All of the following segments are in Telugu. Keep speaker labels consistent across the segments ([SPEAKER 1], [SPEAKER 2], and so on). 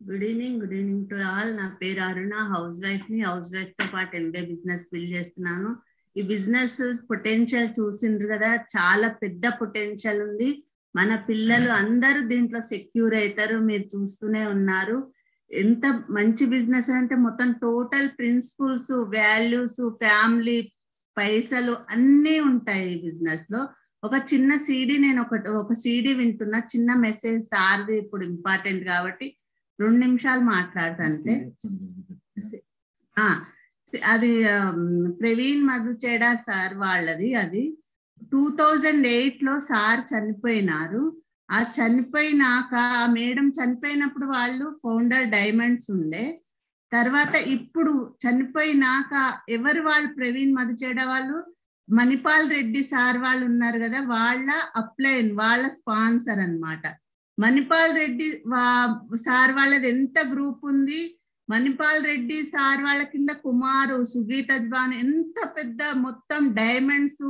[SPEAKER 1] Good evening to all. నా పేరు అరుణ, హౌస్ వైఫ్ తో పాటు ఎంబీఏ బిజినెస్ బిల్డ్ చేస్తున్నాను. ఈ బిజినెస్ పొటెన్షియల్ చూసిండ్రు కదా, చాలా పెద్ద పొటెన్షియల్ ఉంది. మన పిల్లలు అందరూ దీంట్లో సెక్యూర్ అవుతారు. మీరు చూస్తూనే ఉన్నారు ఎంత మంచి బిజినెస్ అంటే మొత్తం టోటల్ ప్రిన్సిపల్స్, వాల్యూస్, ఫ్యామిలీ, పైసలు అన్నీ ఉంటాయి ఈ బిజినెస్ లో. ఒక చిన్న సీడీ, నేను ఒక సీడీ వింటున్నా, చిన్న మెసేజ్ సార్ది ఇప్పుడు ఇంపార్టెంట్ కాబట్టి 2 నిమిషాలు మాట్లాడతాంటే. అది ప్రవీణ్ మధుచేడా సార్ వాళ్ళది. అది 2008 లో సార్ చనిపోయినారు. ఆ చనిపోయినాక ఆ మేడం చనిపోయినప్పుడు వాళ్ళు ఫౌండర్ డైమండ్స్ ఉండే. తర్వాత ఇప్పుడు చనిపోయినాక ఎవరు వాళ్ళు, ప్రవీణ్ మధుచేడా వాళ్ళు మణిపాల్ రెడ్డి సార్ వాళ్ళు ఉన్నారు కదా, వాళ్ళ అప్లైన్, వాళ్ళ స్పాన్సర్ అన్నమాట. మణిపాల్ రెడ్డి సార్ వాళ్ళది ఎంత గ్రూప్ ఉంది. మణిపాల్ రెడ్డి సార్ వాళ్ళ కింద కుమారు, సుగీత్ అద్వాని, ఎంత పెద్ద మొత్తం డైమండ్స్,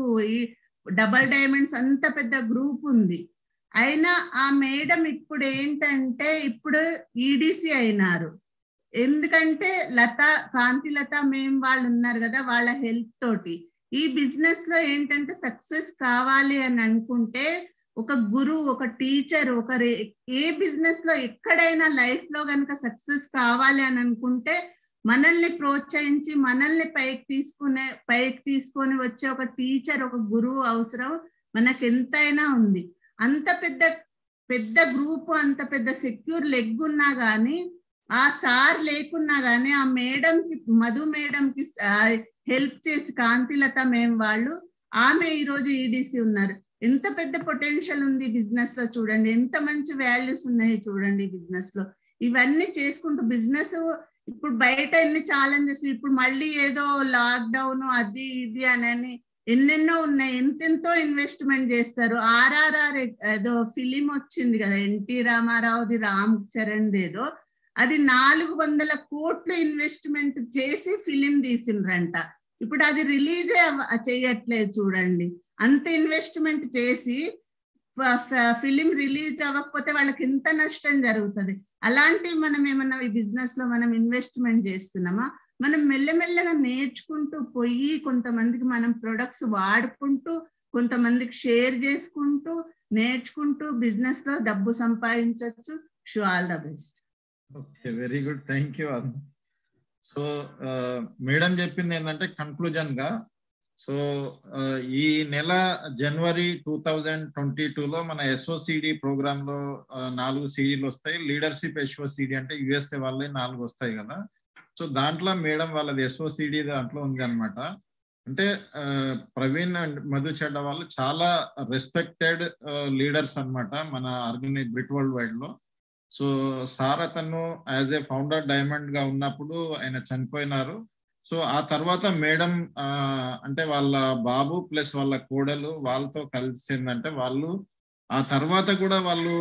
[SPEAKER 1] డబల్ డైమండ్స్, అంత పెద్ద గ్రూప్ ఉంది. అయినా ఆ మేడం ఇప్పుడు ఏంటంటే ఇప్పుడు ఈడీసీ అయినారు. ఎందుకంటే కాంతిలత మేము వాళ్ళు ఉన్నారు కదా, వాళ్ళ హెల్ప్ తోటి. ఈ బిజినెస్ లో ఏంటంటే సక్సెస్ కావాలి అని అనుకుంటే ఒక గురువు, ఒక టీచర్, ఏ బిజినెస్ లో ఎక్కడైనా లైఫ్ లో కనుక సక్సెస్ కావాలి అని అనుకుంటే మనల్ని ప్రోత్సహించి మనల్ని పైకి తీసుకొని వచ్చే ఒక టీచర్, ఒక గురువు అవసరం మనకు ఎంతైనా ఉంది. అంత పెద్ద గ్రూప్, అంత పెద్ద సెక్యూర్ లెగ్ ఉన్నా గానీ, ఆ సార్ లేకున్నా గానీ ఆ మేడంకి, మధు మేడంకి హెల్ప్ చేసి కాంతిలత మేము వాళ్ళు, ఆమె ఈరోజు ఈడీసీ ఉన్నారు. ఎంత పెద్ద పొటెన్షియల్ ఉంది బిజినెస్ లో చూడండి, ఎంత మంచి వాల్యూస్ ఉన్నాయి చూడండి బిజినెస్ లో. ఇవన్నీ చేసుకుంటూ బిజినెస్ ఇప్పుడు బయట ఎన్ని ఛాలెంజెస్, ఇప్పుడు మళ్ళీ ఏదో లాక్డౌన్ అది ఇది అని ఎన్నెన్నో ఉన్నాయి. ఎంతెంతో ఇన్వెస్ట్మెంట్ చేస్తారు. ఆర్ఆర్ఆర్ ఏదో ఫిలిం వచ్చింది కదా, ఎన్టీ రామారావుది, రామ్ చరణ్ ఏదో, అది 400 కోట్లు ఇన్వెస్ట్మెంట్ చేసి ఫిలిం తీసిండ్రంట. ఇప్పుడు అది రిలీజే చేయట్లేదు చూడండి. అంత ఇన్వెస్ట్మెంట్ చేసి ఫిలిం రిలీజ్ అవ్వకపోతే వాళ్ళకి ఎంత నష్టం జరుగుతుంది. అలాంటివి మనం ఏమన్నా ఈ బిజినెస్ లో మనం ఇన్వెస్ట్మెంట్ చేస్తున్నామా? మనం మెల్లమెల్లగా నేర్చుకుంటూ పోయి కొంతమందికి మనం ప్రొడక్ట్స్ వాడుకుంటూ, కొంతమందికి షేర్ చేసుకుంటూ, నేర్చుకుంటూ బిజినెస్ లో డబ్బు సంపాదించవచ్చు. Shoe all the best.
[SPEAKER 2] Okay, very good, thank you. So madam చెప్పింది ఏంటంటే కన్క్లూజన్ గా, సో ఈ నెల జనవరి 2022లో మన ఎస్ఓసిడి ప్రోగ్రామ్ లో 4 సీడీలు వస్తాయి. లీడర్షిప్ ఎస్ఓసిడి అంటే యుఎస్ఏ వాళ్ళే 4 వస్తాయి కదా. సో దాంట్లో మేడం వాళ్ళది ఎస్ఓసిడి దాంట్లో ఉంది అనమాట. అంటే ప్రవీణ్ అండ్ మధుచేడా వాళ్ళు చాలా రెస్పెక్టెడ్ లీడర్స్ అనమాట మన బ్రిట్ వరల్డ్ వైడ్ లో. సో సార్ అతను యాజ్ ఏ ఫౌండర్ డైమండ్ గా ఉన్నప్పుడు ఆయన చనిపోయినారు. సో ఆ తర్వాత మేడం అంటే వాళ్ళ బాబు ప్లస్ వాళ్ళ కోడలు వాళ్ళతో కలిసిందంటే వాళ్ళు ఆ తర్వాత కూడా వాళ్ళు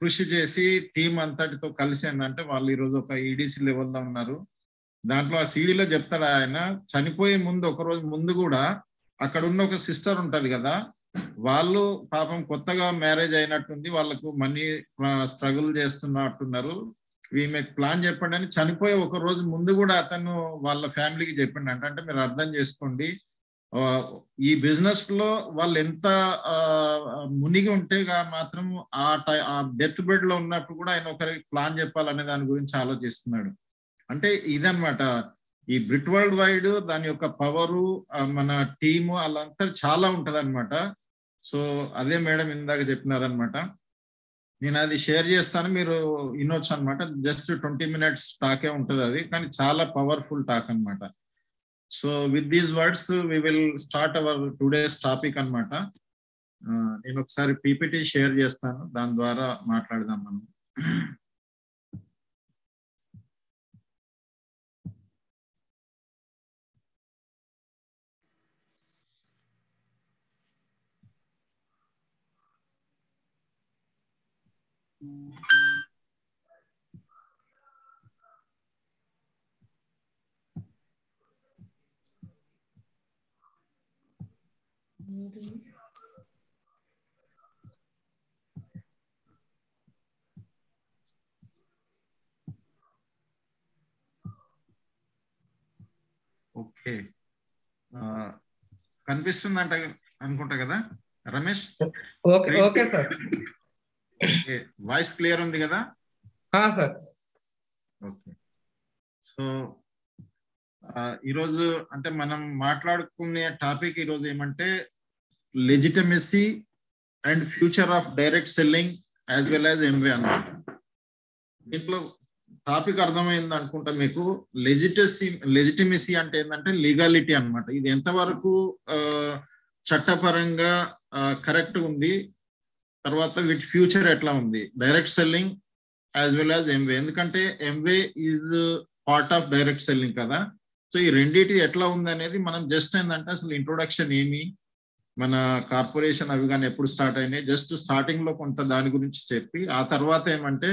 [SPEAKER 2] కృషి చేసి టీం అంతటితో కలిసిందంటే వాళ్ళు ఈరోజు ఒక ఈడీసీ లెవెల్లో ఉన్నారు. దాంట్లో ఆ సీడీలో చెప్తాడు ఆయన, చనిపోయే ముందు ఒక రోజు ముందు కూడా అక్కడ ఉన్న ఒక సిస్టర్ ఉంటది కదా, వాళ్ళు పాపం కొత్తగా మ్యారేజ్ అయినట్టుంది, వాళ్ళకు మనీ స్ట్రగుల్ చేస్తున్నట్టున్నారు, ఈమెకు ప్లాన్ చెప్పండి అని చనిపోయే ఒక రోజు ముందు కూడా అతను వాళ్ళ ఫ్యామిలీకి చెప్పిండు. అంటే మీరు అర్థం చేసుకోండి ఈ బిజినెస్ లో వాళ్ళు ఎంత మునిగి ఉంటే మాత్రం ఆ డెత్ బెడ్ లో ఉన్నప్పుడు కూడా ఆయన ఒకరికి ప్లాన్ చెప్పాలనే దాని గురించి ఆలోచిస్తున్నాడు. అంటే ఇదనమాట ఈ బ్రిట్ వరల్డ్ వైడ్, దాని యొక్క పవరు, మన టీము అలాంతా చాలా ఉంటది అనమాట. సో అదే మేడం ఇందాక చెప్పినారనమాట. నేను అది షేర్ చేస్తాను, మీరు వినొచ్చు అనమాట. జస్ట్ 20 మినిట్స్ టాకే ఉంటుంది అది, కానీ చాలా పవర్ఫుల్ టాక్ అనమాట. So with these words we will start our today's topic అనమాట. నేను ఒకసారి పీపీటీ షేర్ చేస్తాను, దాని ద్వారా మాట్లాడదాం మనం. ఓకే, కనిపిస్తుందంట అనుకుంటా కదా Ramesh?
[SPEAKER 3] Okay sir.
[SPEAKER 2] Voice clear ఉంది కదా?
[SPEAKER 3] సార్.
[SPEAKER 2] ఓకే, సో ఈరోజు అంటే మనం మాట్లాడుకునే టాపిక్ ఈరోజు ఏమంటే legitimacy and future of direct selling as well as Amway అన్నమాట. దీంట్లో టాపిక్ అర్థమైంది అనుకుంటా మీకు. లెజిటిమసీ అంటే ఏంటంటే లీగాలిటీ అన్నమాట. ఇది ఎంతవరకు చట్టపరంగా కరెక్ట్ ఉంది, తర్వాత వీటి ఫ్యూచర్ ఎట్లా ఉంది, direct selling as well as Amway. ఎందుకంటే Amway is part of direct selling కదా. సో ఈ రెండింటి ఎట్లా ఉంది అనేది మనం జస్ట్ ఏంటంటే అసలు ఇంట్రొడక్షన్ ఏమి, మన కార్పొరేషన్ అవి కానీ ఎప్పుడు స్టార్ట్ అయినాయి, జస్ట్ స్టార్టింగ్ లో కొంత దాని గురించి చెప్పి ఆ తర్వాత ఏమంటే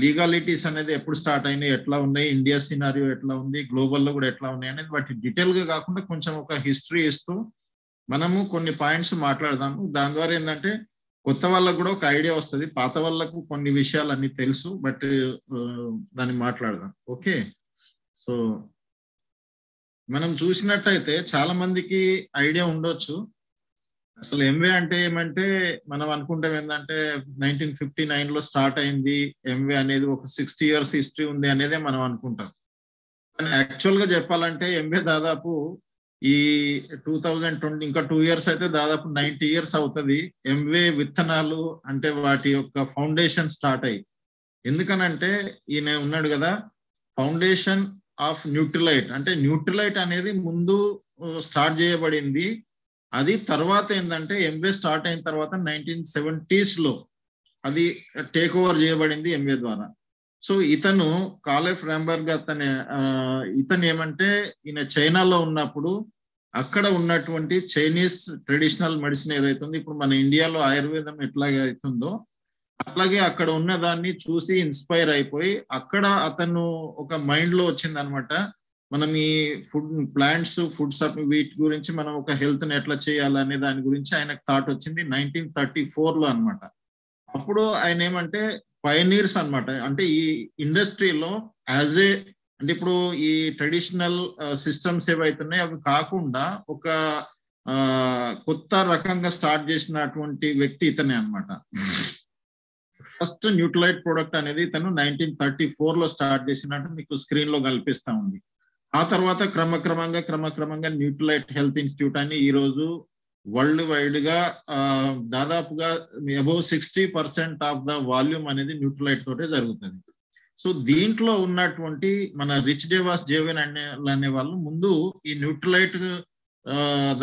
[SPEAKER 2] లీగాలిటీస్ అనేది ఎప్పుడు స్టార్ట్ అయినాయి, ఎట్లా ఉన్నాయి, ఇండియా సినారియో ఎట్లా ఉంది, గ్లోబల్లో కూడా ఎట్లా ఉన్నాయి అనేది వాటి డీటెయిల్ గా కాకుండా కొంచెం ఒక హిస్టరీ ఇస్తూ మనము కొన్ని పాయింట్స్ మాట్లాడదాము. దాని ద్వారా ఏంటంటే కొత్త వాళ్ళకు కూడా ఒక ఐడియా వస్తుంది, పాత వాళ్ళకు కొన్ని విషయాలు అన్ని తెలుసు, బట్ దాన్ని మాట్లాడదాం. ఓకే, సో మనం చూసినట్టయితే చాలా మందికి ఐడియా ఉండొచ్చు అసలు ఎంవే అంటే ఏమంటే. మనం అనుకుంటాం ఏంటంటే 1959 లో స్టార్ట్ అయింది ఎంవే అనేది, ఒక 60 years హిస్టరీ ఉంది అనేదే మనం అనుకుంటాం. కానీ యాక్చువల్ గా చెప్పాలంటే ఎంవే దాదాపు ఈ 2020 ఇంకా 2 years అయితే దాదాపు 90 years అవుతుంది ఎంవే విత్తనాలు అంటే వాటి యొక్క ఫౌండేషన్ స్టార్ట్ అయ్యి. ఎందుకనంటే ఈయన ఉన్నాడు కదా, ఫౌండేషన్ ఆఫ్ న్యూట్రిలైట్, అంటే న్యూట్రిలైట్ అనేది ముందు స్టార్ట్ చేయబడింది. అది తర్వాత ఏంటంటే ఎంవే స్టార్ట్ అయిన తర్వాత 1970s లో అది టేక్ ఓవర్ చేయబడింది ఎంవే ద్వారా. సో ఇతను కాలెఫ్ రాంబర్గ్ ఇతను ఏమంటే ఈయన చైనాలో ఉన్నప్పుడు అక్కడ ఉన్నటువంటి చైనీస్ ట్రెడిషనల్ మెడిసిన్ ఏదైతుందో, ఇప్పుడు మన ఇండియాలో ఆయుర్వేదం ఎట్లాగే అవుతుందో అట్లాగే అక్కడ ఉన్న దాన్ని చూసి ఇన్స్పైర్ అయిపోయి అక్కడ అతను ఒక మైండ్ లో వచ్చింది అనమాట, మనం ఈ ఫుడ్ ప్లాంట్స్ ఫుడ్స్ వీటి గురించి మనం ఒక హెల్త్ ని ఎట్లా చేయాలనే దాని గురించి ఆయనకు థాట్ వచ్చింది 1934 లో అనమాట. అప్పుడు ఆయన ఏమంటే పయనీర్స్ అనమాట, అంటే ఈ ఇండస్ట్రీలో యాజ్ ఏ అంటే ఇప్పుడు ఈ ట్రెడిషనల్ సిస్టమ్స్ ఏవైతున్నాయి అవి కాకుండా ఒక కొత్త రకంగా స్టార్ట్ చేసినటువంటి వ్యక్తి ఇతనే అనమాట. ఫస్ట్ న్యూట్రిలైట్ ప్రొడక్ట్ అనేది తను 1934 లో స్టార్ట్ చేసినట్టు మీకు స్క్రీన్ లో కల్పిస్తా ఉంది. ఆ తర్వాత క్రమక్రమంగా న్యూట్రిలైట్ హెల్త్ ఇన్స్టిట్యూట్ అని ఈ రోజు వరల్డ్ వైడ్ గా దాదాపుగా అబౌవ్ 60% ఆఫ్ ద వాల్యూమ్ అనేది న్యూట్రిలైట్ తోటే జరుగుతుంది. సో దీంట్లో ఉన్నటువంటి మన రిచ్ డేవాస్ జేవెన్ అనే వాళ్ళు ముందు ఈ న్యూట్రిలైట్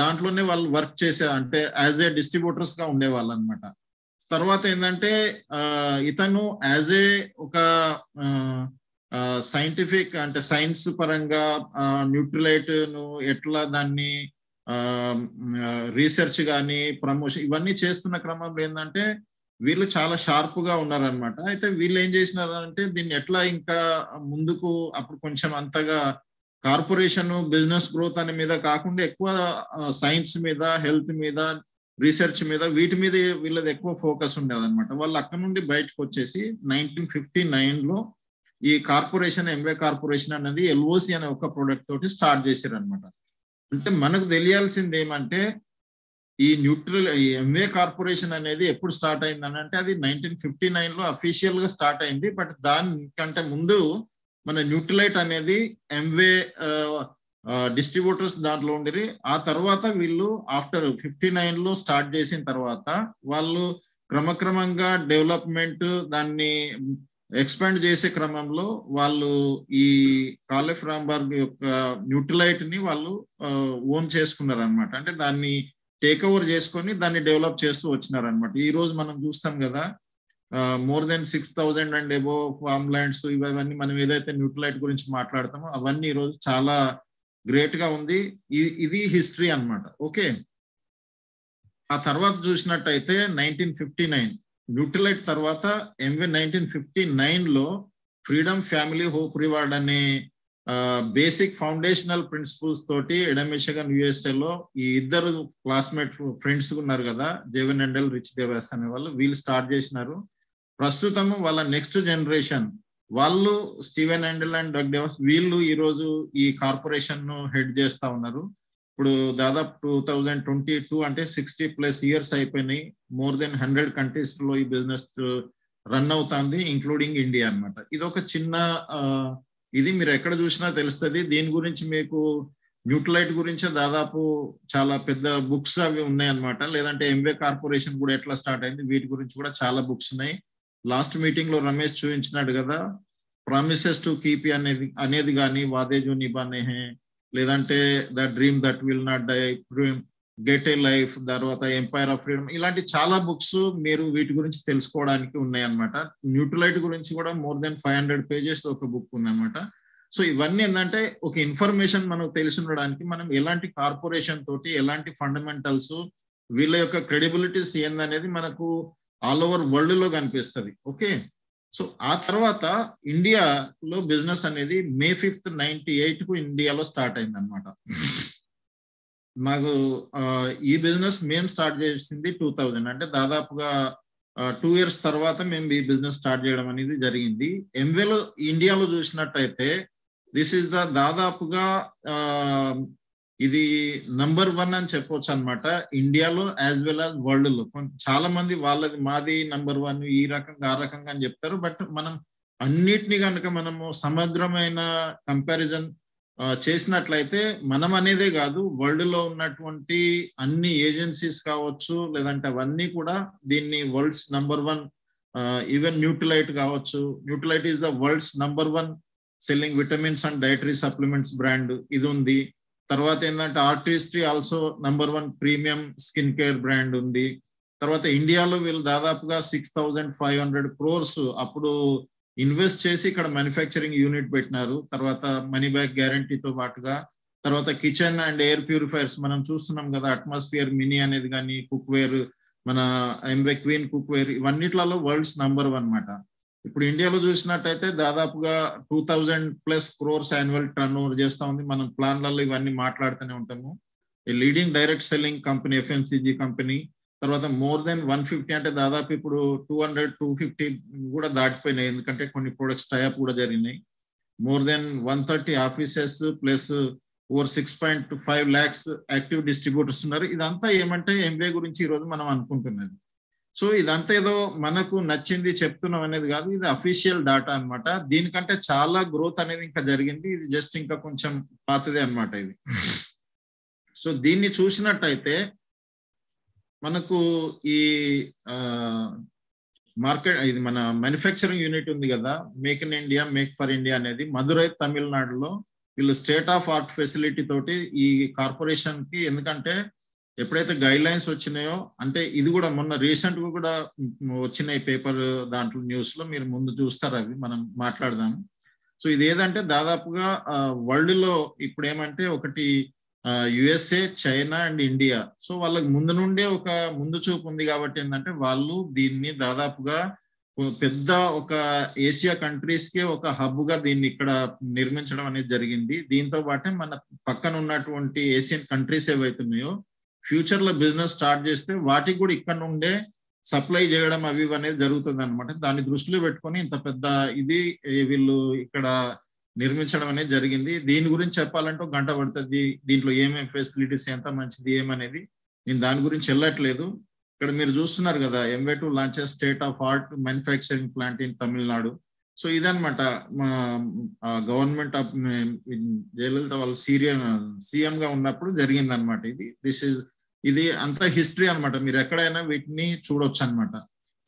[SPEAKER 2] దాంట్లోనే వాళ్ళు వర్క్ చేసే, అంటే యాజ్ ఏ డిస్ట్రిబ్యూటర్స్ గా ఉండేవాళ్ళు అనమాట. తర్వాత ఏంటంటే ఇతను యాజ్ ఏ ఒక సైంటిఫిక్ అంటే సైన్స్ పరంగా న్యూట్రిలైట్ ను ఎట్లా దాన్ని రీసెర్చ్ కానీ ప్రమోషన్ ఇవన్నీ చేస్తున్న క్రమంలో ఏంటంటే వీళ్ళు చాలా షార్ప్ గా ఉన్నారనమాట. అయితే వీళ్ళు ఏం చేసినారంటే దీన్ని ఎట్లా ఇంకా ముందుకు, అప్పుడు కొంచెం అంతగా కార్పొరేషన్ బిజినెస్ గ్రోత్ అనే మీద కాకుండా ఎక్కువ సైన్స్ మీద, హెల్త్ మీద, రీసెర్చ్ మీద, వీటి మీద వీళ్ళది ఎక్కువ ఫోకస్ ఉండేది అనమాట. వాళ్ళు అక్కడ నుండి బయటకు వచ్చేసి 1959 లో ఈ కార్పొరేషన్ ఎంవే కార్పొరేషన్ అనేది ఎల్ఓసి అనే ఒక ప్రోడక్ట్ తోటి స్టార్ట్ చేశారు అనమాట. అంటే మనకు తెలియాల్సింది ఏమంటే ఈ ఎంవే కార్పొరేషన్ అనేది ఎప్పుడు స్టార్ట్ అయిందని అంటే అది 1959 లో అఫీషియల్ గా స్టార్ట్ అయింది. బట్ దానికంటే ముందు మన న్యూట్రిలైట్ అనేది ఎంవే డిస్ట్రిబ్యూటర్స్ దాంట్లో ఉండేది. ఆ తర్వాత వీళ్ళు ఆఫ్టర్ 59 లో స్టార్ట్ చేసిన తర్వాత వాళ్ళు క్రమక్రమంగా డెవలప్మెంట్ దాన్ని ఎక్స్పాండ్ చేసే క్రమంలో వాళ్ళు ఈ కాలెఫ్ రాంబర్గ్ యొక్క న్యూట్రిలైట్ ని వాళ్ళు ఓన్ చేసుకున్నారు అనమాట. అంటే దాన్ని టేక్ ఓవర్ చేసుకొని దాన్ని డెవలప్ చేస్తూ వచ్చినారనమాట. ఈ రోజు మనం చూస్తాం కదా మోర్ దెన్ 6,000 అండ్ అబో ఫార్మ్ ల్యాండ్స్ ఇవన్నీ మనం ఏదైతే న్యూట్రిలైట్ గురించి మాట్లాడతామో అవన్నీ ఈ రోజు చాలా గ్రేట్ గా ఉంది. ఇది హిస్టరీ అన్నమాట. ఓకే, ఆ తర్వాత చూసినట్టయితే 1959 న్యూట్రిలైట్ తర్వాత ఎంవే 1959 లో ఫ్రీడమ్ ఫ్యామిలీ హోప్ రివార్డ్ అనే బేసిక్ ఫౌండేషనల్ ప్రిన్సిపల్స్ తోటి ఎడమిషిగన్ USA లో ఈ ఇద్దరు క్లాస్మేట్ ఫ్రెండ్స్ ఉన్నారు కదా, జేవెన్ ఎండెల్, రిచ్ డేవాస్ అనే వాళ్ళు, వీళ్ళు స్టార్ట్ చేసినారు. ప్రస్తుతం వాళ్ళ నెక్స్ట్ జనరేషన్ వాళ్ళు స్టీవెన్ హ్యాండెల్ అండ్ డగ్ డేవిస్ వీళ్ళు ఈరోజు ఈ కార్పొరేషన్ ను హెడ్ చేస్తా ఉన్నారు. ఇప్పుడు దాదాపు 2022 అంటే 60+ ఇయర్స్ అయిపోయినాయి. మోర్ దెన్ 100 కంట్రీస్ లో ఈ బిజినెస్ రన్ అవుతుంది, ఇంక్లూడింగ్ ఇండియా అన్నమాట. ఇది ఒక చిన్న ఇది మీరు ఎక్కడ చూసినా తెలుస్తుంది. దీని గురించి మీకు న్యూట్రలైట్ గురించి దాదాపు చాలా పెద్ద బుక్స్ అవి ఉన్నాయన్నమాట. లేదంటే ఎంవే కార్పొరేషన్ కూడా ఎట్లా స్టార్ట్ అయింది వీటి గురించి కూడా చాలా బుక్స్ ఉన్నాయి. లాస్ట్ మీటింగ్ లో రమేష్ చూపించినాడు కదా, ప్రామిసెస్ టు కీప్ అనేది కానీ వాదే జో నిభానే హే, లేదంటే the dream that will not die, get a life, తర్వాత ఎంపైర్ ఆఫ్ ఫ్రీడమ్, ఇలాంటి చాలా బుక్స్ మీరు వీటి గురించి తెలుసుకోవడానికి ఉన్నాయి అన్నమాట. న్యూట్రలైట్ గురించి కూడా మోర్ దెన్ 500 పేజెస్ ఒక బుక్ ఉందన్నమాట. సో ఇవన్నీ ఏంటంటే ఒక ఇన్ఫర్మేషన్ మనకు తెలిసి ఉండడానికి మనం ఎలాంటి కార్పొరేషన్ తోటి ఎలాంటి ఫండమెంటల్స్ వీళ్ళ యొక్క క్రెడిబిలిటీస్ ఏందనేది మనకు ఆల్ ఓవర్ వరల్డ్ లో కనిపిస్తుంది. ఓకే, సో ఆ తర్వాత ఇండియాలో బిజినెస్ అనేది May 5th, 1998 ఇండియాలో స్టార్ట్ అయింది అనమాట. మాకు ఈ బిజినెస్ మేము స్టార్ట్ చేసింది 2000, అంటే దాదాపుగా 2 years తర్వాత మేము ఈ బిజినెస్ స్టార్ట్ చేయడం అనేది జరిగింది. ఎంవేలో ఇండియాలో చూసినట్టయితే దిస్ ఈస్ ద దాదాపుగా ఇది నంబర్ 1 అని చెప్పొచ్చు అనమాట ఇండియాలో యాజ్ వెల్ యాజ్ వరల్డ్ లో. చాలా మంది వాళ్ళది మాది నంబర్ 1 ఈ రకంగా ఆ రకంగా అని చెప్తారు. బట్ మనం అన్నిటినీ కనుక మనము సమగ్రమైన కంపారిజన్ చేసినట్లయితే మనం అనేదే కాదు, వరల్డ్ లో ఉన్నటువంటి అన్ని ఏజెన్సీస్ కావచ్చు లేదంటే అవన్నీ కూడా దీన్ని వరల్డ్స్ నంబర్ 1, ఈవెన్ న్యూట్రలైట్ కావచ్చు. Nutralite is the world's number 1 selling vitamins and dietary supplements brand ఇది ఉంది. తర్వాత ఏంటంటే artistry also number 1 premium skin care brand ఉంది. తర్వాత ఇండియాలో వీళ్ళు దాదాపుగా 6,500 crores అప్పుడు ఇన్వెస్ట్ చేసి ఇక్కడ మ్యానుఫ్యాక్చరింగ్ యూనిట్ పెట్టినారు. తర్వాత మనీ బ్యాక్ గ్యారంటీతో పాటుగా తర్వాత కిచెన్ అండ్ ఎయిర్ ప్యూరిఫైర్స్ మనం చూస్తున్నాం కదా, అట్మాస్ఫియర్ మినీ అనేది కానీ, కుక్ వేర్, మన ఎంవే క్వీన్ కుక్ వేర్, ఇవన్నిట్లలో వరల్డ్స్ నంబర్ 1 అన్నమాట. ఇప్పుడు ఇండియాలో చూసినట్టయితే దాదాపుగా 2,000+ crores యాన్యువల్ టర్న్ ఓవర్ చేస్తా ఉంది. మనం ప్లాన్లలో ఇవన్నీ మాట్లాడుతూనే ఉంటాము. ఈ leading direct selling company FMCG company. తర్వాత మోర్ దెన్ 150 అంటే దాదాపు ఇప్పుడు 200-250 కూడా దాటిపోయినాయి, ఎందుకంటే కొన్ని ప్రొడక్ట్స్ టైఅప్ కూడా జరిగినాయి. More than 130 offices plus over 6.5 lakhs active distributors ఉన్నారు. ఇదంతా ఏమంటే ఎంవే గురించి ఈరోజు మనం అనుకుంటున్నది. సో ఇదంతా ఏదో మనకు నచ్చింది చెప్తున్నాం అనేది కాదు, ఇది అఫీషియల్ డాటా అన్నమాట. దీనికంటే చాలా గ్రోత్ అనేది ఇంకా జరిగింది, ఇది జస్ట్ ఇంకా కొంచెం పాతదే అన్నమాట ఇది. సో దీన్ని చూసినట్టయితే మనకు ఈ మార్కెట్, ఇది మన మ్యానుఫ్యాక్చరింగ్ యూనిట్ ఉంది కదా, make in India make for India అనేది మదురై తమిళనాడులో వీళ్ళు స్టేట్ ఆఫ్ ఆర్ట్ ఫెసిలిటీ తోటి ఈ కార్పొరేషన్ కి, ఎందుకంటే ఎప్పుడైతే గైడ్ లైన్స్ వచ్చినాయో, అంటే ఇది కూడా మొన్న రీసెంట్ గా కూడా వచ్చినాయి పేపర్ దాంట్లో న్యూస్ లో, మీరు ముందు చూస్తారు, అవి మనం మాట్లాడదాం. సో ఇది ఏదంటే దాదాపుగా వరల్డ్ లో ఇప్పుడు ఏమంటే ఒకటి USA, China and India. So వాళ్ళకి ముందు నుండే ఒక ముందు చూపు ఉంది కాబట్టి ఏంటంటే వాళ్ళు దీన్ని దాదాపుగా పెద్ద ఒక ఏషియా కంట్రీస్ కి ఒక హబ్ గా దీన్ని ఇక్కడ నిర్మించడం అనేది జరిగింది. దీంతో పాటే మన పక్కన ఉన్నటువంటి ఏషియన్ కంట్రీస్ ఏవైతున్నాయో ఫ్యూచర్ లో బిజినెస్ స్టార్ట్ చేస్తే వాటికి కూడా ఇక్కడ నుండే సప్లై చేయడం అవి అనేది జరుగుతుంది అనమాట. దాన్ని దృష్టిలో పెట్టుకొని ఇంత పెద్ద ఇది వీళ్ళు ఇక్కడ నిర్మించడం అనేది జరిగింది. దీని గురించి చెప్పాలంటే 1 గంట పడుతుంది. దీంట్లో ఏమేమి ఫెసిలిటీస్, ఎంత మంచిది ఏమనేది నేను దాని గురించి వెళ్ళట్లేదు. ఇక్కడ మీరు చూస్తున్నారు కదా, MA2 launches state of art manufacturing plant in Tamil Nadu. So ఇదనమాట మా గవర్నమెంట్ ఆఫ్ జయలలిత వాళ్ళ సీఎం గా ఉన్నప్పుడు జరిగింది అనమాట. ఇది అంత హిస్టరీ అనమాట. మీరు ఎక్కడైనా వీటిని చూడొచ్చు అనమాట.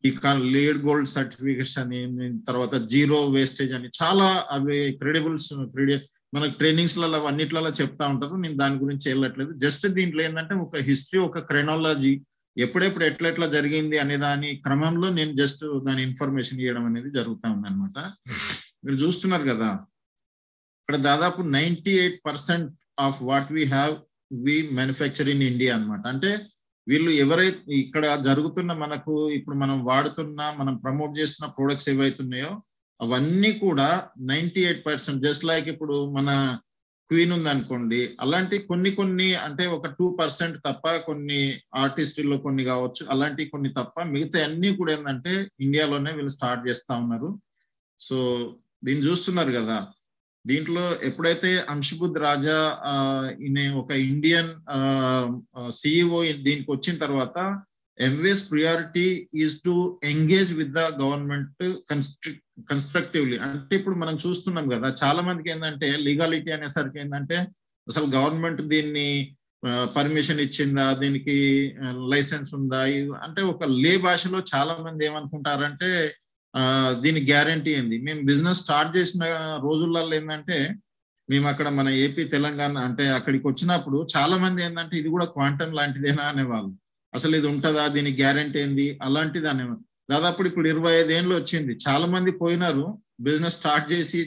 [SPEAKER 2] ఈ లీడ్ గోల్డ్ సర్టిఫికేట్స్ అని, తర్వాత జీరో వేస్టేజ్ అని చాలా అవి క్రెడిబుల్స్ మనకు ట్రైనింగ్స్ లలో అన్నిట్లలో చెప్తా ఉంటారు. నేను దాని గురించి వెళ్ళట్లేదు. జస్ట్ దీంట్లో ఏంటంటే ఒక హిస్టరీ, ఒక క్రెనాలజీ, ఎప్పుడెప్పుడు ఎట్లా జరిగింది అనే దాని క్రమంలో నేను జస్ట్ దాని ఇన్ఫర్మేషన్ ఇవ్వడం అనేది జరుగుతూ ఉంది అనమాట. మీరు చూస్తున్నారు కదా, ఇక్కడ దాదాపు 98% of what we have we manufacture in India అనమాట. అంటే వీళ్ళు ఎవరైతే ఇక్కడ జరుగుతున్న మనకు ఇప్పుడు మనం వాడుతున్న, మనం ప్రమోట్ చేస్తున్న ప్రొడక్ట్స్ ఏవైతున్నాయో అవన్నీ కూడా 98%, జస్ట్ లైక్ ఇప్పుడు మన క్వీన్ ఉంది అనుకోండి, అలాంటి కొన్ని అంటే ఒక 2% తప్ప, కొన్ని ఆర్టిస్టుల్లో కొన్ని కావచ్చు, అలాంటి కొన్ని తప్ప మిగతా అన్ని కూడా ఏంటంటే ఇండియాలోనే వీళ్ళు స్టార్ట్ చేస్తా ఉన్నారు. సో దీన్ని చూస్తున్నారు కదా, దీంట్లో ఎప్పుడైతే అంశుబుద్ధ్ రాజా ఈయన ఒక ఇండియన్ సిఇఓ దీనికి వచ్చిన తర్వాత Amway's priority is to engage with the government constructively. అంటే ఇప్పుడు మనం చూస్తున్నాం కదా, చాలా మందికి ఏంటంటే లీగాలిటీ అనేసరికి ఏంటంటే అసలు గవర్నమెంట్ దీన్ని పర్మిషన్ ఇచ్చిందా, దీనికి లైసెన్స్ ఉందా, అంటే ఒక లే భాషలో చాలా మంది ఏమనుకుంటారంటే దీని గ్యారంటీ ఏంది. మేము బిజినెస్ స్టార్ట్ చేసిన రోజులలో ఏంటంటే మేము అక్కడ మన ఏపీ తెలంగాణ అంటే అక్కడికి వచ్చినప్పుడు చాలా మంది ఏంటంటే ఇది కూడా క్వాంటమ్ లాంటిదేనా అనేవాళ్ళు. అసలు ఇది ఉంటుందా, దీనికి గ్యారంటీ ఏంది అలాంటిది అనేవాళ్ళు. దాదాపు ఇప్పుడు 25 ఏళ్ళు వచ్చింది, చాలా మంది పోయినారు, బిజినెస్ స్టార్ట్ చేసి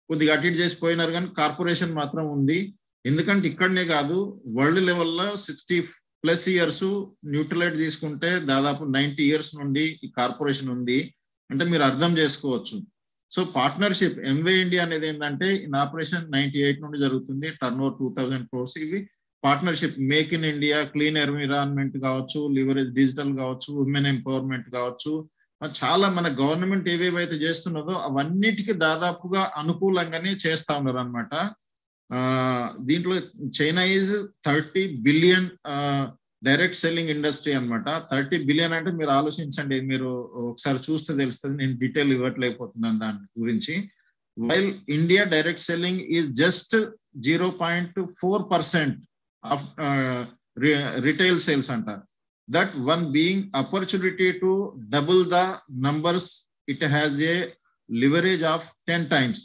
[SPEAKER 2] కొద్దిగా అటు ఇటు చేసి పోయినారు, కానీ కార్పొరేషన్ మాత్రం ఉంది. ఎందుకంటే ఇక్కడనే కాదు, వరల్డ్ లెవెల్లో 60+ ఇయర్స్ న్యూట్రలైట్ తీసుకుంటే దాదాపు 90 ఇయర్స్ నుండి ఈ కార్పొరేషన్ ఉంది. అంటే మీరు అర్థం చేసుకోవచ్చు. సో పార్ట్నర్షిప్ ఎంవే ఇండియా అనేది ఏంటంటే ఇన్ ఆపరేషన్ 98 నుండి జరుగుతుంది, టర్నోవర్ 2000 crores. ఇవి partnership make in India, clean environment కావచ్చు, లివరేజ్ డిజిటల్ కావచ్చు, ఉమెన్ ఎంపవర్మెంట్ కావచ్చు, చాలా మన గవర్నమెంట్ ఏవేవైతే చేస్తున్నదో అవన్నిటికీ దాదాపుగా అనుకూలంగానే చేస్తా ఉన్నారు అనమాట. దీంట్లో China is 30 billion direct selling industry అనమాట. 30 బిలియన్ అంటే మీరు ఆలోచించండి, మీరు ఒకసారి చూస్తే తెలుస్తుంది, నేను డీటెయిల్ ఇవ్వట్లేకపోతున్నాను దాని గురించి. While India direct selling is just 0.4% of retail sales అంటారు. That one being opportunity to double the numbers, it has a leverage of 10 times.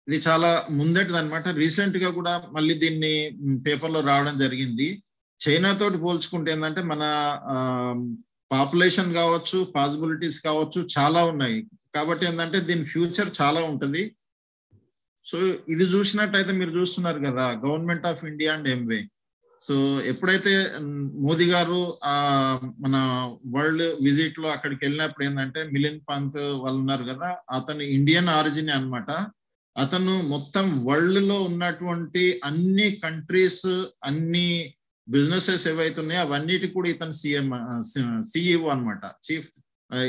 [SPEAKER 2] ఇది చాలా ముందటిది అనమాట. రీసెంట్ గా కూడా మళ్ళీ దీన్ని పేపర్లో రావడం జరిగింది. చైనా తోటి పోల్చుకుంటే ఏంటంటే మన పాపులేషన్ కావచ్చు, పాసిబిలిటీస్ కావచ్చు చాలా ఉన్నాయి. కాబట్టి ఏంటంటే దీని ఫ్యూచర్ చాలా ఉంటుంది. సో ఇది చూసినట్టయితే మీరు చూస్తున్నారు కదా, government of India and ఎంవే. So ఎప్పుడైతే మోదీ గారు మన వరల్డ్ విజిట్ లో అక్కడికి వెళ్ళినప్పుడు ఏంటంటే మిలింద్ పంత్ వాళ్ళు ఉన్నారు కదా, అతను ఇండియన్ ఆరిజిన్ అనమాట. అతను మొత్తం వరల్డ్ లో ఉన్నటువంటి అన్ని కంట్రీస్, అన్ని బిజినెసెస్ ఏవైతే ఉన్నాయో అవన్నిటి కూడా ఇతను సిఇఓ అనమాట, చీఫ్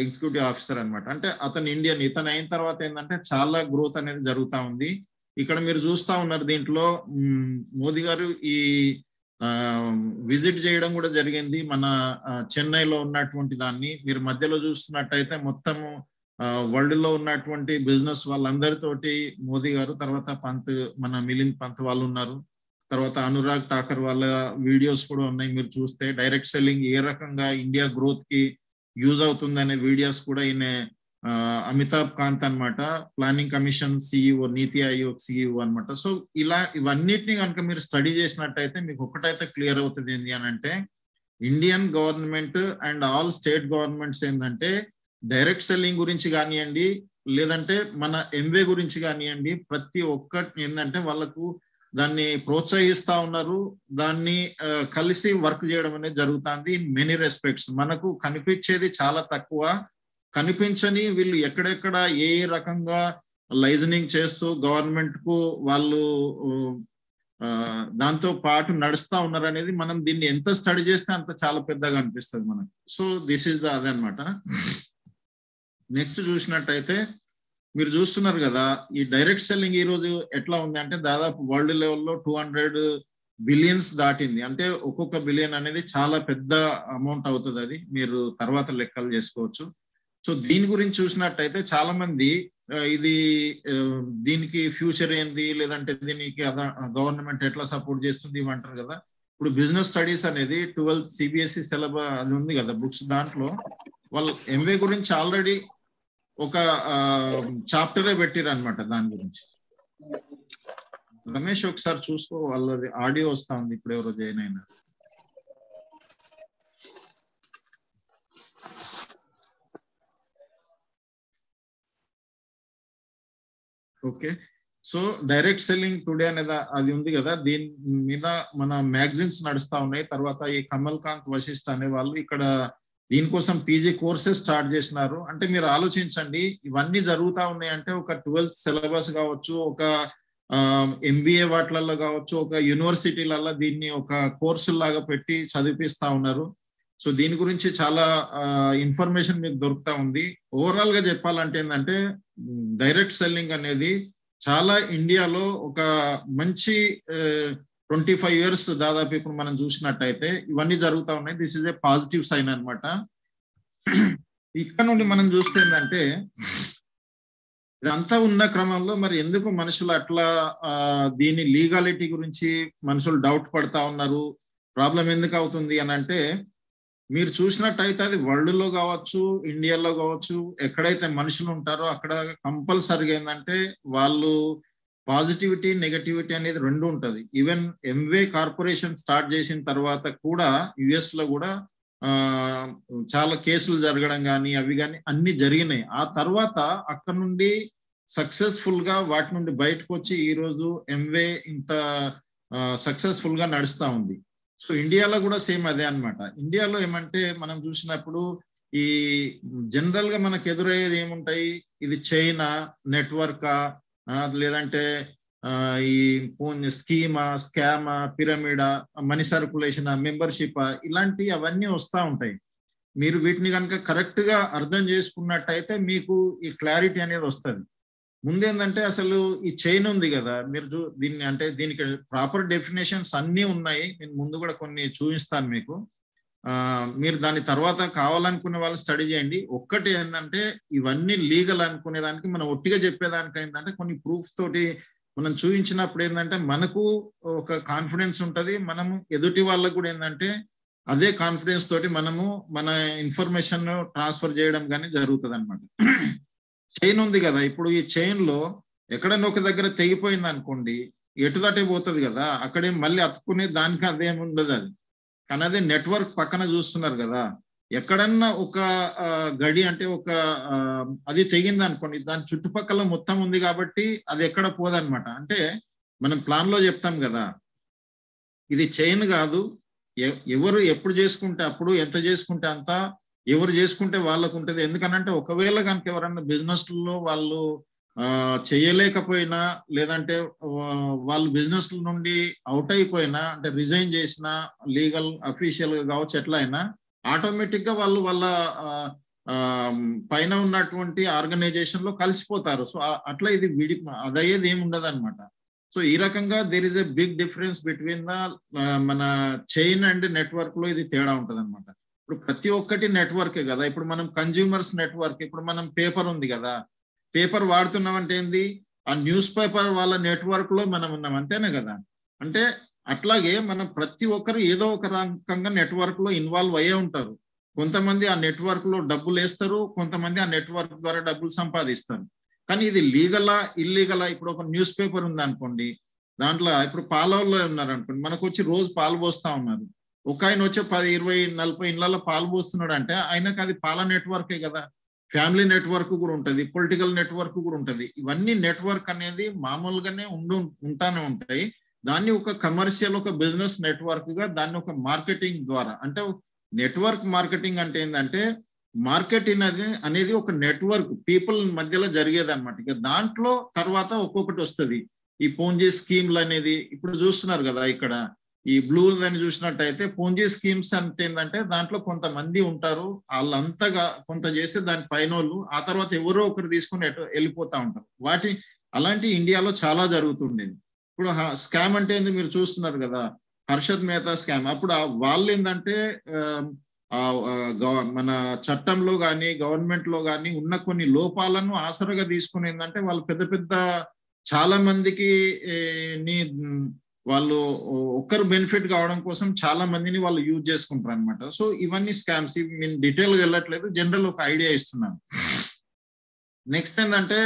[SPEAKER 2] ఎగ్జిక్యూటివ్ ఆఫీసర్ అనమాట. అంటే అతను ఇండియన్. ఇతను అయిన తర్వాత ఏంటంటే చాలా గ్రోత్ అనేది జరుగుతూ ఉంది. ఇక్కడ మీరు చూస్తా ఉన్నారు, దీంట్లో మోదీ గారు ఈ విజిట్ చేయడం కూడా జరిగింది మన చెన్నైలో ఉన్నటువంటి దాన్ని. మీరు మధ్యలో చూస్తున్నట్టయితే మొత్తము వరల్డ్ లో ఉన్నటువంటి బిజినెస్ వాళ్ళందరితోటి మోదీ గారు, తర్వాత పంత్ మన మిలింద్ పంత్ వాళ్ళు ఉన్నారు, తర్వాత అనురాగ్ ఠాకర్ వాళ్ళ వీడియోస్ కూడా ఉన్నాయి. మీరు చూస్తే డైరెక్ట్ సెల్లింగ్ ఏ రకంగా ఇండియా గ్రోత్ కి యూజ్ అవుతుందనే వీడియోస్ కూడా ఈయన అమితాబ్ కాంత్ అనమాట, ప్లానింగ్ కమిషన్ సిఇఓ, నీతి ఆయోగ్ సిఇఓ అనమాట. సో ఇలా ఇవన్నిటిని కనుక మీరు స్టడీ చేసినట్టయితే మీకు ఒకటైతే క్లియర్ అవుతుంది ఏంటి అని అంటే, Indian government and all state governments ఏంటంటే డైరెక్ట్ సెల్లింగ్ గురించి కానివ్వండి, లేదంటే మన ఎంవే గురించి కానివ్వండి, ప్రతి ఒక్కటి ఏంటంటే వాళ్ళకు దాన్ని ప్రోత్సహిస్తా ఉన్నారు. దాన్ని కలిసి వర్క్ చేయడం అనేది జరుగుతుంది ఇన్ మెనీ రెస్పెక్ట్స్. మనకు కనిపించేది చాలా తక్కువ, కనిపించని వీళ్ళు ఎక్కడెక్కడ ఏ రకంగా లైజనింగ్ చేస్తూ గవర్నమెంట్ కు వాళ్ళు దాంతో పాటు నడుస్తా ఉన్నారు అనేది మనం దీన్ని ఎంత స్టడీ చేస్తే అంత చాలా పెద్దగా అనిపిస్తుంది మనకు. సో దిస్ ఈస్ ద అదనమాట. నెక్స్ట్ చూసినట్టయితే మీరు చూస్తున్నారు కదా, ఈ డైరెక్ట్ సెల్లింగ్ ఈ రోజు ఎట్లా ఉంది అంటే దాదాపు వరల్డ్ లెవెల్లో 200 బిలియన్స్ దాటింది. అంటే ఒక్కొక్క బిలియన్ అనేది చాలా పెద్ద అమౌంట్ అవుతుంది, అది మీరు తర్వాత లెక్కలు చేసుకోవచ్చు. సో దీని గురించి చూసినట్టయితే చాలా మంది ఇది దీనికి ఫ్యూచర్ ఏంది, లేదంటే దీనికి గవర్నమెంట్ ఎట్లా సపోర్ట్ చేస్తుంది ఇవ్వంటారు కదా. ఇప్పుడు బిజినెస్ స్టడీస్ అనేది 12th CBSE సిలబస్ అది ఉంది కదా బుక్స్, దాంట్లో వాళ్ళు ఎంవే గురించి ఆల్రెడీ ఒక చాప్టరే పెట్టిరు అనమాట దాని గురించి. రమేష్ ఒకసారి చూసుకో, వాళ్ళది ఆడియో వస్తా ఉంది, ఇప్పుడు ఎవరో జాయిన్ అయినారు. Okay, so direct selling today అనేది అది ఉంది కదా, దీని మీద మన మ్యాగజైన్స్ నడుస్తా ఉన్నాయి. తర్వాత ఈ కమల్ కాంత్ వశిష్ఠ అనే వాళ్ళు ఇక్కడ దీనికోసం పీజీ కోర్సెస్ స్టార్ట్ చేసినారు. అంటే మీరు ఆలోచించండి, ఇవన్నీ జరుగుతూ ఉన్నాయి అంటే ఒక 12th సిలబస్ కావచ్చు, ఒక MBA వాటిలలో కావచ్చు, ఒక యూనివర్సిటీలలో దీన్ని ఒక కోర్సు లాగా పెట్టి చదివిపిస్తా ఉన్నారు. సో దీని గురించి చాలా ఇన్ఫర్మేషన్ మీకు దొరుకుతా ఉంది. ఓవరాల్ గా చెప్పాలంటే ఏంటంటే డైరెక్ట్ సెల్లింగ్ అనేది చాలా ఇండియాలో ఒక మంచి 25 years దాదాపు ఇప్పుడు మనం చూసినట్టయితే ఇవన్నీ జరుగుతూ ఉన్నాయి. This is a positive sign అనమాట. ఇక్కడ నుండి మనం చూస్తే ఏంటంటే ఇదంతా ఉన్న క్రమంలో మరి ఎందుకు మనుషులు అట్లా దీని లీగాలిటీ గురించి మనుషులు డౌట్ పడతా ఉన్నారు, ప్రాబ్లం ఎందుకు అవుతుంది అని అంటే, మీరు చూసినట్టయితే అది వరల్డ్ లో కావచ్చు, ఇండియాలో కావచ్చు, ఎక్కడైతే మనుషులు ఉంటారో అక్కడ కంపల్సరీగా ఏంటంటే వాళ్ళు పాజిటివిటీ నెగటివిటీ అనేది రెండు ఉంటది. ఈవెన్ ఎంవే కార్పొరేషన్ స్టార్ట్ చేసిన తర్వాత కూడా యుఎస్ లో కూడా చాలా కేసులు జరగడం కానీ అవి కానీ అన్ని జరిగినాయి. ఆ తర్వాత అక్కడ నుండి సక్సెస్ఫుల్ గా వాటి నుండి బయటకు వచ్చి ఈ రోజు ఎంవే ఇంత సక్సెస్ఫుల్ గా నడుస్తూ ఉంది. సో ఇండియాలో కూడా సేమ్ అదే అన్నమాట. ఇండియాలో ఏమంటే మనం చూసినప్పుడు ఈ జనరల్ గా మనకు ఎదురయ్యేది ఏముంటాయి, ఇది చైనా నెట్వర్కా లేదంటే ఈ స్కీమా, స్కామా, పిరమిడా, మనీ సర్కులేషన్, మెంబర్షిప్, ఇలాంటి అవన్నీ వస్తూ ఉంటాయి. మీరు వీటిని కనుక కరెక్ట్ గా అర్థం చేసుకున్నట్టయితే మీకు ఈ క్లారిటీ అనేది వస్తుంది. ముందేంటంటే అసలు ఈ చైన్ ఉంది కదా, మీరు దీన్ని అంటే దీనికి ప్రాపర్ డెఫినేషన్స్ అన్నీ ఉన్నాయి. నేను ముందు కూడా కొన్ని చూపిస్తాను మీకు. మీరు దాని తర్వాత కావాలనుకునే వాళ్ళు స్టడీ చేయండి. ఒక్కటి ఏంటంటే ఇవన్నీ లీగల్ అనుకునే దానికి మనం ఒట్టిగా చెప్పేదానికి ఏంటంటే కొన్ని ప్రూఫ్ తోటి మనం చూపించినప్పుడు ఏంటంటే మనకు ఒక కాన్ఫిడెన్స్ ఉంటుంది. మనము ఎదుటి వాళ్ళకు కూడా ఏంటంటే అదే కాన్ఫిడెన్స్ తోటి మనము మన ఇన్ఫర్మేషన్ ట్రాన్స్ఫర్ చేయడం కానీ జరుగుతుంది అనమాట. చైన్ ఉంది కదా, ఇప్పుడు ఈ చైన్ లో ఎక్కడైనా ఒక దగ్గర తెగిపోయింది అనుకోండి, ఎటుదటే పోతుంది కదా, అక్కడే మళ్ళీ అతుక్కునే దానికి అదేమి ఉండదు. అది కానీ అదే నెట్వర్క్ పక్కన చూస్తున్నారు కదా, ఎక్కడన్నా ఒక గడి అంటే ఒక అది తెగింది అనుకోండి, దాని చుట్టుపక్కల మొత్తం ఉంది కాబట్టి అది ఎక్కడ పోదన్నమాట. అంటే మనం ప్లాన్ లో చెప్తాం కదా, ఇది చైన్ కాదు, ఎవరు ఎప్పుడు చేసుకుంటే అప్పుడు, ఎంత చేసుకుంటే అంత, ఎవరు చేసుకుంటే వాళ్ళకు ఉంటుంది. ఎందుకనంటే ఒకవేళ కనుక ఎవరన్నా బిజినెస్ లో వాళ్ళు చేయలేకపోయినా, లేదంటే వాళ్ళు బిజినెస్ నుండి అవుట్ అయిపోయినా, అంటే రిజైన్ చేసినా, లీగల్ అఫీషియల్ గా కావచ్చు, ఎట్లా అయినా ఆటోమేటిక్ గా వాళ్ళు వాళ్ళ పైన ఉన్నటువంటి ఆర్గనైజేషన్ లో కలిసిపోతారు. సో అట్లా ఇది అదయ్యేది ఏమి ఉండదు అనమాట. సో ఈ రకంగా there is a big difference between the మన చైన్ అండ్ నెట్వర్క్ లో ఇది తేడా ఉంటది అనమాట. ఇప్పుడు ప్రతి ఒక్కటి నెట్వర్కే కదా. ఇప్పుడు మనం కన్జ్యూమర్స్ నెట్వర్క్, ఇప్పుడు మనం పేపర్ ఉంది కదా, పేపర్ వాడుతున్నాం అంటే ఏంది, ఆ న్యూస్ పేపర్ వాళ్ళ నెట్వర్క్ లో మనం ఉన్నాం, అంతేనే కదా. అంటే అట్లాగే మనం ప్రతి ఒక్కరు ఏదో ఒక రకంగా నెట్వర్క్ లో ఇన్వాల్వ్ అయ్యే ఉంటారు. కొంతమంది ఆ నెట్వర్క్ లో డబ్బులు వేస్తారు, కొంతమంది ఆ నెట్వర్క్ ద్వారా డబ్బులు సంపాదిస్తారు. కానీ ఇది లీగలా ఇల్లీగలా? ఇప్పుడు ఒక న్యూస్ పేపర్ ఉంది అనుకోండి, దాంట్లో ఇప్పుడు పాలలో ఉన్నారు అనుకోండి, మనకు వచ్చి రోజు పాలు పోస్తా ఉన్నారు. ఒక ఆయన వచ్చి 10, 20, 40 ఇళ్లలో పాలు పోస్తున్నాడు అంటే ఆయనకు అది పాల నెట్వర్కే కదా. ఫ్యామిలీ నెట్వర్క్ కూడా ఉంటుంది, పొలిటికల్ నెట్వర్క్ కూడా ఉంటుంది. ఇవన్నీ నెట్వర్క్ అనేది మామూలుగానే ఉంటానే ఉంటాయి. దాన్ని ఒక కమర్షియల్, ఒక బిజినెస్ నెట్వర్క్ గా దాన్ని ఒక మార్కెటింగ్ ద్వారా, అంటే నెట్వర్క్ మార్కెటింగ్ అంటే ఏంటంటే మార్కెటింగ్ అనేది ఒక నెట్వర్క్ పీపుల్ మధ్యలో జరిగేది అనమాట. ఇక దాంట్లో తర్వాత ఒక్కొక్కటి వస్తుంది. ఈ పోంజీ స్కీమ్లు అనేది ఇప్పుడు చూస్తున్నారు కదా, ఇక్కడ ఈ బ్లూ అని చూసినట్టయితే పోంజీ స్కీమ్స్ అంటే ఏంటంటే దాంట్లో కొంతమంది ఉంటారు, వాళ్ళంతగా కొంత చేస్తే దాని పైన వాళ్ళు ఆ తర్వాత ఎవరో ఒకరు తీసుకుని వెళ్ళిపోతా ఉంటారు. అలాంటి ఇండియాలో చాలా జరుగుతుండేది. ఇప్పుడు స్కామ్ అంటే ఏంది మీరు చూస్తున్నారు కదా, హర్షద్ మెహతా స్కామ్. అప్పుడు వాళ్ళు ఏంటంటే మన చట్టంలో కానీ గవర్నమెంట్ లో కానీ ఉన్న కొన్ని లోపాలను ఆసరగా తీసుకుని ఏంటంటే వాళ్ళు పెద్ద పెద్ద చాలా మందికి వాళ్ళు ఒక్కరు బెనిఫిట్ కావడం కోసం చాలా మందిని వాళ్ళు యూజ్ చేసుకుంటారు అనమాట. సో ఇవన్నీ స్కామ్స్. ఇవి నేను డీటెయిల్ గా వెళ్ళట్లేదు, జనరల్ ఒక ఐడియా ఇస్తున్నాను. నెక్స్ట్ ఏంటంటే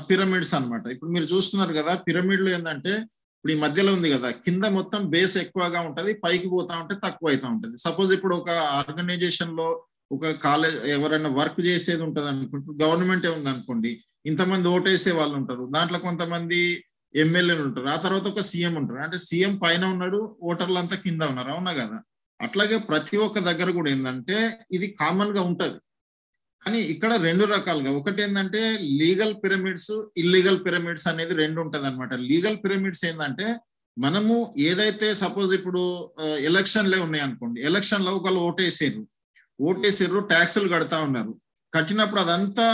[SPEAKER 2] పిరమిడ్స్ అనమాట. ఇప్పుడు మీరు చూస్తున్నారు కదా, పిరమిడ్లు ఏంటంటే ఇప్పుడు ఈ మధ్యలో ఉంది కదా, కింద మొత్తం బేస్ ఎక్కువగా ఉంటది, పైకి పోతా ఉంటే తక్కువ అవుతా ఉంటది. సపోజ్ ఇప్పుడు ఒక ఆర్గనైజేషన్ లో ఒక కాలేజ్ ఎవరైనా వర్క్ చేసేది ఉంటది అనుకుంటే, గవర్నమెంటే ఉంది అనుకోండి, ఇంతమంది ఓటేసే వాళ్ళు ఉంటారు, దాంట్లో కొంతమంది ఎమ్మెల్యేలు ఉంటారు, ఆ తర్వాత ఒక సీఎం ఉంటారు. అంటే సీఎం పైన ఉన్నాడు, ఓటర్లు అంతా కింద ఉన్నారు, అవునా కదా. అట్లాగే ప్రతి ఒక్క దగ్గర కూడా ఏంటంటే ఇది కామన్ గా ఉంటది. కానీ ఇక్కడ రెండు రకాలుగా, ఒకటి ఏంటంటే లీగల్ పిరమిడ్స్, ఇల్లీగల్ పిరమిడ్స్ అనేది రెండు ఉంటది అనమాట. లీగల్ పిరమిడ్స్ ఏంటంటే మనము ఏదైతే సపోజ్ ఇప్పుడు ఎలక్షన్లే ఉన్నాయి అనుకోండి, ఎలక్షన్ లో ఒకళ్ళు ఓటేసారు, ఓటేసిర్రు, ట్యాక్సులు కడతా ఉన్నారు. కట్టినప్పుడు అదంతా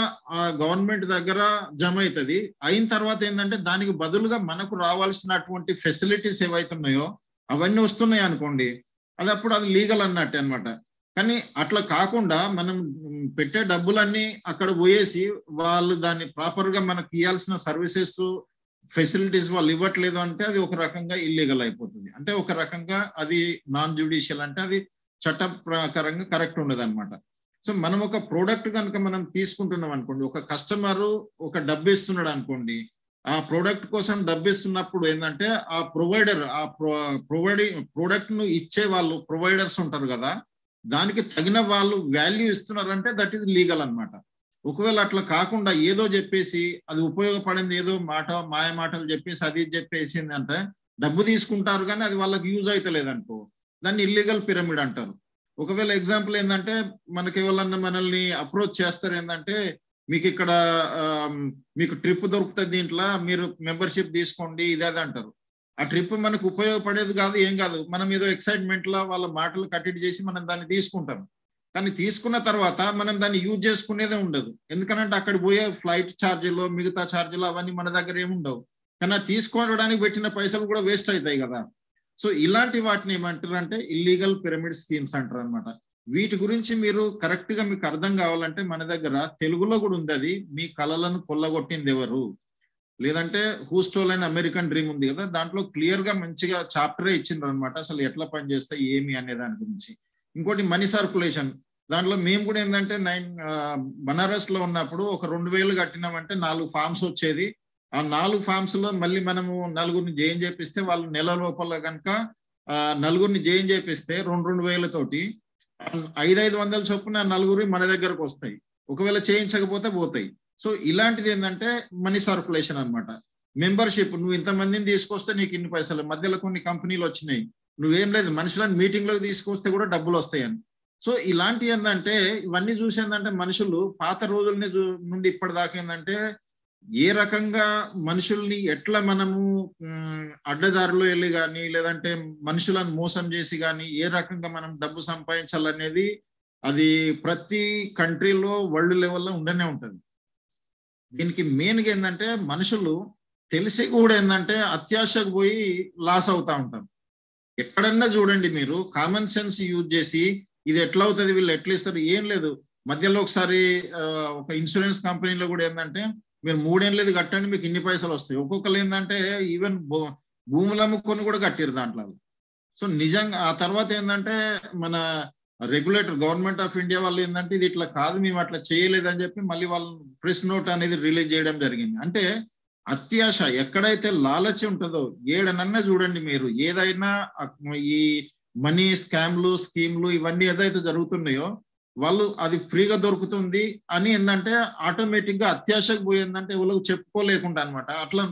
[SPEAKER 2] గవర్నమెంట్ దగ్గర జమ అవుతుంది. అయిన తర్వాత ఏంటంటే దానికి బదులుగా మనకు రావాల్సినటువంటి ఫెసిలిటీస్ ఏవైతే ఉన్నాయో అవన్నీ వస్తున్నాయి అనుకోండి, అది లీగల్ అన్నట్టు అనమాట. కానీ అట్లా కాకుండా మనం పెట్టే డబ్బులన్నీ అక్కడ పోయేసి వాళ్ళు దాన్ని ప్రాపర్ గా మనకు ఇవ్వాల్సిన సర్వీసెస్ ఫెసిలిటీస్ వాళ్ళు ఇవ్వట్లేదు అంటే అది ఒక రకంగా ఇల్లీగల్ అయిపోతుంది. అంటే ఒక రకంగా అది నాన్ జ్యుడిషియల్, అంటే అది చట్ట ప్రకారంగా కరెక్ట్ ఉండదు అనమాట. సో మనం ఒక ప్రోడక్ట్ కనుక మనం తీసుకుంటున్నాం అనుకోండి, ఒక కస్టమర్ ఒక డబ్బు ఇస్తున్నాడు అనుకోండి, ఆ ప్రోడక్ట్ కోసం డబ్బు ఇస్తున్నప్పుడు ఏంటంటే ఆ ప్రొవైడర్ ప్రోడక్ట్ ను ఇచ్చే వాళ్ళు ప్రొవైడర్స్ ఉంటారు కదా, దానికి తగిన వాళ్ళు వాల్యూ ఇస్తున్నారంటే దట్ ఈస్ లీగల్ అన్నమాట. ఒకవేళ అట్లా కాకుండా ఏదో చెప్పేసి అది ఉపయోగపడింది ఏదో మాయ మాటలు చెప్పేసి అది చెప్పేసింది అంటే డబ్బు తీసుకుంటారు కానీ అది వాళ్ళకి యూజ్ అయితే లేదనుకో, దాన్ని ఇల్లీగల్ పిరమిడ్ అంటారు. ఒకవేళ ఎగ్జాంపుల్ ఏంటంటే మనకి ఎవరన్నా మనల్ని అప్రోచ్ చేస్తారు ఏంటంటే మీకు ఇక్కడ మీకు ట్రిప్ దొరుకుతుంది, దీంట్లో మీరు మెంబర్షిప్ తీసుకోండి ఇదే అంటారు. ఆ ట్రిప్ మనకు ఉపయోగపడేది కాదు, ఏం కాదు, మనం ఏదో ఎక్సైట్మెంట్ లో వాళ్ళ మాటలు కట్టడి చేసి మనం దాన్ని తీసుకుంటాం. కానీ తీసుకున్న తర్వాత మనం దాన్ని యూజ్ చేసుకునేదే ఉండదు. ఎందుకనంటే అక్కడ పోయే ఫ్లైట్ ఛార్జీలు మిగతా ఛార్జీలు అవన్నీ మన దగ్గర ఏముండవు. కానీ తీసుకోవడానికి పెట్టిన పైసలు కూడా వేస్ట్ అవుతాయి కదా. సో ఇలాంటి వాటిని ఏమంటారు అంటే ఇల్లీగల్ పిరమిడ్ స్కీమ్స్ అంటారు అనమాట. వీటి గురించి మీరు కరెక్ట్ గా మీకు అర్థం కావాలంటే మన దగ్గర తెలుగులో కూడా ఉంది. అది మీ కళలను కొల్లగొట్టింది ఎవరు, లేదంటే హూ స్టోలెన్ అమెరికన్ డ్రీమ్ ఉంది కదా, దాంట్లో క్లియర్ గా మంచిగా చాప్టరే ఇచ్చిండ్రు అనమాట, అసలు ఎట్లా పనిచేస్తాయి ఏమి అనే దాని గురించి. ఇంకోటి మనీ సర్కులేషన్, దాంట్లో మేము కూడా ఏంటంటే బనారస్ లో ఉన్నప్పుడు ఒక 2000 కట్టినామంటే 4 ఫామ్స్ వచ్చేది. ఆ 4 ఫామ్స్ లో మళ్ళీ మనము నలుగురిని జాయిన్ చేపిస్తే వాళ్ళు నెల లోపల కనుక నలుగురిని జాయిన్ చేపిస్తే 2,000 తోటి 500 చొప్పున నలుగురి మన దగ్గరకు వస్తాయి. ఒకవేళ చేయించకపోతే పోతాయి. సో ఇలాంటిది ఏంటంటే మనీ సర్కులేషన్ అనమాట. మెంబర్షిప్, నువ్వు ఇంతమందిని తీసుకొస్తే నీకు ఇన్ని పైసలు. మధ్యలో కొన్ని కంపెనీలు వచ్చినాయి, నువ్వేం లేదు మనుషులను మీటింగ్ లోకి తీసుకొస్తే కూడా డబ్బులు వస్తాయని. సో ఇలాంటి ఏంటంటే ఇవన్నీ చూసి ఏంటంటే మనుషులు పాత రోజుల నుండి ఇప్పటిదాకా ఏంటంటే ఏ రకంగా మనుషుల్ని ఎట్లా మనము అడ్డదారిలో వెళ్ళి కానీ లేదంటే మనుషులను మోసం చేసి కానీ ఏ రకంగా మనం డబ్బు సంపాదించాలనేది అది ప్రతి కంట్రీలో వరల్డ్ లెవెల్లో ఉండనే ఉంటుంది. దీనికి మెయిన్గా ఏంటంటే మనుషులు తెలిసి కూడా ఏంటంటే అత్యాశకు పోయి లాస్ అవుతా ఉంటారు. ఎక్కడన్నా చూడండి మీరు కామన్ సెన్స్ యూజ్ చేసి ఇది ఎట్లా అవుతుంది, వీళ్ళు ఎట్లా ఇస్తారు, ఏం లేదు. మధ్యలో ఒకసారి ఒక ఇన్సూరెన్స్ కంపెనీలో కూడా ఏంటంటే మీరు 3 ఏళ్ళది కట్టండి మీకు ఇన్ని పైసలు వస్తాయి. ఒక్కొక్కరు ఏంటంటే ఈవెన్ భూములు అమ్ముకొని కూడా కట్టారు దాంట్లో. సో నిజంగా ఆ తర్వాత ఏంటంటే మన రెగ్యులేటర్ గవర్నమెంట్ ఆఫ్ ఇండియా వాళ్ళు ఏంటంటే ఇది ఇట్లా కాదు, మేము అట్లా చేయలేదని చెప్పి మళ్ళీ వాళ్ళు ప్రెస్ నోట్ అనేది రిలీజ్ చేయడం జరిగింది. అంటే అత్యాశ ఎక్కడైతే లాలచి ఉంటుందో ఏడనన్నా చూడండి మీరు, ఏదైనా ఈ మనీ స్కామ్లు స్కీమ్లు ఇవన్నీ ఏదైతే జరుగుతున్నాయో వాళ్ళు అది ఫ్రీగా దొరుకుతుంది అని ఏంటంటే ఆటోమేటిక్ గా అత్యాశకు పోయిందంటే ఎవరికి చెప్పుకోలేకుండా అనమాట, అట్లా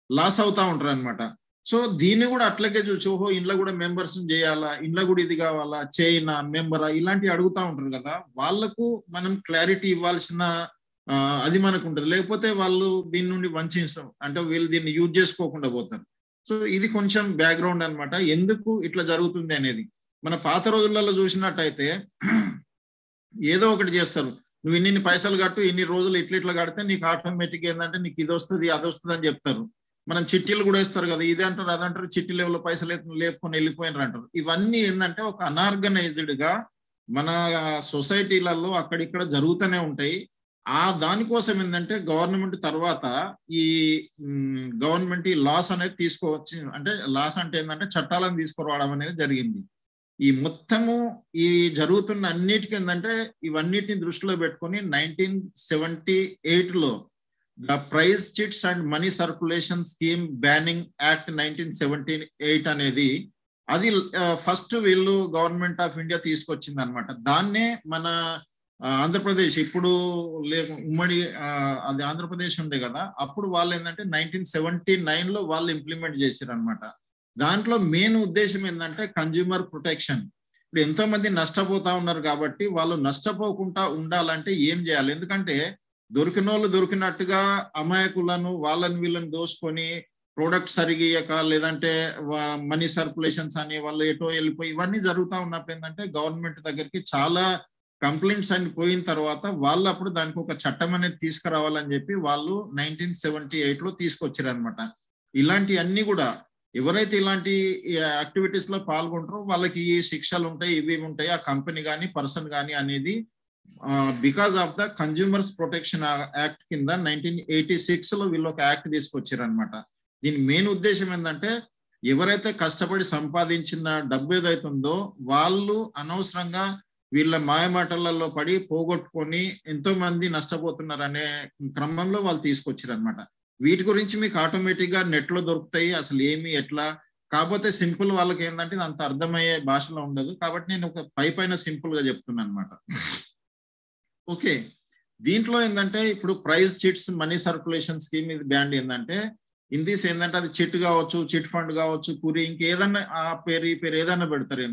[SPEAKER 2] లాస్ అవుతా ఉంటారు అనమాట. సో దీన్ని కూడా అట్లాగే చూసి ఓహో ఇంట్లో కూడా మెంబర్స్ చేయాలా, ఇంట్లో కూడా ఇది కావాలా, చైనా మెంబరా ఇలాంటివి అడుగుతా ఉంటారు కదా, వాళ్ళకు మనం క్లారిటీ ఇవ్వాల్సిన అది మనకు ఉంటుంది. లేకపోతే వాళ్ళు దీని నుండి వంచిస్తాం అంటే వీళ్ళు దీన్ని యూజ్ చేసుకోకుండా పోతారు. సో ఇది కొంచెం బ్యాక్గ్రౌండ్ అనమాట ఎందుకు ఇట్లా జరుగుతుంది అనేది. మన పాత రోజులలో చూసినట్టయితే ఏదో ఒకటి చేస్తారు, నువ్వు ఇన్ని పైసలు కట్టు, ఇన్ని రోజులు ఇట్లా కడితే నీకు ఆటోమేటిక్ ఏంటంటే నీకు ఇది వస్తుంది అది వస్తుంది అని చెప్తారు. మనం చిట్టీలు కూడా ఇస్తారు కదా, ఇదే అంటారు అదంటారు, చిట్టి లెవెల్లో పైసలు లేపుకొని వెళ్ళిపోయినారు అంటారు. ఇవన్నీ ఏంటంటే ఒక అన్ఆర్గనైజ్డ్ గా మన సొసైటీలలో అక్కడిక్కడ జరుగుతూనే ఉంటాయి. దానికోసం ఏంటంటే గవర్నమెంట్ తర్వాత ఈ గవర్నమెంట్ ఈ లాస్ అనేది తీసుకోవచ్చి, అంటే లాస్ అంటే ఏంటంటే చట్టాలను తీసుకురావడం అనేది జరిగింది. ఈ మొత్తము ఈ జరుగుతున్న అన్నిటికీ ఏంటంటే ఇవన్నిటిని దృష్టిలో పెట్టుకొని 1978లో the prize chits and money circulation scheme banning act 1978 అనేది అది ఫస్ట్ వీళ్ళు గవర్నమెంట్ ఆఫ్ ఇండియా తీసుకొచ్చింది అనమాట. దాన్నే మన ఆంధ్రప్రదేశ్ ఇప్పుడు ఉమ్మడి అది ఆంధ్రప్రదేశ్ ఉండే కదా, అప్పుడు వాళ్ళు ఏంటంటే 1979లో వాళ్ళు ఇంప్లిమెంట్ చేశారు అనమాట. దాంట్లో మెయిన్ ఉద్దేశం ఏంటంటే కన్జ్యూమర్ ప్రొటెక్షన్. ఇప్పుడు ఎంతో మంది నష్టపోతా ఉన్నారు కాబట్టి వాళ్ళు నష్టపోకుండా ఉండాలంటే ఏం చేయాలి, ఎందుకంటే దొరికిన వాళ్ళు దొరికినట్టుగా అమాయకులను వాళ్ళని వీళ్ళని దోసుకొని ప్రోడక్ట్ సరిగియక లేదంటే మనీ సర్కులేషన్స్ అని వాళ్ళు ఎటో వెళ్ళిపోయి ఇవన్నీ జరుగుతూ ఉన్నప్పుడు ఏంటంటే గవర్నమెంట్ దగ్గరికి చాలా కంప్లైంట్స్ అని పోయిన తర్వాత వాళ్ళు అప్పుడు దానికి ఒక చట్టం అనేది తీసుకురావాలని చెప్పి వాళ్ళు 1978లో తీసుకొచ్చారు అనమాట. ఇలాంటి అన్ని కూడా ఎవరైతే ఇలాంటి యాక్టివిటీస్ లో పాల్గొంటారో వాళ్ళకి ఈ శిక్షలు ఉంటాయి, ఇవి ఉంటాయి. ఆ కంపెనీ కానీ పర్సన్ కానీ అనేది because of the consumers protection act కింద 1986లో వీళ్ళు ఒక యాక్ట్ తీసుకొచ్చారు అనమాట. దీని మెయిన్ ఉద్దేశం ఏంటంటే ఎవరైతే కష్టపడి సంపాదించిన డబ్బు ఏదైతుందో వాళ్ళు అనవసరంగా వీళ్ళ మాయమాటలలో పడి పోగొట్టుకొని ఎంతో మంది నష్టపోతున్నారు అనే క్రమంలో వాళ్ళు తీసుకొచ్చారు అనమాట. వీటి గురించి మీకు ఆటోమేటిక్ గా నెట్ లో దొరుకుతాయి, అసలు ఏమి ఎట్లా. కాకపోతే సింపుల్ వాళ్ళకి ఏంటంటే అంత అర్థమయ్యే భాషలో ఉండదు, కాబట్టి నేను ఒక పైన సింపుల్ గా చెప్తున్నాను అనమాట. ఓకే, దీంట్లో ఏంటంటే ఇప్పుడు prize chits money circulation scheme ఇది బ్యాండ్ ఏంటంటే ఇందీస్ ఏంటంటే అది చిట్ కావచ్చు, చిట్ ఫండ్ కావచ్చు, కురి ఇంకేదన్నా ఆ పేరు ఈ పేరు ఏదన్నా పెడతారు.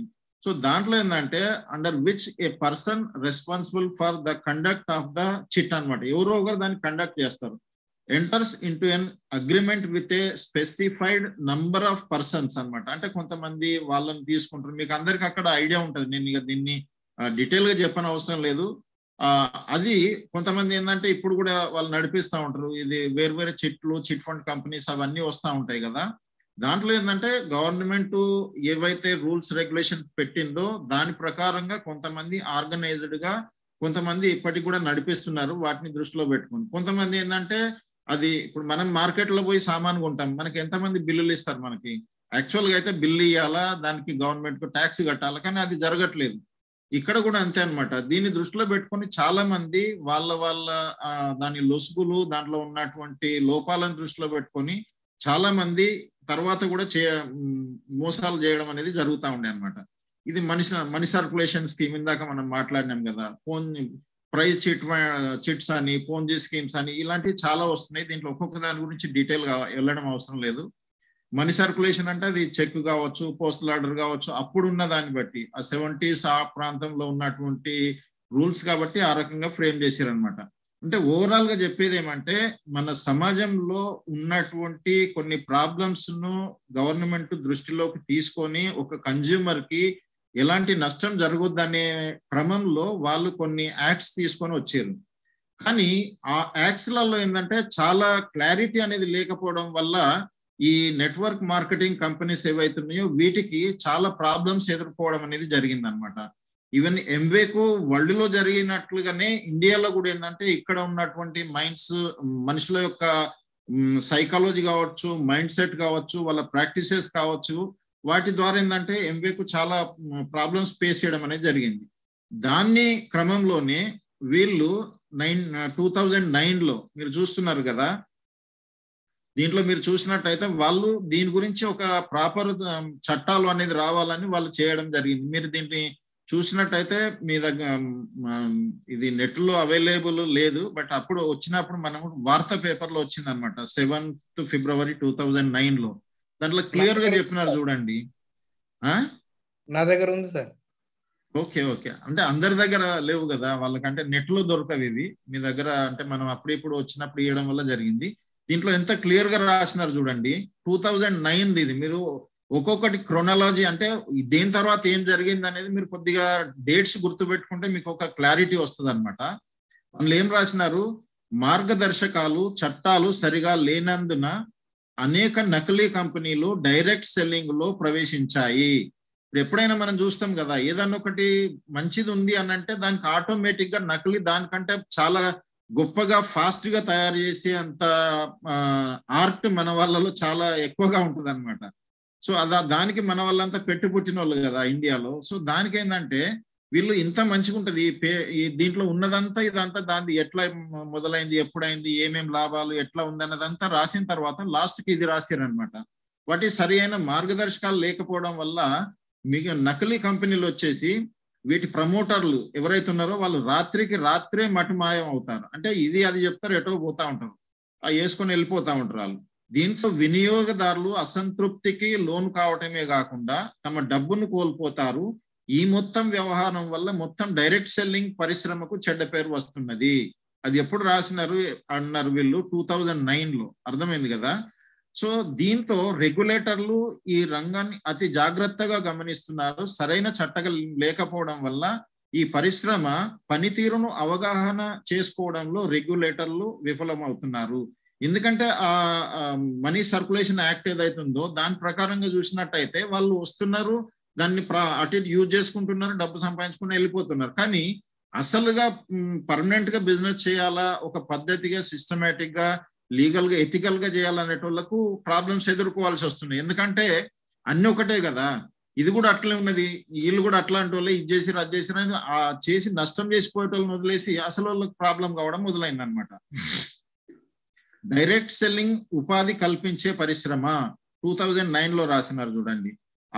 [SPEAKER 2] సో దాంట్లో ఏంటంటే under which A person responsible for the conduct of the chit అనమాట. ఎవరో ఒకరు దాన్ని కండక్ట్ చేస్తారు. Enters into N agreement with a specified number of persons అనమాట. అంటే కొంతమంది వాళ్ళని తీసుకుంటారు. మీకు అందరికి అక్కడ ఐడియా ఉంటుంది, నేను ఇక దీన్ని డీటెయిల్ గా చెప్పని అవసరం లేదు. అది కొంతమంది ఏంటంటే ఇప్పుడు కూడా వాళ్ళు నడిపిస్తూ ఉంటారు. ఇది వేరు వేరే చిట్లు, చిట్ ఫండ్ కంపెనీస్ అవన్నీ వస్తూ ఉంటాయి కదా. దాంట్లో ఏంటంటే గవర్నమెంట్ ఏవైతే రూల్స్ రెగ్యులేషన్ పెట్టిందో దాని ప్రకారంగా కొంతమంది ఆర్గనైజ్డ్ గా కొంతమంది ఇప్పటికి కూడా నడిపిస్తున్నారు, వాటిని దృష్టిలో పెట్టుకుని. కొంతమంది ఏంటంటే అది ఇప్పుడు మనం మార్కెట్ లో పోయి సామాన్ కొంటాం, మనకి ఎంతమంది బిల్లులు ఇస్తారు, మనకి యాక్చువల్ గా అయితే బిల్లు ఇవ్వాలా, దానికి గవర్నమెంట్ కు ట్యాక్స్ కట్టాలి, కానీ అది జరగట్లేదు. ఇక్కడ కూడా అంతే అనమాట. దీన్ని దృష్టిలో పెట్టుకొని చాలా మంది వాళ్ళ దాని లొసుగులు దాంట్లో ఉన్నటువంటి లోపాలను దృష్టిలో పెట్టుకొని చాలా మంది తర్వాత కూడా మోసాలు చేయడం అనేది జరుగుతూ ఉండే అనమాట. ఇది మనీ సర్కులేషన్ స్కీమ్ ఇందాక మనం మాట్లాడినాం కదా. ప్రైజ్ చిట్స్ అని, పోన్జీ స్కీమ్స్ అని ఇలాంటివి చాలా వస్తున్నాయి. దీంట్లో ఒక్కొక్క దాని గురించి డీటెయిల్ గా వెళ్ళడం అవసరం లేదు. మనీ సర్కులేషన్ అంటే అది చెక్ కావచ్చు, పోస్టల్ ఆర్డర్ కావచ్చు, అప్పుడున్న దాన్ని బట్టి ఆ 70s ఆ ప్రాంతంలో ఉన్నటువంటి రూల్స్ కాబట్టి ఆ రకంగా ఫ్రేమ్ చేశారు అనమాట. అంటే ఓవరాల్ గా చెప్పేది ఏమంటే మన సమాజంలో ఉన్నటువంటి కొన్ని ప్రాబ్లమ్స్ ను గవర్నమెంట్ దృష్టిలోకి తీసుకొని ఒక కన్జ్యూమర్ కి ఎలాంటి నష్టం జరగొద్దనే క్రమంలో వాళ్ళు కొన్ని యాక్ట్స్ తీసుకొని వచ్చారు. కానీ ఆ యాక్ట్స్లలో ఏంటంటే చాలా క్లారిటీ అనేది లేకపోవడం వల్ల ఈ నెట్వర్క్ మార్కెటింగ్ కంపెనీస్ ఏవైతున్నాయో వీటికి చాలా ప్రాబ్లమ్స్ ఎదుర్కోవడం అనేది జరిగింది అనమాట. ఈవెన్ ఎంవేకు వరల్డ్ లో జరిగినట్లుగానే ఇండియాలో కూడా ఏంటంటే ఇక్కడ ఉన్నటువంటి మైండ్స్, మనుషుల యొక్క సైకాలజీ కావచ్చు, మైండ్ సెట్ కావచ్చు, వాళ్ళ ప్రాక్టీసెస్ కావచ్చు, వాటి ద్వారా ఏంటంటే ఎంవేకు చాలా ప్రాబ్లమ్స్ ఫేస్ చేయడం అనేది జరిగింది. దాన్ని క్రమంలోనే వీళ్ళు 2009లో మీరు చూస్తున్నారు కదా, దీంట్లో మీరు చూసినట్టయితే వాళ్ళు దీని గురించి ఒక ప్రాపర్ చట్టాలు అనేది రావాలని వాళ్ళు చేయడం జరిగింది. మీరు దీన్ని చూసినట్టయితే మీ దగ్గర ఇది నెట్ లో అవైలబుల్ లేదు, బట్ అప్పుడు వచ్చినప్పుడు మనం వార్తా పేపర్ లో వచ్చింది అనమాట. 7th February 2009లో దాంట్లో క్లియర్ గా చెప్పినారు చూడండి.
[SPEAKER 3] నా దగ్గర ఉంది సార్.
[SPEAKER 2] ఓకే ఓకే, అంటే అందరి దగ్గర లేవు కదా, వాళ్ళకంటే నెట్ లో దొరకవు ఇవి. మీ దగ్గర అంటే మనం అప్పుడిప్పుడు వచ్చినప్పుడు ఇవ్వడం వల్ల జరిగింది. దీంట్లో ఎంత క్లియర్ గా రాసినారు చూడండి. 2009 ఇది. మీరు ఒక్కొక్కటి క్రోనాలజీ అంటే దేని తర్వాత ఏం జరిగింది అనేది మీరు కొద్దిగా డేట్స్ గుర్తుపెట్టుకుంటే మీకు ఒక క్లారిటీ వస్తుంది అనమాట. అందులో ఏం రాసినారు, మార్గదర్శకాలు చట్టాలు సరిగా లేనందున అనేక నకిలీ కంపెనీలు డైరెక్ట్ సెల్లింగ్ లో ప్రవేశించాయి. ఇప్పుడు ఎప్పుడైనా మనం చూస్తాం కదా, ఏదన్నా ఒకటి మంచిది ఉంది అని అంటే దానికి ఆటోమేటిక్ గా నకిలీ దానికంటే చాలా గొప్పగా ఫాస్ట్ గా తయారు చేసే అంత ఆర్ట్ మన వాళ్ళలో చాలా ఎక్కువగా ఉంటుంది అనమాట. సో దానికి మన వాళ్ళంతా పుట్టిన వాళ్ళు కదా ఇండియాలో. సో దానికి ఏంటంటే వీళ్ళు ఇంత మంచిగా ఉంటుంది ఈ దీంట్లో ఉన్నదంతా ఇదంతా దాన్ని ఎట్లా మొదలైంది, ఎప్పుడైంది, ఏమేం లాభాలు ఎట్లా ఉంది అన్నదంతా రాసిన తర్వాత లాస్ట్ కి ఇది రాశారనమాట. వాటి సరి అయిన మార్గదర్శకాలు లేకపోవడం వల్ల మీకు నకిలీ కంపెనీలు వచ్చేసి వీటి ప్రమోటర్లు ఎవరైతే ఉన్నారో వాళ్ళు రాత్రికి రాత్రే మటుమాయం అవుతారు. అంటే ఇది అది చెప్తారు, ఎటో పోతా ఉంటారు, వేసుకొని వెళ్ళిపోతా ఉంటారు వాళ్ళు. దీంట్లో వినియోగదారులు అసంతృప్తికి లోను కావటమే కాకుండా తమ డబ్బును కోల్పోతారు. ఈ మొత్తం వ్యవహారం వల్ల మొత్తం డైరెక్ట్ సెల్లింగ్ పరిశ్రమకు చెడ్డ పేరు వస్తున్నది. అది ఎప్పుడు రాసినారు అన్నారు వీళ్ళు, 2009లో. అర్థమైంది కదా. సో దీంతో రెగ్యులేటర్లు ఈ రంగాన్ని అతి జాగ్రత్తగా గమనిస్తున్నారు. సరైన చట్టం లేకపోవడం వల్ల ఈ పరిశ్రమ పనితీరును అవగాహన చేసుకోవడంలో రెగ్యులేటర్లు విఫలమవుతున్నారు. ఎందుకంటే ఆ మనీ సర్క్యులేషన్ యాక్ట్ ఏదైతుందో దాని ప్రకారంగా చూసినట్టయితే వాళ్ళు వస్తున్నారు, దాన్ని అటు ఇటు యూజ్ చేసుకుంటున్నారు, డబ్బు సంపాదించుకుని వెళ్ళిపోతున్నారు. కానీ అసలుగా పర్మనెంట్ గా బిజినెస్ చేయాలా, ఒక పద్ధతిగా సిస్టమేటిక్ గా లీగల్ గా ఎథికల్ గా చేయాలనేటోళ్లకు ప్రాబ్లమ్స్ ఎదుర్కోవాల్సి వస్తుంది. ఎందుకంటే అన్ని ఒకటే కదా, ఇది కూడా అట్లే ఉన్నది, వీళ్ళు కూడా అట్లాంటి వాళ్ళే ఇది చేసి అది చేసిరని చేసి నష్టం చేసిపోయేటోళ్ళని వదిలేసి అసలు వాళ్ళకి ప్రాబ్లం కావడం మొదలైంది అనమాట. డైరెక్ట్ సెల్లింగ్ ఉపాధి కల్పించే పరిశ్రమ 2009లో రాసినారు చూడండి.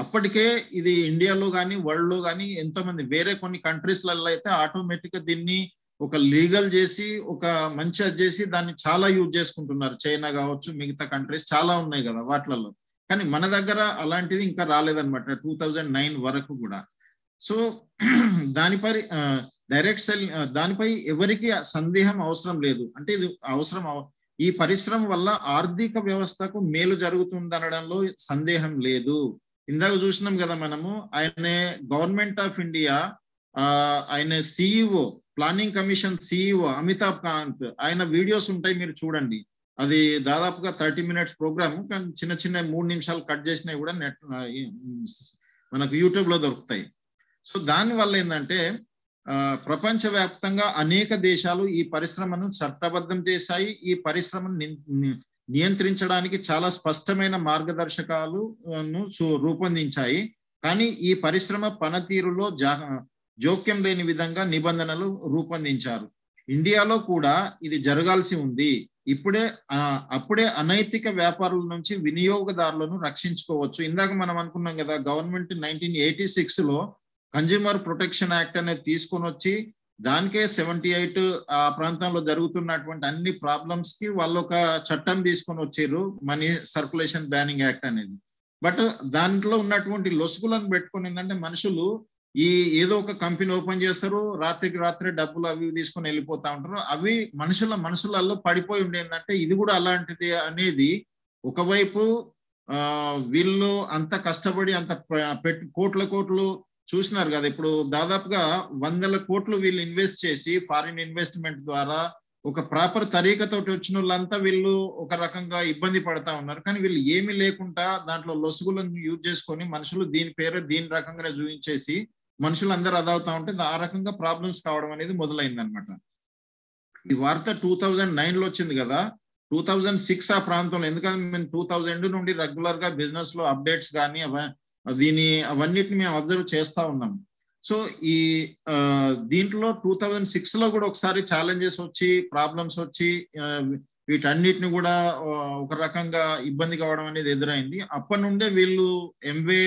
[SPEAKER 2] అప్పటికే ఇది ఇండియాలో కానీ వరల్డ్ లో కానీ ఎంతో మంది వేరే కొన్ని కంట్రీస్లలో అయితే ఆటోమేటిక్ గా దీన్ని ఒక లీగల్ చేసి ఒక మంచి అది చేసి దాన్ని చాలా యూజ్ చేసుకుంటున్నారు. చైనా కావచ్చు, మిగతా కంట్రీస్ చాలా ఉన్నాయి కదా వాటిలలో. కానీ మన దగ్గర అలాంటిది ఇంకా రాలేదన్నమాట 2009 వరకు కూడా. సో దానిపై డైరెక్ట్ సెల్లింగ్ దానిపై ఎవరికి సందేహం అవసరం లేదు. అంటే ఇది అవసరం, ఈ పరిశ్రమ వల్ల ఆర్థిక వ్యవస్థకు మేలు జరుగుతుందనడంలో సందేహం లేదు. ఇందాక చూసినాం కదా మనము, ఆయన గవర్నమెంట్ ఆఫ్ ఇండియా ఆయన CEO, planning commission CEO Amitabh Kant, ఆయన వీడియోస్ ఉంటాయి, మీరు చూడండి. అది దాదాపుగా 30 minutes ప్రోగ్రామ్, కానీ చిన్న చిన్న 3 నిమిషాలు కట్ చేసినవి కూడా నెట్ మనకు యూట్యూబ్ లో దొరుకుతాయి. సో దాని వల్ల ఏంటంటే ప్రపంచవ్యాప్తంగా అనేక దేశాలు ఈ పరిశ్రమను చట్టబద్ధం చేశాయి. ఈ పరిశ్రమను నియంత్రించడానికి చాలా స్పష్టమైన మార్గదర్శకాలను రూపొందించాయి. కానీ ఈ పరిశ్రమ పనితీరులో జోక్యం లేని విధంగా నిబంధనలు రూపొందించారు. ఇండియాలో కూడా ఇది జరగాల్సి ఉంది. అప్పుడే అనైతిక వ్యాపారుల నుంచి వినియోగదారులను రక్షించుకోవచ్చు. ఇందాక మనం అనుకున్నాం కదా, గవర్నమెంట్ 1986లో కన్జ్యూమర్ ప్రొటెక్షన్ యాక్ట్ అనేది తీసుకొని వచ్చి దానికే 78 ఆ ప్రాంతంలో జరుగుతున్నటువంటి అన్ని ప్రాబ్లమ్స్ కి వాళ్ళు ఒక చట్టం తీసుకొని వచ్చారు, మనీ సర్క్యులేషన్ బ్యానింగ్ యాక్ట్ అనేది. బట్ దాంట్లో ఉన్నటువంటి లొసుగులను పెట్టుకుని ఏంటంటే మనుషులు ఏదో ఒక కంపెనీ ఓపెన్ చేస్తారు, రాత్రికి రాత్రి డబ్బులు అవి తీసుకొని వెళ్ళిపోతా ఉంటారు. అవి మనుషులలో పడిపోయి ఉండేందంటే ఇది కూడా అలాంటిది అనేది. ఒకవైపు వీళ్ళు అంత కష్టపడి అంత కోట్లు చూసినారు కదా, ఇప్పుడు దాదాపుగా 100 కోట్లు వీళ్ళు ఇన్వెస్ట్ చేసి ఫారిన్ ఇన్వెస్ట్మెంట్ ద్వారా ఒక ప్రాపర్ తరీకతోటి వచ్చిన వాళ్ళంతా వీళ్ళు ఒక రకంగా ఇబ్బంది పడతా ఉన్నారు. కానీ వీళ్ళు ఏమీ లేకుండా దాంట్లో లొసుగులను యూజ్ చేసుకొని మనుషులు దీని పేరు దీని రకంగా చూపించేసి మనుషులు అందరూ అదవుతా ఉంటే ఆ రకంగా ప్రాబ్లమ్స్ కావడం అనేది మొదలైంది అనమాట. ఈ వార్త 2009లో వచ్చింది కదా, 2006 ఆ ప్రాంతంలో, ఎందుకంటే మేము 2000 నుండి రెగ్యులర్ గా బిజినెస్ లో అప్డేట్స్ కానీ అవన్నిటిని మేము అబ్జర్వ్ చేస్తా ఉన్నాం. సో ఈ దీంట్లో 2006లో కూడా ఒకసారి ఛాలెంజెస్ వచ్చి ప్రాబ్లమ్స్ వచ్చి వీటన్నిటిని కూడా ఒక రకంగా ఇబ్బంది కావడం అనేది ఎదురైంది. అప్పటి నుండే వీళ్ళు ఎంవే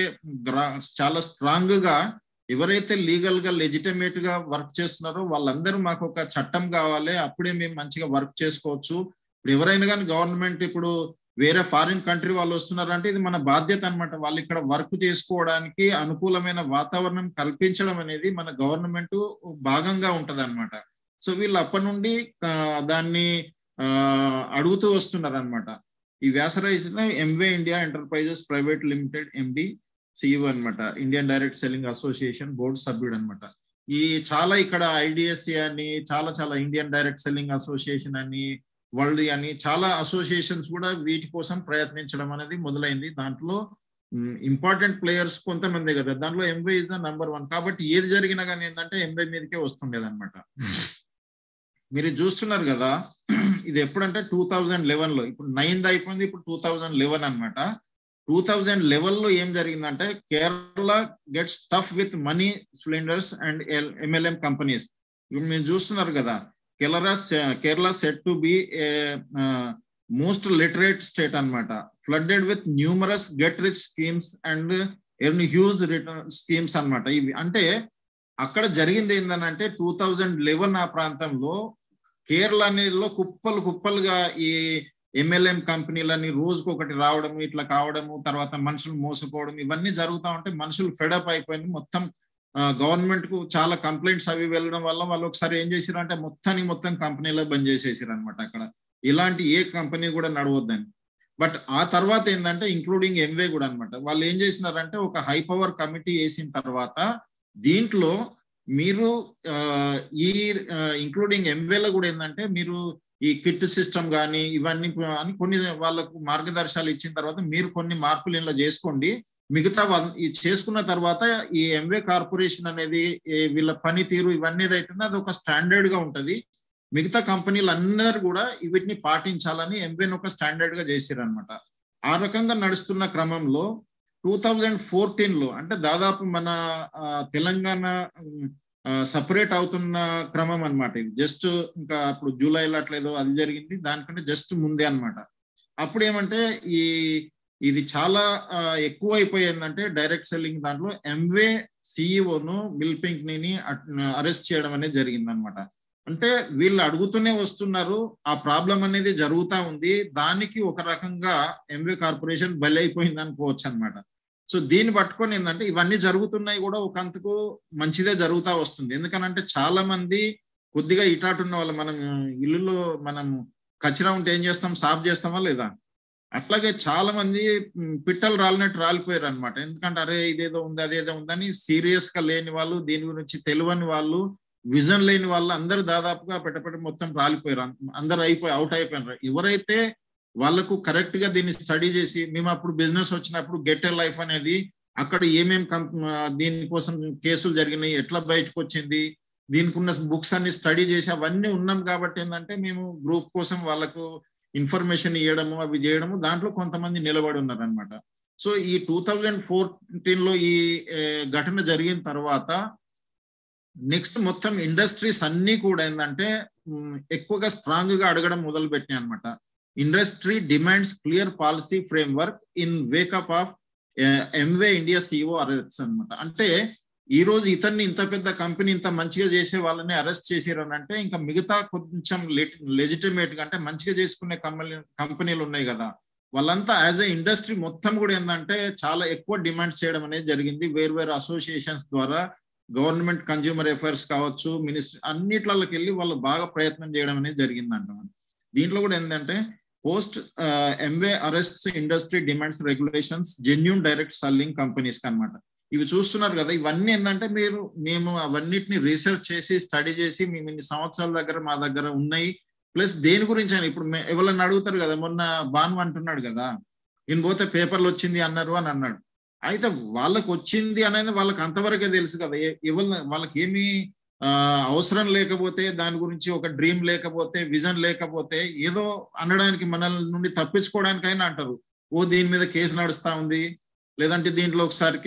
[SPEAKER 2] చాలా స్ట్రాంగ్ గా ఎవరైతే లీగల్ గా లెజిటిమేట్ గా వర్క్ చేస్తున్నారో వాళ్ళందరూ మాకు ఒక చట్టం కావాలి, అప్పుడే మేము మంచిగా వర్క్ చేసుకోవచ్చు. ఇప్పుడు ఎవరైనా కానీ గవర్నమెంట్ ఇప్పుడు వేరే ఫారిన్ కంట్రీ వాళ్ళు వస్తున్నారంటే ఇది మన బాధ్యత అనమాట. వాళ్ళు ఇక్కడ వర్క్ చేసుకోవడానికి అనుకూలమైన వాతావరణం కల్పించడం అనేది మన గవర్నమెంట్ భాగంగా ఉంటది అనమాట. సో వీళ్ళు అప్పటి నుండి దాన్ని అడుగుతూ వస్తున్నారు అనమాట. ఈ వ్యాసరాసిన Amway India enterprises private limited MD CEO అనమాట, Indian direct selling association board సభ్యుడు అనమాట. ఈ చాలా ఇక్కడ ఐడిఎస్సి అని చాలా ఇండియన్ డైరెక్ట్ సెల్లింగ్ అసోసియేషన్ అని వరల్డ్ అని చాలా అసోసియేషన్స్ కూడా వీటి కోసం ప్రయత్నించడం అనేది మొదలైంది. దాంట్లో ఇంపార్టెంట్ ప్లేయర్స్ కొంతమంది కదా, దాంట్లో ఎంవే ఇస్ ద నంబర్ 1. కాబట్టి ఏది జరిగినా కానీ ఏంటంటే ఎంవే మీదకే వస్తుండేది అనమాట. మీరు చూస్తున్నారు కదా, ఇది ఎప్పుడంటే 2011లో, ఇప్పుడు 9th అయిపోయింది, ఇప్పుడు 2011 అనమాట. 2011లో ఏం జరిగిందంటే Kerala gets tough with money splendours and MLM companies. ఇప్పుడు మీరు చూస్తున్నారు కదా, Kerala set to be most literate state అనమాట, flooded with numerous get rich schemes and earn huge return schemes అనమాట. ఇవి అంటే అక్కడ జరిగింది ఏంటంటే 2011 ఆ ప్రాంతంలో కేరళ అనేదిలో కుప్పలుగా ఈ MLM కంపెనీలని రోజుకొకటి రావడము, ఇట్లా కావడము, తర్వాత మనుషులు మోసపోవడం, ఇవన్నీ జరుగుతూ ఉంటే మనుషులు ఫెడప్ అయిపోయింది. మొత్తం గవర్నమెంట్ కు చాలా కంప్లైంట్స్ అవి వెళ్ళడం వల్ల వాళ్ళు ఒకసారి ఏం చేశారు అంటే మొత్తం కంపెనీలో బంద్ చేసేసారు అనమాట. అక్కడ ఇలాంటి ఏ కంపెనీ కూడా నడవద్దని. బట్ ఆ తర్వాత ఏంటంటే ఇంక్లూడింగ్ ఎంవే కూడా అనమాట. వాళ్ళు ఏం చేసినారంటే ఒక హై పవర్ కమిటీ వేసిన తర్వాత దీంట్లో మీరు ఈ ఇంక్లూడింగ్ ఎంవేలో కూడా ఏంటంటే మీరు ఈ కిట్ సిస్టమ్ కానీ ఇవన్నీ అని కొన్ని వాళ్ళకు మార్గదర్శకాలు ఇచ్చిన తర్వాత మీరు కొన్ని మార్పులు ఇలా చేసుకోండి, మిగతా చేసుకున్న తర్వాత ఈ ఎంవే కార్పొరేషన్ అనేది వీళ్ళ పనితీరు ఇవన్నీ ఏదైతుందో అది ఒక స్టాండర్డ్ గా ఉంటది. మిగతా కంపెనీలు అందరూ కూడా వీటిని పాటించాలని ఎంవేని ఒక స్టాండర్డ్ గా చేశారనమాట. ఆ రకంగా నడుస్తున్న క్రమంలో 2014లో అంటే దాదాపు మన తెలంగాణ సపరేట్ అవుతున్న క్రమం అనమాట. ఇది జస్ట్ ఇంకా అప్పుడు జూలైలో అట్లేదో అది జరిగింది, దానికంటే జస్ట్ ముందే అనమాట. అప్పుడు ఏమంటే ఇది చాలా ఎక్కువ అయిపోయిందంటే డైరెక్ట్ సెల్లింగ్ దాంట్లో ఎంవే సిఇఓను బిల్ పింక్నీని అరెస్ట్ చేయడం అనేది జరిగింది అనమాట. అంటే వీళ్ళు అడుగుతూనే వస్తున్నారు, ఆ ప్రాబ్లం అనేది జరుగుతూ ఉంది, దానికి ఒక రకంగా ఎంవే కార్పొరేషన్ బలైపోయింది అనుకోవచ్చు అనమాట. సో దీన్ని పట్టుకొని ఏంటంటే ఇవన్నీ జరుగుతున్నాయి కూడా ఒకంతకు మంచిదే జరుగుతూ వస్తుంది. ఎందుకనంటే చాలా మంది కొద్దిగా ఇటాటున్న వాళ్ళు, మనం ఇల్లులో మనం కచరా ఉంటే ఏం చేస్తాం, సాఫ్ చేస్తామా లేదా, అట్లాగే చాలా మంది పిట్టలు రాలినట్టు రాలిపోయారు అనమాట. ఎందుకంటే అరే ఇదేదో ఉంది అదేదో ఉందని సీరియస్ గా లేని వాళ్ళు, దీని గురించి తెలియని వాళ్ళు, విజన్ లేని వాళ్ళు అందరూ దాదాపుగా పెట్ట మొత్తం రాలిపోయారు, అందరు అవుట్ అయిపోయినారు. ఎవరైతే వాళ్ళకు కరెక్ట్ గా దీన్ని స్టడీ చేసి, మేము అప్పుడు బిజినెస్ వచ్చినప్పుడు గెట్ ఏ లైఫ్ అనేది అక్కడ ఏమేం దీనికోసం కేసులు జరిగినాయి, ఎట్లా బయటకు వచ్చింది, దీనికి ఉన్న బుక్స్ అన్ని స్టడీ చేసి అవన్నీ ఉన్నాం కాబట్టి ఏంటంటే మేము గ్రూప్ కోసం వాళ్ళకు ఇన్ఫర్మేషన్ ఇవ్వడము అవి చేయడము, దాంట్లో కొంతమంది నిలబడి ఉన్నారు అనమాట. సో ఈ 2014లో ఈ ఘటన జరిగిన తర్వాత నెక్స్ట్ మొత్తం ఇండస్ట్రీస్ అన్ని కూడా ఏంటంటే ఎక్కువగా స్ట్రాంగ్ గా అడగడం మొదలు పెట్టినాయి అనమాట. Industry demands clear policy framework in wake up of ఎంవే India CEO arrest అనమాట. అంటే ఈ రోజు ఇతన్ని ఇంత పెద్ద కంపెనీ ఇంత మంచిగా చేసే వాళ్ళని అరెస్ట్ చేసారని అంటే ఇంకా మిగతా కొంచెం లెజిటిమేట్ గా అంటే మంచిగా చేసుకునే కంపెనీలు ఉన్నాయి కదా, వాళ్ళంతా యాజ్ ఎ ఇండస్ట్రీ మొత్తం కూడా ఏంటంటే చాలా ఎక్కువ డిమాండ్స్ చేయడం అనేది జరిగింది. వేరు అసోసియేషన్స్ ద్వారా గవర్నమెంట్ కన్జ్యూమర్ అఫైర్స్ కావచ్చు, మినిస్ట్రీ అన్నిట్లకి వెళ్ళి వాళ్ళు బాగా ప్రయత్నం చేయడం అనేది జరిగిందంట. దీంట్లో కూడా ఏంటంటే post Amway arrests industry demands regulations genuine direct selling companies అనమాట. ఇవి చూస్తున్నారు కదా, ఇవన్నీ ఏంటంటే మేము అవన్నిటిని రీసెర్చ్ చేసి స్టడీ చేసి మేము ఇన్ని సంవత్సరాల మా దగ్గర ఉన్నాయి. ప్లస్ దేని గురించి అని ఇప్పుడు ఎవరన్నా అడుగుతారు కదా, మొన్న బాను అంటున్నాడు కదా, నేను పోతే పేపర్లు వచ్చింది అన్నారు అని అన్నాడు. అయితే వాళ్ళకు వచ్చింది అనేది వాళ్ళకి అంతవరకే తెలుసు కదా, వాళ్ళకి ఏమి అవసరం లేకపోతే, దాని గురించి ఒక డ్రీమ్ లేకపోతే, విజన్ లేకపోతే ఏదో అనడానికి మన నుండి తప్పించుకోవడానికైనా అంటారు, ఓ దీని మీద కేసు నడుస్తా ఉంది, లేదంటే దీంట్లో ఒకసారి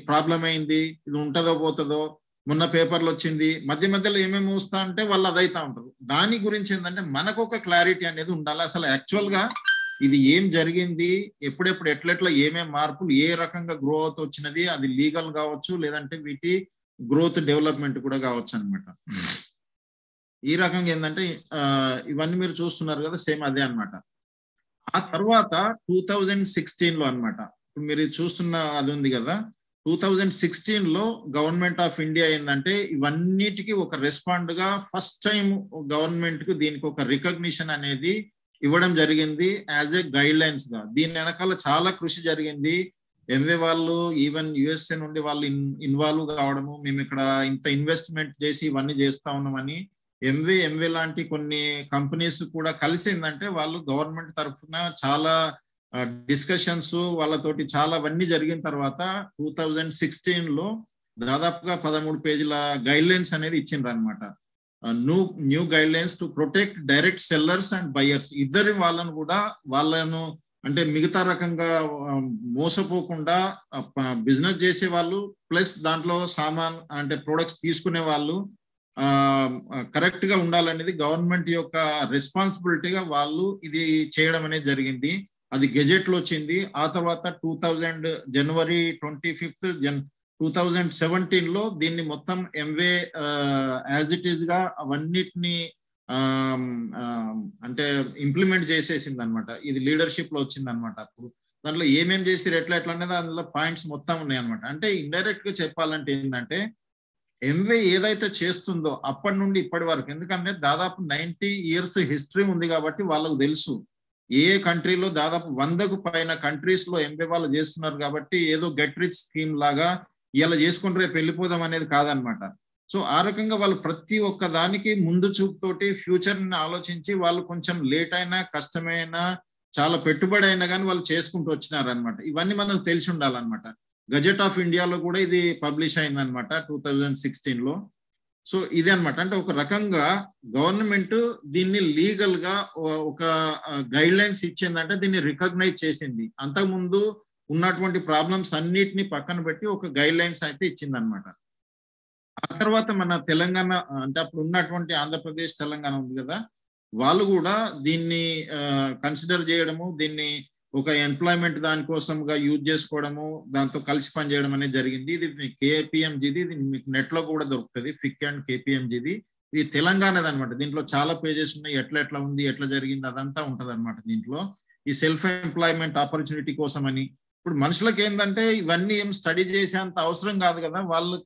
[SPEAKER 2] ప్రాబ్లం అయింది, ఇది ఉంటుందో పోతుందో, మొన్న పేపర్లు వచ్చింది, మధ్యలో ఏమేమి వస్తా అంటే వాళ్ళు అదైతా ఉంటారు. దాని గురించి ఏంటంటే మనకు ఒక క్లారిటీ అనేది ఉండాలి. అసలు యాక్చువల్ గా ఇది ఏం జరిగింది, ఎప్పుడెప్పుడు ఎట్లెట్లా ఏమేం మార్పులు ఏ రకంగా గ్రోత్ వచ్చినది, అది లీగల్ కావచ్చు లేదంటే వీటి గ్రోత్ డెవలప్మెంట్ కూడా కావచ్చు అనమాట. ఈ రకంగా ఏంటంటే ఇవన్నీ మీరు చూస్తున్నారు కదా, సేమ్ అదే అనమాట. ఆ తర్వాత 2016లో అనమాట, ఇప్పుడు మీరు చూస్తున్న అది ఉంది కదా, 2016లో గవర్నమెంట్ ఆఫ్ ఇండియా ఏంటంటే ఇవన్నిటికీ ఒక రెస్పాండ్ గా ఫస్ట్ టైం గవర్నమెంట్ కు దీనికి ఒక రికగ్నిషన్ అనేది ఇవ్వడం జరిగింది యాజ్ ఏ గైడ్ లైన్స్ గా. దీని వెనకాల చాలా కృషి జరిగింది. ఎంవే వాళ్ళు ఈవెన్ యుఎస్ఏ నుండి వాళ్ళు ఇన్వాల్వ్ కావడము, మేము ఇక్కడ ఇంత ఇన్వెస్ట్మెంట్ చేసి ఇవన్నీ చేస్తా ఉన్నామని ఎంవే లాంటి కొన్ని కంపెనీస్ కూడా కలిసి ఏంటంటే వాళ్ళు గవర్నమెంట్ తరఫున చాలా డిస్కషన్స్ వాళ్ళతోటి చాలా అవన్నీ జరిగిన తర్వాత 2016లో దాదాపుగా 13 పేజీల గైడ్ లైన్స్ అనేది ఇచ్చిండ్రు అనమాట. New guide lines to protect direct sellers and buyers. ఇద్దరి వాళ్ళను కూడా వాళ్ళను అంటే మిగతా రకంగా మోసపోకుండా బిజినెస్ చేసే వాళ్ళు ప్లస్ దాంట్లో సామాన్ అంటే ప్రొడక్ట్స్ తీసుకునే వాళ్ళు కరెక్ట్ గా ఉండాలనేది గవర్నమెంట్ యొక్క రెస్పాన్సిబిలిటీగా వాళ్ళు ఇది చేయడం అనేది జరిగింది. అది గెజెట్ లో వచ్చింది. ఆ తర్వాత జనవరి 25 2017లో దీన్ని మొత్తం ఎంవే యాజ్ ఇట్ ఈస్ గా అవన్నిటిని అంటే ఇంప్లిమెంట్ చేసేసింది అనమాట. ఇది లీడర్షిప్ లో వచ్చింది అనమాట. అప్పుడు దాంట్లో ఏమేం చేసి ఎట్లా అనేది అందులో పాయింట్స్ మొత్తం ఉన్నాయి అనమాట. అంటే ఇండైరెక్ట్ గా చెప్పాలంటే ఏంటంటే ఎంవే ఏదైతే చేస్తుందో అప్పటి నుండి ఇప్పటి వరకు, ఎందుకంటే దాదాపు 90 years హిస్టరీ ఉంది కాబట్టి వాళ్ళకు తెలుసు ఏ కంట్రీలో దాదాపు 100కు పైన కంట్రీస్ లో ఎంబీఏ వాళ్ళు చేస్తున్నారు కాబట్టి ఏదో గెట్ రిచ్ స్కీమ్ లాగా ఇలా చేసుకుని రేపు వెళ్ళిపోదాం అనేది కాదనమాట. సో ఆ రకంగా వాళ్ళు ప్రతి ఒక్క దానికి ముందు చూపుతోటి ఫ్యూచర్ ని ఆలోచించి వాళ్ళు కొంచెం లేట్ అయినా కష్టమైనా చాలా పెట్టుబడి అయినా కానీ వాళ్ళు చేసుకుంటూ వచ్చినారనమాట. ఇవన్నీ మనకు తెలిసి ఉండాలన్నమాట. గజెట్ ఆఫ్ ఇండియాలో కూడా ఇది పబ్లిష్ అయిందనమాట 2016లో. సో ఇది అనమాట. అంటే ఒక రకంగా గవర్నమెంట్ దీన్ని లీగల్ గా ఒక గైడ్ లైన్స్ ఇచ్చిందంటే దీన్ని రికగ్నైజ్ చేసింది. అంతకుముందు ఉన్నటువంటి ప్రాబ్లమ్స్ అన్నిటిని పక్కన పెట్టి ఒక గైడ్ లైన్స్ అయితే ఇచ్చిందనమాట. ఆ తర్వాత మన తెలంగాణ అంటే అప్పుడు ఉన్నటువంటి ఆంధ్రప్రదేశ్ తెలంగాణ ఉంది కదా, వాళ్ళు కూడా దీన్ని కన్సిడర్ చేయడము, దీన్ని ఒక ఎంప్లాయ్మెంట్ దానికోసంగా యూజ్ చేసుకోవడము, దాంతో కలిసి పనిచేయడం అనేది జరిగింది. ఇది కేపీఎంజీది, ఇది మీకు నెట్ లో కూడా దొరుకుతుంది, ఫిక్ అండ్ కేపీఎంజీది. ఇది తెలంగాణది అనమాట. దీంట్లో చాలా పేజెస్ ఉన్నాయి, ఎట్లా ఉంది, ఎట్లా జరిగింది అదంతా ఉంటది అనమాట. దీంట్లో ఈ సెల్ఫ్ ఎంప్లాయ్మెంట్ ఆపర్చునిటీ కోసం అని, ఇప్పుడు మనుషులకు ఏంటంటే ఇవన్నీ ఏం స్టడీ చేసేంత అవసరం కాదు కదా, వాళ్ళు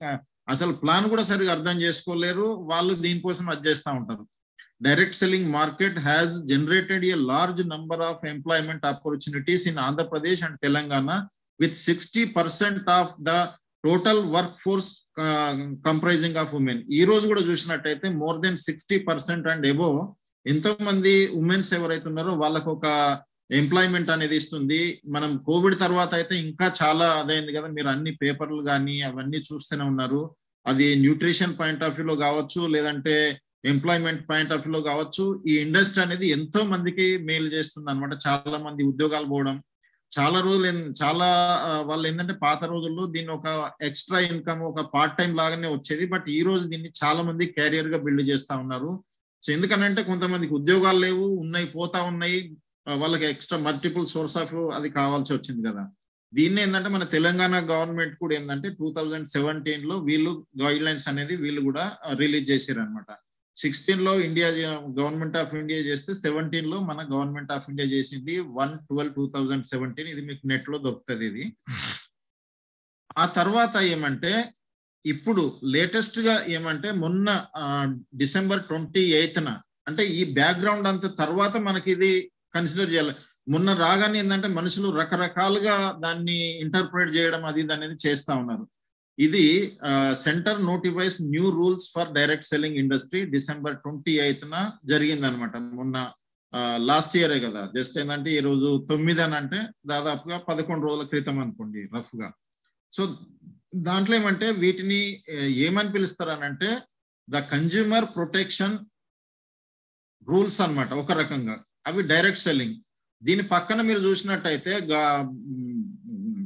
[SPEAKER 2] అసలు ప్లాన్ కూడా సరిగా అర్థం చేసుకోలేరు, వాళ్ళు దీనికోసం అది చేస్తూ ఉంటారు. Direct selling market has generated a large number of employment opportunities in Andhra Pradesh and Telangana, with 60% of the total workforce comprising of women. ఈ రోజు కూడా చూసినట్టయితే more than 60% and above ఎంతో మంది ఉమెన్స్ ఎవరైతే ఉన్నారో వాళ్ళకు ఒక ఎంప్లాయ్మెంట్ అనేది ఇస్తుంది. మనం కోవిడ్ తర్వాత అయితే ఇంకా చాలా అదైంది కదా, మీరు అన్ని పేపర్లు కానీ అవన్నీ చూస్తూనే ఉన్నారు. అది న్యూట్రిషన్ పాయింట్ ఆఫ్ వ్యూలో కావచ్చు, లేదంటే ఎంప్లాయ్మెంట్ పాయింట్ ఆఫ్ వ్యూలో కావచ్చు, ఈ ఇండస్ట్రీ అనేది ఎంతో మందికి మేలు చేస్తుంది అనమాట. చాలా మంది ఉద్యోగాలు పోవడం, చాలా రోజులు చాలా వాళ్ళు ఏంటంటే పాత రోజుల్లో దీన్ని ఒక ఎక్స్ట్రా ఇన్కమ్, ఒక పార్ట్ టైం లాగానే వచ్చేది. బట్ ఈ రోజు దీన్ని చాలా మంది క్యారియర్ గా బిల్డ్ చేస్తా ఉన్నారు. సో ఎందుకనంటే కొంతమందికి ఉద్యోగాలు లేవు, ఉన్నాయి, పోతా ఉన్నాయి, వాళ్ళకి ఎక్స్ట్రా మల్టిపుల్ సోర్స్ ఆఫ్ అది కావాల్సి వచ్చింది కదా. దీన్ని ఏంటంటే మన తెలంగాణ గవర్నమెంట్ కూడా ఏంటంటే 2017లో వీళ్ళు గైడ్ లైన్స్ అనేది వీళ్ళు కూడా రిలీజ్ చేశారు అనమాట. 16లో ఇండియా గవర్నమెంట్ ఆఫ్ ఇండియా చేస్తే 17లో మన గవర్నమెంట్ ఆఫ్ ఇండియా చేసింది 1/12/2017. ఇది మీకు నెట్ లో దొరుకుతుంది ఇది. ఆ తర్వాత ఏమంటే ఇప్పుడు లేటెస్ట్ గా ఏమంటే మొన్న December 28న, అంటే ఈ బ్యాక్గ్రౌండ్ అంత తర్వాత మనకి ఇది కన్సిడర్ చేయాలి. మొన్న రాగానే ఏంటంటే మనుషులు రకరకాలుగా దాన్ని ఇంటర్ప్రిట్ చేయడం అది ఇది అనేది చేస్తా ఉన్నారు. ఇది centre notifies new rules for direct selling industry December 28న జరిగింది అనమాట. మొన్న లాస్ట్ ఇయరే కదా, జస్ట్ ఏంటంటే ఈ రోజు 9 అని అంటే దాదాపుగా 11 రోజుల క్రితం అనుకోండి రఫ్ గా. సో దాంట్లో ఏమంటే వీటిని ఏమని పిలుస్తారనంటే ద కన్జ్యూమర్ ప్రొటెక్షన్ రూల్స్ అన్నమాట. ఒక రకంగా అవి డైరెక్ట్ సెల్లింగ్. దీని పక్కన మీరు చూసినట్టయితే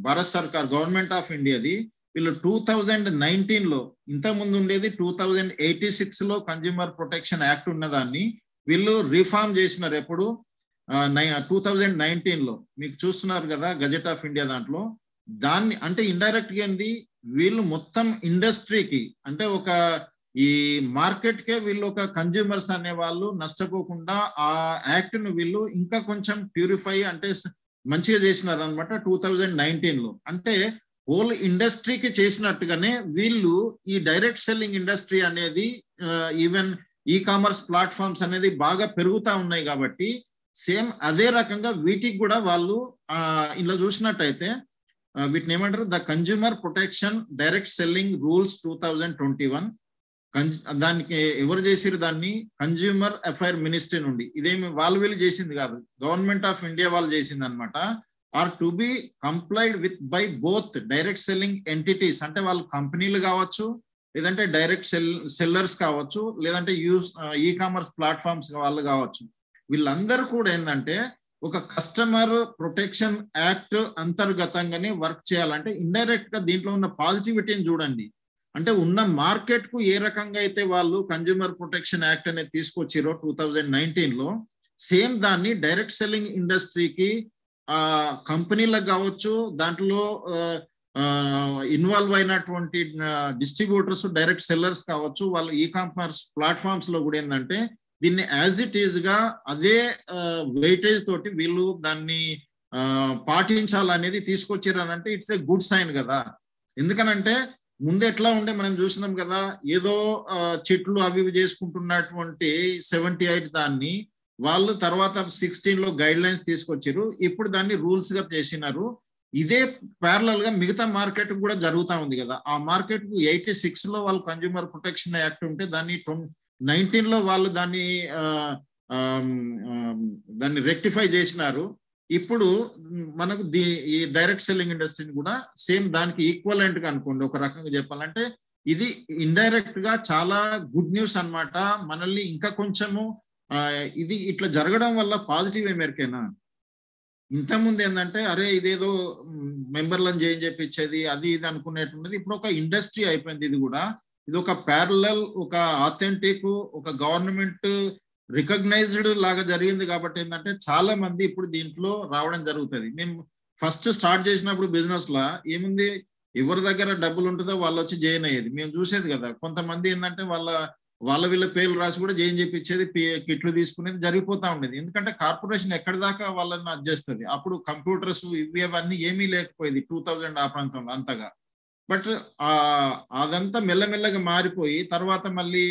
[SPEAKER 2] భారత్ సర్కార్ గవర్నమెంట్ ఆఫ్ ఇండియాది వీళ్ళు 2019లో, ఇంతకుముందు ఉండేది 2086లో కన్జ్యూమర్ ప్రొటెక్షన్ యాక్ట్ ఉన్నదాన్ని వీళ్ళు రిఫార్మ్ చేసినారు. ఎప్పుడు 2019లో మీకు చూస్తున్నారు కదా గజెట్ ఆఫ్ ఇండియా దాంట్లో. దాన్ని అంటే ఇండైరెక్ట్ గా ఏంది, వీళ్ళు మొత్తం ఇండస్ట్రీకి అంటే ఒక ఈ మార్కెట్ కే వీళ్ళు ఒక కన్జ్యూమర్స్ అనే వాళ్ళు నష్టపోకుండా ఆ యాక్ట్ ను వీళ్ళు ఇంకా కొంచెం ప్యూరిఫై అంటే మంచిగా చేసినారు అనమాట 2019లో. అంటే హోల్ ఇండస్ట్రీకి చేసినట్టుగానే వీళ్ళు ఈ డైరెక్ట్ సెల్లింగ్ ఇండస్ట్రీ అనేది ఈవెన్ ఈ కామర్స్ ప్లాట్ఫామ్స్ అనేది బాగా పెరుగుతా ఉన్నాయి కాబట్టి సేమ్ అదే రకంగా వీటికి కూడా వాళ్ళు ఇలా చూసినట్టయితే వీటిని ఏమంటారు, the consumer protection direct selling rules 2021. దానికి ఎవరు చేసిరు, దాన్ని కన్జ్యూమర్ అఫైర్ మినిస్ట్రీ నుండి. ఇదేమి వాళ్ళు వీళ్ళు చేసింది కాదు, గవర్నమెంట్ ఆఫ్ ఇండియా వాళ్ళు చేసింది అనమాట. Are to be complied with by both direct selling entities, అంటే వాళ్ళు కంపెనీలు కావచ్చు, లేదంటే డైరెక్ట్ సెల్లర్స్ కావచ్చు, లేదంటే ఈ కామర్స్ ప్లాట్ఫామ్స్ వాళ్ళు కావచ్చు. వీళ్ళందరూ కూడా ఏంటంటే ఒక కస్టమర్ ప్రొటెక్షన్ యాక్ట్ అంతర్గతంగానే వర్క్ చేయాలంటే ఇండైరెక్ట్ గా దీంట్లో ఉన్న పాజిటివిటీని చూడండి. అంటే ఉన్న మార్కెట్ కు ఏ రకంగా అయితే వాళ్ళు కన్జ్యూమర్ ప్రొటెక్షన్ యాక్ట్ అనేది తీసుకొచ్చిరో 2019లో, సేమ్ దాన్ని డైరెక్ట్ సెల్లింగ్ ఇండస్ట్రీకి కంపెనీలకు కావచ్చు, దాంట్లో ఇన్వాల్వ్ అయినటువంటి డిస్ట్రిబ్యూటర్స్ డైరెక్ట్ సెల్లర్స్ కావచ్చు, వాళ్ళు ఈ కామర్స్ ప్లాట్ఫామ్స్ లో కూడా ఏంటంటే దీన్ని యాజ్ ఇట్ ఈజ్ గా అదే వెయిటేజ్ తోటి వీళ్ళు దాన్ని పాటించాలనేది తీసుకొచ్చారనంటే ఇట్స్ ఏ గుడ్ సైన్ కదా. ఎందుకనంటే ముందు ఎట్లా ఉండే మనం చూసినాం కదా, ఏదో చెట్లు అవి ఇవి చేసుకుంటున్నటువంటి 78 దాన్ని వాళ్ళు తర్వాత 16 లో గైడ్ లైన్స్ తీసుకొచ్చారు. ఇప్పుడు దాన్ని రూల్స్ గా చేసినారు. ఇదే ప్యారలల్ గా మిగతా మార్కెట్ కూడా జరుగుతా ఉంది కదా. ఆ మార్కెట్ 86 లో వాళ్ళు కన్జ్యూమర్ ప్రొటెక్షన్ యాక్ట్ ఉంటే దాన్ని 19 లో వాళ్ళు దాన్ని రెక్టిఫై చేసినారు. ఇప్పుడు మనకు ఈ డైరెక్ట్ సెల్లింగ్ ఇండస్ట్రీని కూడా సేమ్ దానికి ఈక్వలెంట్ గా అనుకోండి. ఒక రకంగా చెప్పాలంటే ఇది ఇండైరెక్ట్ గా చాలా గుడ్ న్యూస్ అన్నమాట. మనల్ని ఇంకా కొంచెము ఇది ఇట్లా జరగడం వల్ల పాజిటివ్ ఎమెరికేనా. ఇంతకుముందు ఏంటంటే అరే ఇదేదో మెంబర్లను చేయించేది అది ఇది అనుకునేటువంటిది ఇప్పుడు ఒక ఇండస్ట్రీ అయిపోయింది. ఇది కూడా ఇది ఒక ప్యారలల్, ఒక ఆథెంటిక్, ఒక గవర్నమెంట్ రికగ్నైజ్డ్ లాగా జరిగింది. కాబట్టి ఏంటంటే చాలా మంది ఇప్పుడు దీంట్లో రావడం జరుగుతుంది. మేము ఫస్ట్ స్టార్ట్ చేసినప్పుడు బిజినెస్ లా ఏముంది, ఎవరి దగ్గర డబ్బులు ఉంటుందో వాళ్ళు వచ్చి జాయిన్ అయ్యేది మేము చూసేది కదా. కొంతమంది ఏంటంటే వాళ్ళ వీళ్ళ పేర్లు రాసి కూడా జాయిన్ చేయించేది, కిట్లు తీసుకునేది జరిగిపోతా ఉండేది. ఎందుకంటే కార్పొరేషన్ ఎక్కడి దాకా వాళ్ళని అడ్జేస్తుంది. అప్పుడు కంప్యూటర్స్ ఇవి అవన్నీ ఏమీ లేకపోయేది 2000 ఆ ప్రాంతంలో అంతగా. బట్ అదంతా మెల్లమెల్లగా మారిపోయి తర్వాత మళ్ళీ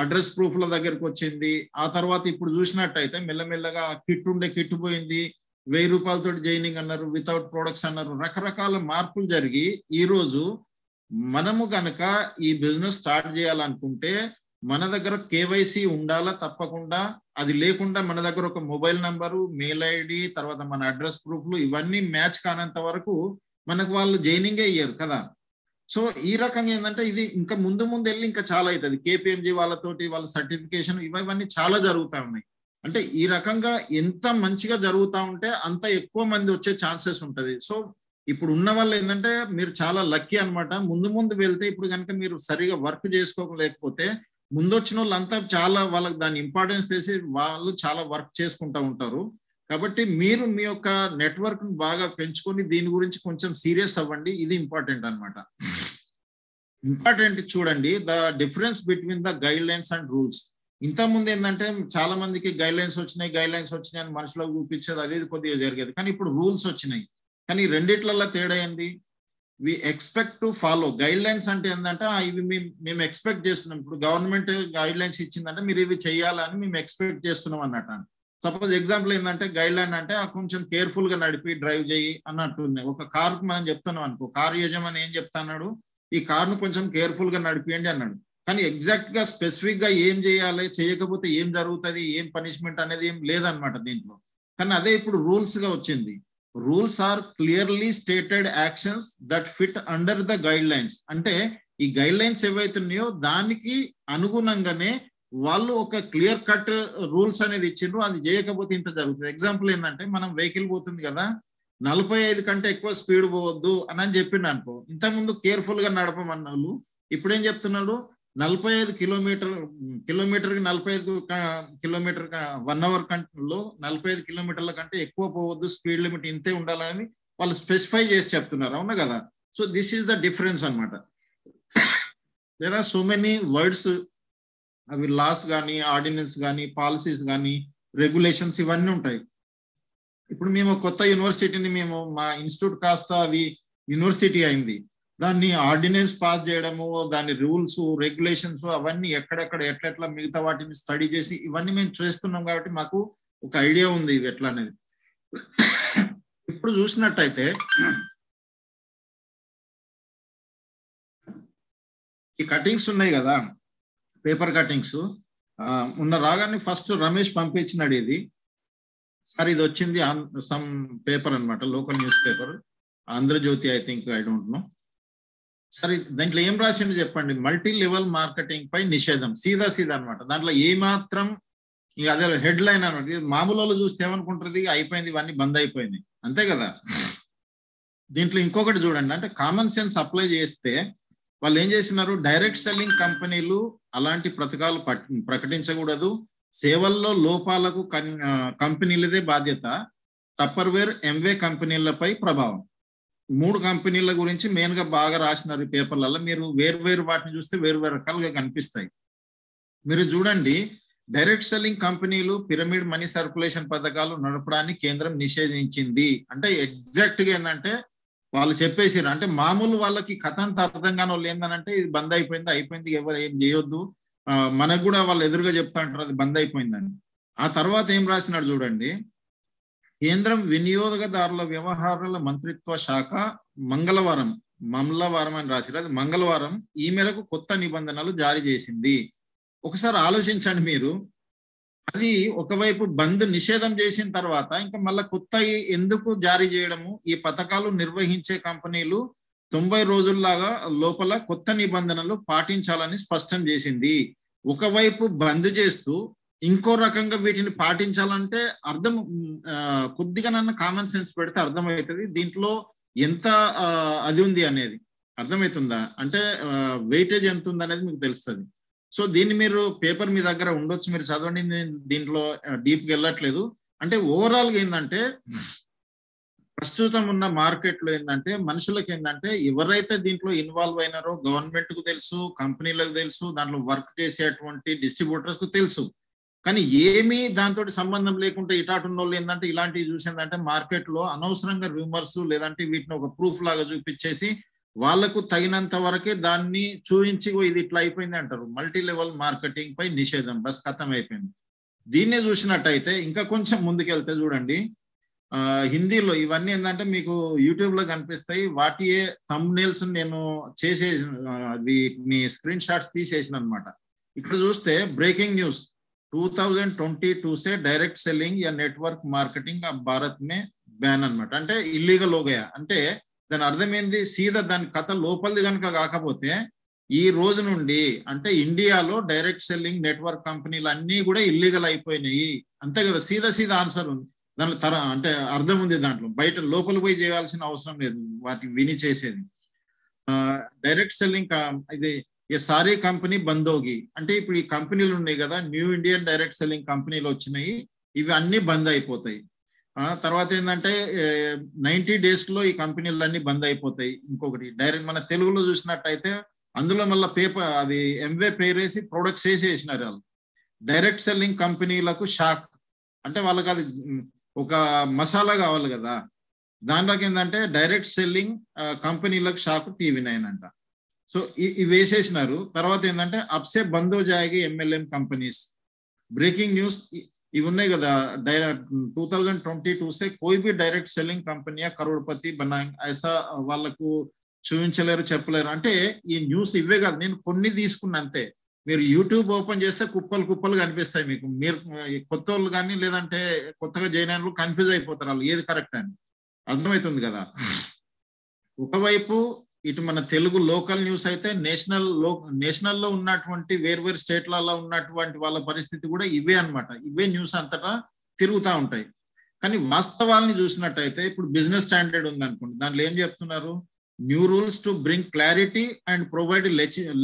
[SPEAKER 2] అడ్రస్ ప్రూఫ్ల దగ్గరకు వచ్చింది. ఆ తర్వాత ఇప్పుడు చూసినట్టయితే మెల్లమెల్లగా కిట్ పోయింది, 1000 రూపాయలతో జాయినింగ్ అన్నారు, వితౌట్ ప్రొడక్ట్స్ అన్నారు. రకరకాల మార్పులు జరిగి ఈ రోజు మనము గనక ఈ బిజినెస్ స్టార్ట్ చేయాలనుకుంటే మన దగ్గర కేవైసీ ఉండాలా తప్పకుండా. అది లేకుండా మన దగ్గర ఒక మొబైల్ నంబరు, మెయిల్ ఐడి, తర్వాత మన అడ్రస్ ప్రూఫ్లు ఇవన్నీ మ్యాచ్ కానంత వరకు మనకు వాళ్ళు జాయినింగే ఇయ్యరు కదా. సో ఈ రకంగా ఏంటంటే ఇది ఇంకా ముందు వెళ్ళి ఇంకా చాలా అవుతుంది. KPMG వాళ్ళతోటి వాళ్ళ సర్టిఫికేషన్ ఇవన్నీ చాలా జరుగుతూ ఉన్నాయి. అంటే ఈ రకంగా ఎంత మంచిగా జరుగుతూ ఉంటే అంత ఎక్కువ మంది వచ్చే ఛాన్సెస్ ఉంటుంది. సో ఇప్పుడు ఉన్న వాళ్ళు ఏంటంటే మీరు చాలా లక్కీ అనమాట. ముందు వెళ్తే ఇప్పుడు కనుక మీరు సరిగా వర్క్ చేసుకోలేకపోతే ముందు వచ్చిన వాళ్ళంతా చాలా వాళ్ళకి దాని ఇంపార్టెన్స్ తెలిసి వాళ్ళు చాలా వర్క్ చేసుకుంటూ ఉంటారు. కాబట్టి మీరు మీ యొక్క నెట్వర్క్ బాగా పెంచుకొని దీని గురించి కొంచెం సీరియస్ అవ్వండి. ఇది ఇంపార్టెంట్ అనమాట. ఇంపార్టెంట్ చూడండి, the difference between the guide lines and rules. ఇంతకుముందు ఏంటంటే చాలా మందికి గైడ్ లైన్స్ వచ్చినాయి అని మనసులో చూపించేది, అది కొద్దిగా జరిగేది. కానీ ఇప్పుడు రూల్స్ వచ్చినాయి. కానీ రెండిట్లలో తేడా ఏంది? We expect to follow. Guidelines అంటే ఏంటంటే ఇవి మేము ఎక్స్పెక్ట్ చేస్తున్నాం. ఇప్పుడు గవర్నమెంట్ గైడ్ లైన్స్ ఇచ్చిందంటే మీరు ఇవి చేయాలని మేము ఎక్స్పెక్ట్ చేస్తున్నాం అన్నట్టు. సపోజ్ ఎగ్జాంపుల్ ఏంటంటే గైడ్ లైన్ అంటే కొంచెం కేర్ఫుల్ గా నడిపి డ్రైవ్ చేయి అన్నట్టుంది. ఒక కార్ మనం చెప్తున్నాం అనుకో, కార్ యజమాని ఏం చెప్తాన్నాడు, ఈ కార్ను కొంచెం కేర్ఫుల్ గా నడిపియండి అన్నాడు. కానీ ఎగ్జాక్ట్ గా స్పెసిఫిక్ గా ఏం చేయాలి, చేయకపోతే ఏం జరుగుతుంది, ఏం పనిష్మెంట్ అనేది ఏం లేదనమాట దీంట్లో. కానీ అదే ఇప్పుడు రూల్స్ గా వచ్చింది. Rules are clearly stated actions that fit under the guidelines. అంటే ఈ గైడ్ లైన్స్ ఏవైతున్నాయో దానికి అనుగుణంగానే వాళ్ళు ఒక క్లియర్ కట్ రూల్స్ అనేది ఇచ్చిండ్రు. అది చేయకపోతే ఇంత జరుగుతుంది. ఎగ్జాంపుల్ ఏంటంటే మనం వెహికల్ పోతుంది కదా, 45 కంటే ఎక్కువ స్పీడ్ పోవద్దు అని చెప్పిండు అనుకో. ఇంతకుముందు కేర్ఫుల్ గా నడపమన్న వాళ్ళు ఇప్పుడు ఏం చెప్తున్నాడు, 45 కిలోమీటర్కి 45 కిలోమీటర్ 1 అవర్ కంటే 45 కిలోమీటర్ల కంటే ఎక్కువ పోవద్దు, స్పీడ్ లిమిట్ ఇంతే ఉండాలని వాళ్ళు స్పెసిఫై చేసి చెప్తున్నారు. అవునా కదా. So this is the difference అనమాట. There are so many words, అవి లాస్ కానీ, ఆర్డినెన్స్ కానీ, పాలసీస్ కానీ, రెగ్యులేషన్స్ ఇవన్నీ ఉంటాయి. ఇప్పుడు మేము కొత్త యూనివర్సిటీని మా ఇన్స్టిట్యూట్ కాస్త అది యూనివర్సిటీ అయింది. దాన్ని ఆర్డినెన్స్ పాస్ చేయడము, దాని రూల్స్ రెగ్యులేషన్స్ అవన్నీ ఎక్కడెక్కడ ఎట్లా మిగతా వాటిని స్టడీ చేసి ఇవన్నీ మేము చేస్తున్నాం. కాబట్టి మాకు ఒక ఐడియా ఉంది ఇది ఎట్లా అనేది. ఇప్పుడు చూసినట్టయితే ఈ కటింగ్స్ ఉన్నాయి కదా, పేపర్ కటింగ్స్ ఉన్న రాగానే ఫస్ట్ రమేష్ పంపించినాడు. ఇది సార్ ఇది వచ్చింది సమ్ పేపర్ అనమాట, local newspaper, Andhrajyothi, I think, I don't know. సరే దాంట్లో ఏం రాసిండు చెప్పండి, మల్టీ లెవెల్ మార్కెటింగ్ పై నిషేధం. సీదా అనమాట. దాంట్లో ఏమాత్రం ఇక అదే హెడ్ లైన్ అనమాట. ఇది మామూలు వాళ్ళు చూస్తే ఏమనుకుంటుంది, అయిపోయింది ఇవన్నీ బంద్ అయిపోయింది అంతే కదా. దీంట్లో ఇంకొకటి చూడండి, అంటే కామన్ సెన్స్ అప్లై చేస్తే వాళ్ళు ఏం చేసినారు, డైరెక్ట్ సెల్లింగ్ కంపెనీలు అలాంటి పథకాలు ప్రకటించకూడదు, సేవల్లో లోపాలకు కంపెనీలదే బాధ్యత, టప్పర్వేర్ ఎంవే కంపెనీలపై ప్రభావం. 3 కంపెనీల గురించి మెయిన్ గా బాగా రాసినారు ఈ పేపర్లలో. మీరు వేరు వాటిని చూస్తే వేరు రకాలుగా కనిపిస్తాయి. మీరు చూడండి, డైరెక్ట్ సెల్లింగ్ కంపెనీలు పిరమిడ్ మనీ సర్క్యులేషన్ పథకాలు నడపడాన్ని కేంద్రం నిషేధించింది. అంటే ఎగ్జాక్ట్ గా ఏంటంటే వాళ్ళు చెప్పేసారు, అంటే మామూలు వాళ్ళకి కథ అంతా అర్థం కాని వాళ్ళు ఏంటంటే ఇది బంద్ అయిపోయింది, ఎవరు ఏం చేయొద్దు, మనకు కూడా వాళ్ళు ఎదురుగా చెప్తా ఉంటారు అది బంద్ అయిపోయిందని. ఆ తర్వాత ఏం రాసినాడు చూడండి, కేంద్రం వినియోగదారుల వ్యవహారాల మంత్రిత్వ శాఖ మంగళవారం అని రాసిరు, అది మంగళవారం ఈ మేరకు కొత్త నిబంధనలు జారీ చేసింది. ఒకసారి ఆలోచించండి మీరు, అది ఒకవైపు బంద్ నిషేధం చేసిన తర్వాత ఇంకా మళ్ళీ కొత్త ఎందుకు జారీ చేయడము? ఈ పథకాలు నిర్వహించే కంపెనీలు 90 రోజుల్లాగా లోపల కొత్త నిబంధనలు పాటించాలని స్పష్టం చేసింది. ఒకవైపు బంద్ చేస్తూ ఇంకో రకంగా వీటిని పాటించాలంటే అర్థం కొద్దిగా నన్ను కామన్ సెన్స్ పెడితే అర్థమవుతుంది దీంట్లో ఎంత అది ఉంది అనేది. అర్థమవుతుందా? అంటే వెయిటేజ్ ఎంత ఉంది అనేది మీకు తెలుస్తుంది. సో దీన్ని మీరు పేపర్ మీ దగ్గర ఉండొచ్చు, మీరు చదవండి, నేను దీంట్లో డీప్గా వెళ్ళట్లేదు. అంటే ఓవరాల్గా ఏంటంటే ప్రస్తుతం ఉన్న మార్కెట్లో ఏంటంటే మనుషులకు ఏంటంటే ఎవరైతే దీంట్లో ఇన్వాల్వ్ అయినారో గవర్నమెంట్కు తెలుసు, కంపెనీలకు తెలుసు, దాంట్లో వర్క్ చేసేటువంటి డిస్ట్రిబ్యూటర్స్కు తెలుసు. కానీ ఏమీ దాంతో సంబంధం లేకుండా ఇటాటున్న వాళ్ళు ఏంటంటే ఇలాంటివి చూసిందంటే మార్కెట్లో అనవసరంగా రూమర్స్ లేదంటే వీటిని ఒక ప్రూఫ్ లాగా చూపించేసి వాళ్ళకు తగినంత వరకే దాన్ని చూపించి ఇది ఇట్లా అయిపోయింది అంటారు. మల్టీ లెవెల్ మార్కెటింగ్ పై నిషేధం, బస్ ఖతం అయిపోయింది. దీన్నే చూసినట్టయితే ఇంకా కొంచెం ముందుకెళ్తే చూడండి, హిందీలో ఇవన్నీ ఏంటంటే మీకు యూట్యూబ్ లో కనిపిస్తాయి. వాటి థంబ్నెయిల్స్ నేను వీటిని స్క్రీన్ షాట్స్ తీసేసిన అనమాట. ఇక్కడ చూస్తే బ్రేకింగ్ న్యూస్ 2022 से डायरेक्ट सेलिंग या नेटवर्क मार्केटिंग अब भारत में बैन అనమాట. అంటే ఇల్లీగల్ హోగయా అంటే దాని అర్థం ఏంది? సీదా దాని కథ లోపలిది కనుక కాకపోతే ఈ రోజు నుండి అంటే ఇండియాలో డైరెక్ట్ సెల్లింగ్ నెట్వర్క్ కంపెనీలు అన్నీ కూడా ఇల్లీగల్ అయిపోయినాయి, అంతే కదా. సీదా ఆన్సర్ ఉంది దాంట్లో, అంటే అర్థం ఉంది దాంట్లో. బయట లోపల పోయి చేయాల్సిన అవసరం లేదు వాటిని విని చేసేది. డైరెక్ట్ సెల్లింగ్ ఇది ये सारी कंपनी बंद होगी అంటే ఇప్పుడు ఈ కంపెనీలు ఉన్నాయి కదా, న్యూ ఇండియన్ డైరెక్ట్ సెల్లింగ్ కంపెనీలు వచ్చినాయి, ఇవి అన్ని బంద్ అయిపోతాయి. తర్వాత ఏంటంటే 90 days లో ఈ కంపెనీలు అన్ని బంద్ అయిపోతాయి. ఇంకొకటి డైరెక్ట్ మన తెలుగులో చూసినట్టయితే అందులో మళ్ళీ పేపర్ అది ఎంవే పేరేసి ప్రొడక్ట్స్ వేసినారు వాళ్ళు. డైరెక్ట్ సెల్లింగ్ కంపెనీలకు షాక్ అంటే వాళ్ళకి అది ఒక మసాలా కావాలి కదా, దానిలోకి ఏంటంటే డైరెక్ట్ సెల్లింగ్ కంపెనీలకు షాక్ TV9 అంట. సో ఇవి వేసేసినారు. తర్వాత ఏంటంటే అప్సే బంద్ హో Jaayegi MLM companies. Breaking news ఇవి ఉన్నాయి కదా, 2022 से कोई भी डायरेक्ట్ సెల్లింగ్ కంపెనీ కరోడ్పతి బనా ఐసా వాళ్ళకు చూపించలేరు, చెప్పలేరు. అంటే ఈ న్యూస్ ఇవే కాదు, నేను కొన్ని తీసుకున్నా అంతే. మీరు యూట్యూబ్ ఓపెన్ చేస్తే కుప్పలు కనిపిస్తాయి మీకు. మీరు కొత్త వాళ్ళు కానీ లేదంటే కొత్తగా జాయిన్ అయిన వాళ్ళు కన్ఫ్యూజ్ అయిపోతారు వాళ్ళు ఏది కరెక్ట్ అని. అర్థమవుతుంది కదా. ఒకవైపు ఇటు మన తెలుగు లోకల్ న్యూస్ అయితే నేషనల్లో ఉన్నటువంటి వేర్వేరు స్టేట్లలో ఉన్నటువంటి వాళ్ళ పరిస్థితి కూడా ఇవే అన్నమాట. ఇవే న్యూస్ అంతటా తిరుగుతూ ఉంటాయి. కానీ వాస్తవాలని చూసినట్టయితే ఇప్పుడు బిజినెస్ స్టాండర్డ్ ఉందనుకోండి, దాంట్లో ఏం చెప్తున్నారు? New rules to bring clarity and provide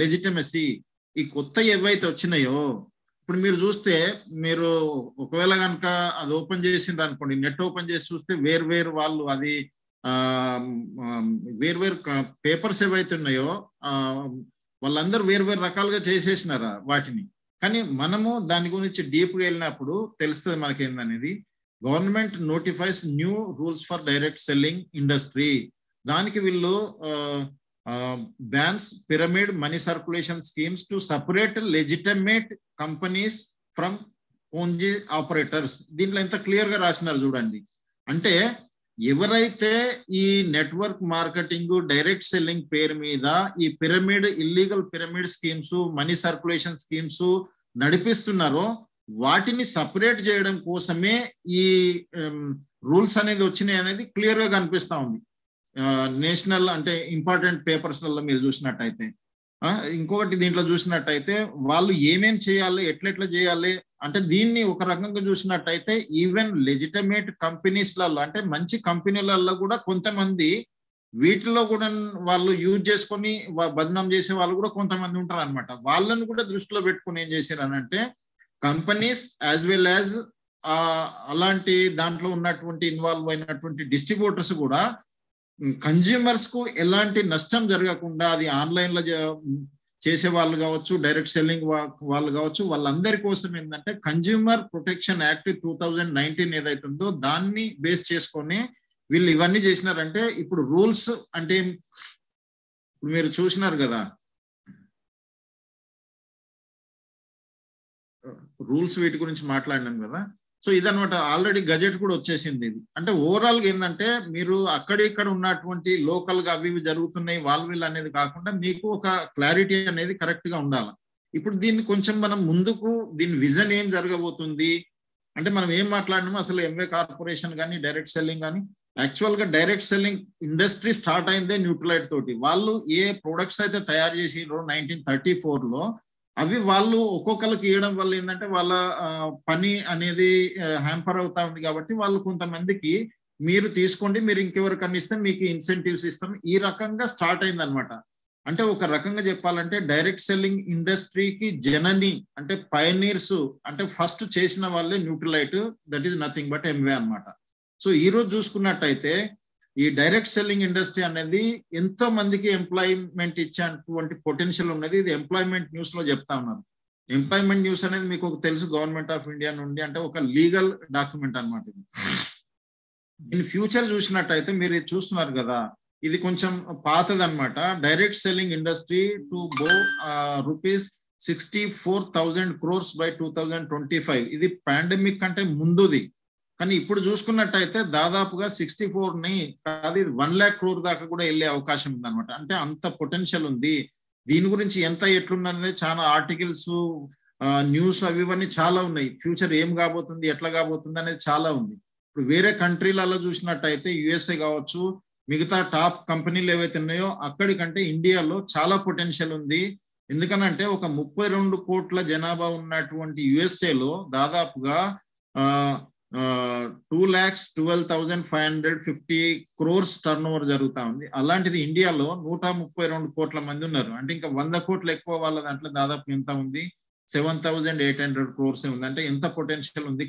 [SPEAKER 2] legitimacy. ఈ కొత్త ఏవైతే వచ్చినాయో ఇప్పుడు మీరు చూస్తే, మీరు ఒకవేళ కనుక అది ఓపెన్ చేసిండ్రు అనుకోండి, నెట్ ఓపెన్ చేసి చూస్తే వేర్వేరు వాళ్ళు అది వేర్వేరు పేపర్స్ ఏవైతే ఉన్నాయో వాళ్ళందరూ వేర్వేరు రకాలుగా చేసేసినారా వాటిని. కానీ మనము దాని గురించి డీప్గా వెళ్ళినప్పుడు తెలుస్తుంది మనకి ఏందనేది. Government notifies new rules for direct selling industry. దానికి వీళ్ళు bans pyramid money circulation schemes to separate legitimate companies from ఓన్జీ ఆపరేటర్స్. దీంట్లో ఎంత క్లియర్ గా రాసినారు చూడండి. అంటే ఎవరైతే ఈ నెట్వర్క్ మార్కెటింగ్ డైరెక్ట్ సెల్లింగ్ పేరు మీద ఈ pyramid illegal pyramid schemes money circulation schemes నడిపిస్తున్నారో వాటిని సపరేట్ చేయడం కోసమే ఈ రూల్స్ అనేది వచ్చినాయి అనేది క్లియర్ గా కనిపిస్తా ఉంది నేషనల్ అంటే ఇంపార్టెంట్ పేపర్స్లలో మీరు చూసినట్టయితే. ఇంకొకటి దీంట్లో చూసినట్టయితే వాళ్ళు ఏమేం చేయాలి, ఎట్లెట్లా చేయాలి అంటే దీన్ని ఒక రకంగా చూసినట్టయితే ఈవెన్ లెజిటిమేట్ కంపెనీస్లలో అంటే మంచి కంపెనీలలో కూడా కొంతమంది వీటిలో కూడా వాళ్ళు యూజ్ చేసుకొని బదనాం చేసే వాళ్ళు కూడా కొంతమంది ఉంటారు అనమాట. వాళ్ళని కూడా దృష్టిలో పెట్టుకుని ఏం చేశారు అంటే కంపెనీస్ యాజ్ వెల్ యాజ్ అలాంటి దాంట్లో ఉన్నటువంటి ఇన్వాల్వ్ అయినటువంటి డిస్ట్రిబ్యూటర్స్ కూడా కన్జ్యూమర్స్ కు ఎలాంటి నష్టం జరగకుండా అది ఆన్లైన్ లో చేసే వాళ్ళు కావచ్చు, డైరెక్ట్ సెల్లింగ్ వాళ్ళు కావచ్చు, వాళ్ళందరి కోసం ఏంటంటే కన్జ్యూమర్ ప్రొటెక్షన్ యాక్ట్ 2019 ఏదైతుందో దాన్ని బేస్ చేసుకొని వీళ్ళు ఇవన్నీ చేసినారంటే ఇప్పుడు రూల్స్ అంటే మీరు చూసినారు కదా రూల్స్ వీటి గురించి మాట్లాడినాం కదా. సో ఇదనమాట, ఆల్రెడీ గజెట్ కూడా వచ్చేసింది. ఇది అంటే ఓవరాల్ గా ఏంటంటే మీరు అక్కడిక్కడ ఉన్నటువంటి లోకల్ గా అవి జరుగుతున్నాయి వీళ్ళు అనేది కాకుండా మీకు ఒక క్లారిటీ అనేది కరెక్ట్ గా ఉండాలి. ఇప్పుడు దీన్ని కొంచెం మనం ముందుకు దీని విజన్ ఏం జరగబోతుంది అంటే మనం ఏం మాట్లాడినామో అసలు ఎంవే కార్పొరేషన్ కానీ డైరెక్ట్ సెల్లింగ్ కానీ, యాక్చువల్ గా డైరెక్ట్ సెల్లింగ్ ఇండస్ట్రీ స్టార్ట్ అయిందే న్యూట్రలైట్ తోటి. వాళ్ళు ఏ ప్రొడక్ట్స్ అయితే తయారు చేసిరో 1934లో అవి వాళ్ళు ఒక్కొక్కరికి ఇవ్వడం వల్ల ఏంటంటే వాళ్ళ పని అనేది హ్యాంపర్ అవుతా ఉంది. కాబట్టి వాళ్ళు కొంతమందికి మీరు తీసుకోండి, మీరు ఇంకెవరికన్నా ఇస్తే మీకు ఇన్సెంటివ్స్ ఇస్తాం, ఈ రకంగా స్టార్ట్ అయింది అనమాట. అంటే ఒక రకంగా చెప్పాలంటే డైరెక్ట్ సెల్లింగ్ ఇండస్ట్రీకి జనని అంటే పయనీర్స్ అంటే ఫస్ట్ చేసిన వాళ్ళే Nutrilite, that is nothing but Amway అనమాట. సో ఈ రోజు చూసుకున్నట్టయితే ఈ డైరెక్ట్ సెల్లింగ్ ఇండస్ట్రీ అనేది ఎంతో మందికి ఎంప్లాయ్మెంట్ ఇచ్చేటువంటి పొటెన్షియల్ ఉన్నది. ఇది ఎంప్లాయ్మెంట్ న్యూస్ లో చెప్తా ఉన్నారు. ఎంప్లాయ్మెంట్ న్యూస్ అనేది మీకు తెలుసు, గవర్నమెంట్ ఆఫ్ ఇండియా నుండి అంటే ఒక లీగల్ డాక్యుమెంట్ అనమాట. ఇది ఇన్ ఫ్యూచర్ చూసినట్టయితే మీరు ఇది చూస్తున్నారు కదా, ఇది కొంచెం పాతది అనమాట. Direct selling industry to go ₹64,000 crores by 2025. ఇది పాండమిక్ కంటే ముందుది. కానీ ఇప్పుడు చూసుకున్నట్టయితే దాదాపుగా 64ని కాదు, ఇది 1 lakh crore దాకా కూడా వెళ్ళే అవకాశం ఉంది అనమాట. అంటే అంత పొటెన్షియల్ ఉంది. దీని గురించి ఎంత ఎట్లున్నది చాలా ఆర్టికల్స్, న్యూస్ అవి ఇవన్నీ చాలా ఉన్నాయి. ఫ్యూచర్ ఏం కాబోతుంది, ఎట్లా కాబోతుంది అనేది చాలా ఉంది. ఇప్పుడు వేరే కంట్రీలలో చూసినట్టయితే యుఎస్ఏ కావచ్చు, మిగతా టాప్ కంపెనీలు ఏవైతే ఉన్నాయో అక్కడికంటే ఇండియాలో చాలా పొటెన్షియల్ ఉంది. ఎందుకనంటే ఒక 32 కోట్ల జనాభా ఉన్నటువంటి యుఎస్ఏలో దాదాపుగా 2,12,550 crores టర్న్ ఓవర్ జరుగుతా ఉంది. అలాంటిది ఇండియాలో 132 కోట్ల మంది ఉన్నారు. అంటే ఇంకా 100 కోట్లు ఎక్కువ వాళ్ళ దాంట్లో దాదాపు ఎంత ఉంది, 7,800 crores ఉంది. అంటే ఎంత పొటెన్షియల్ ఉంది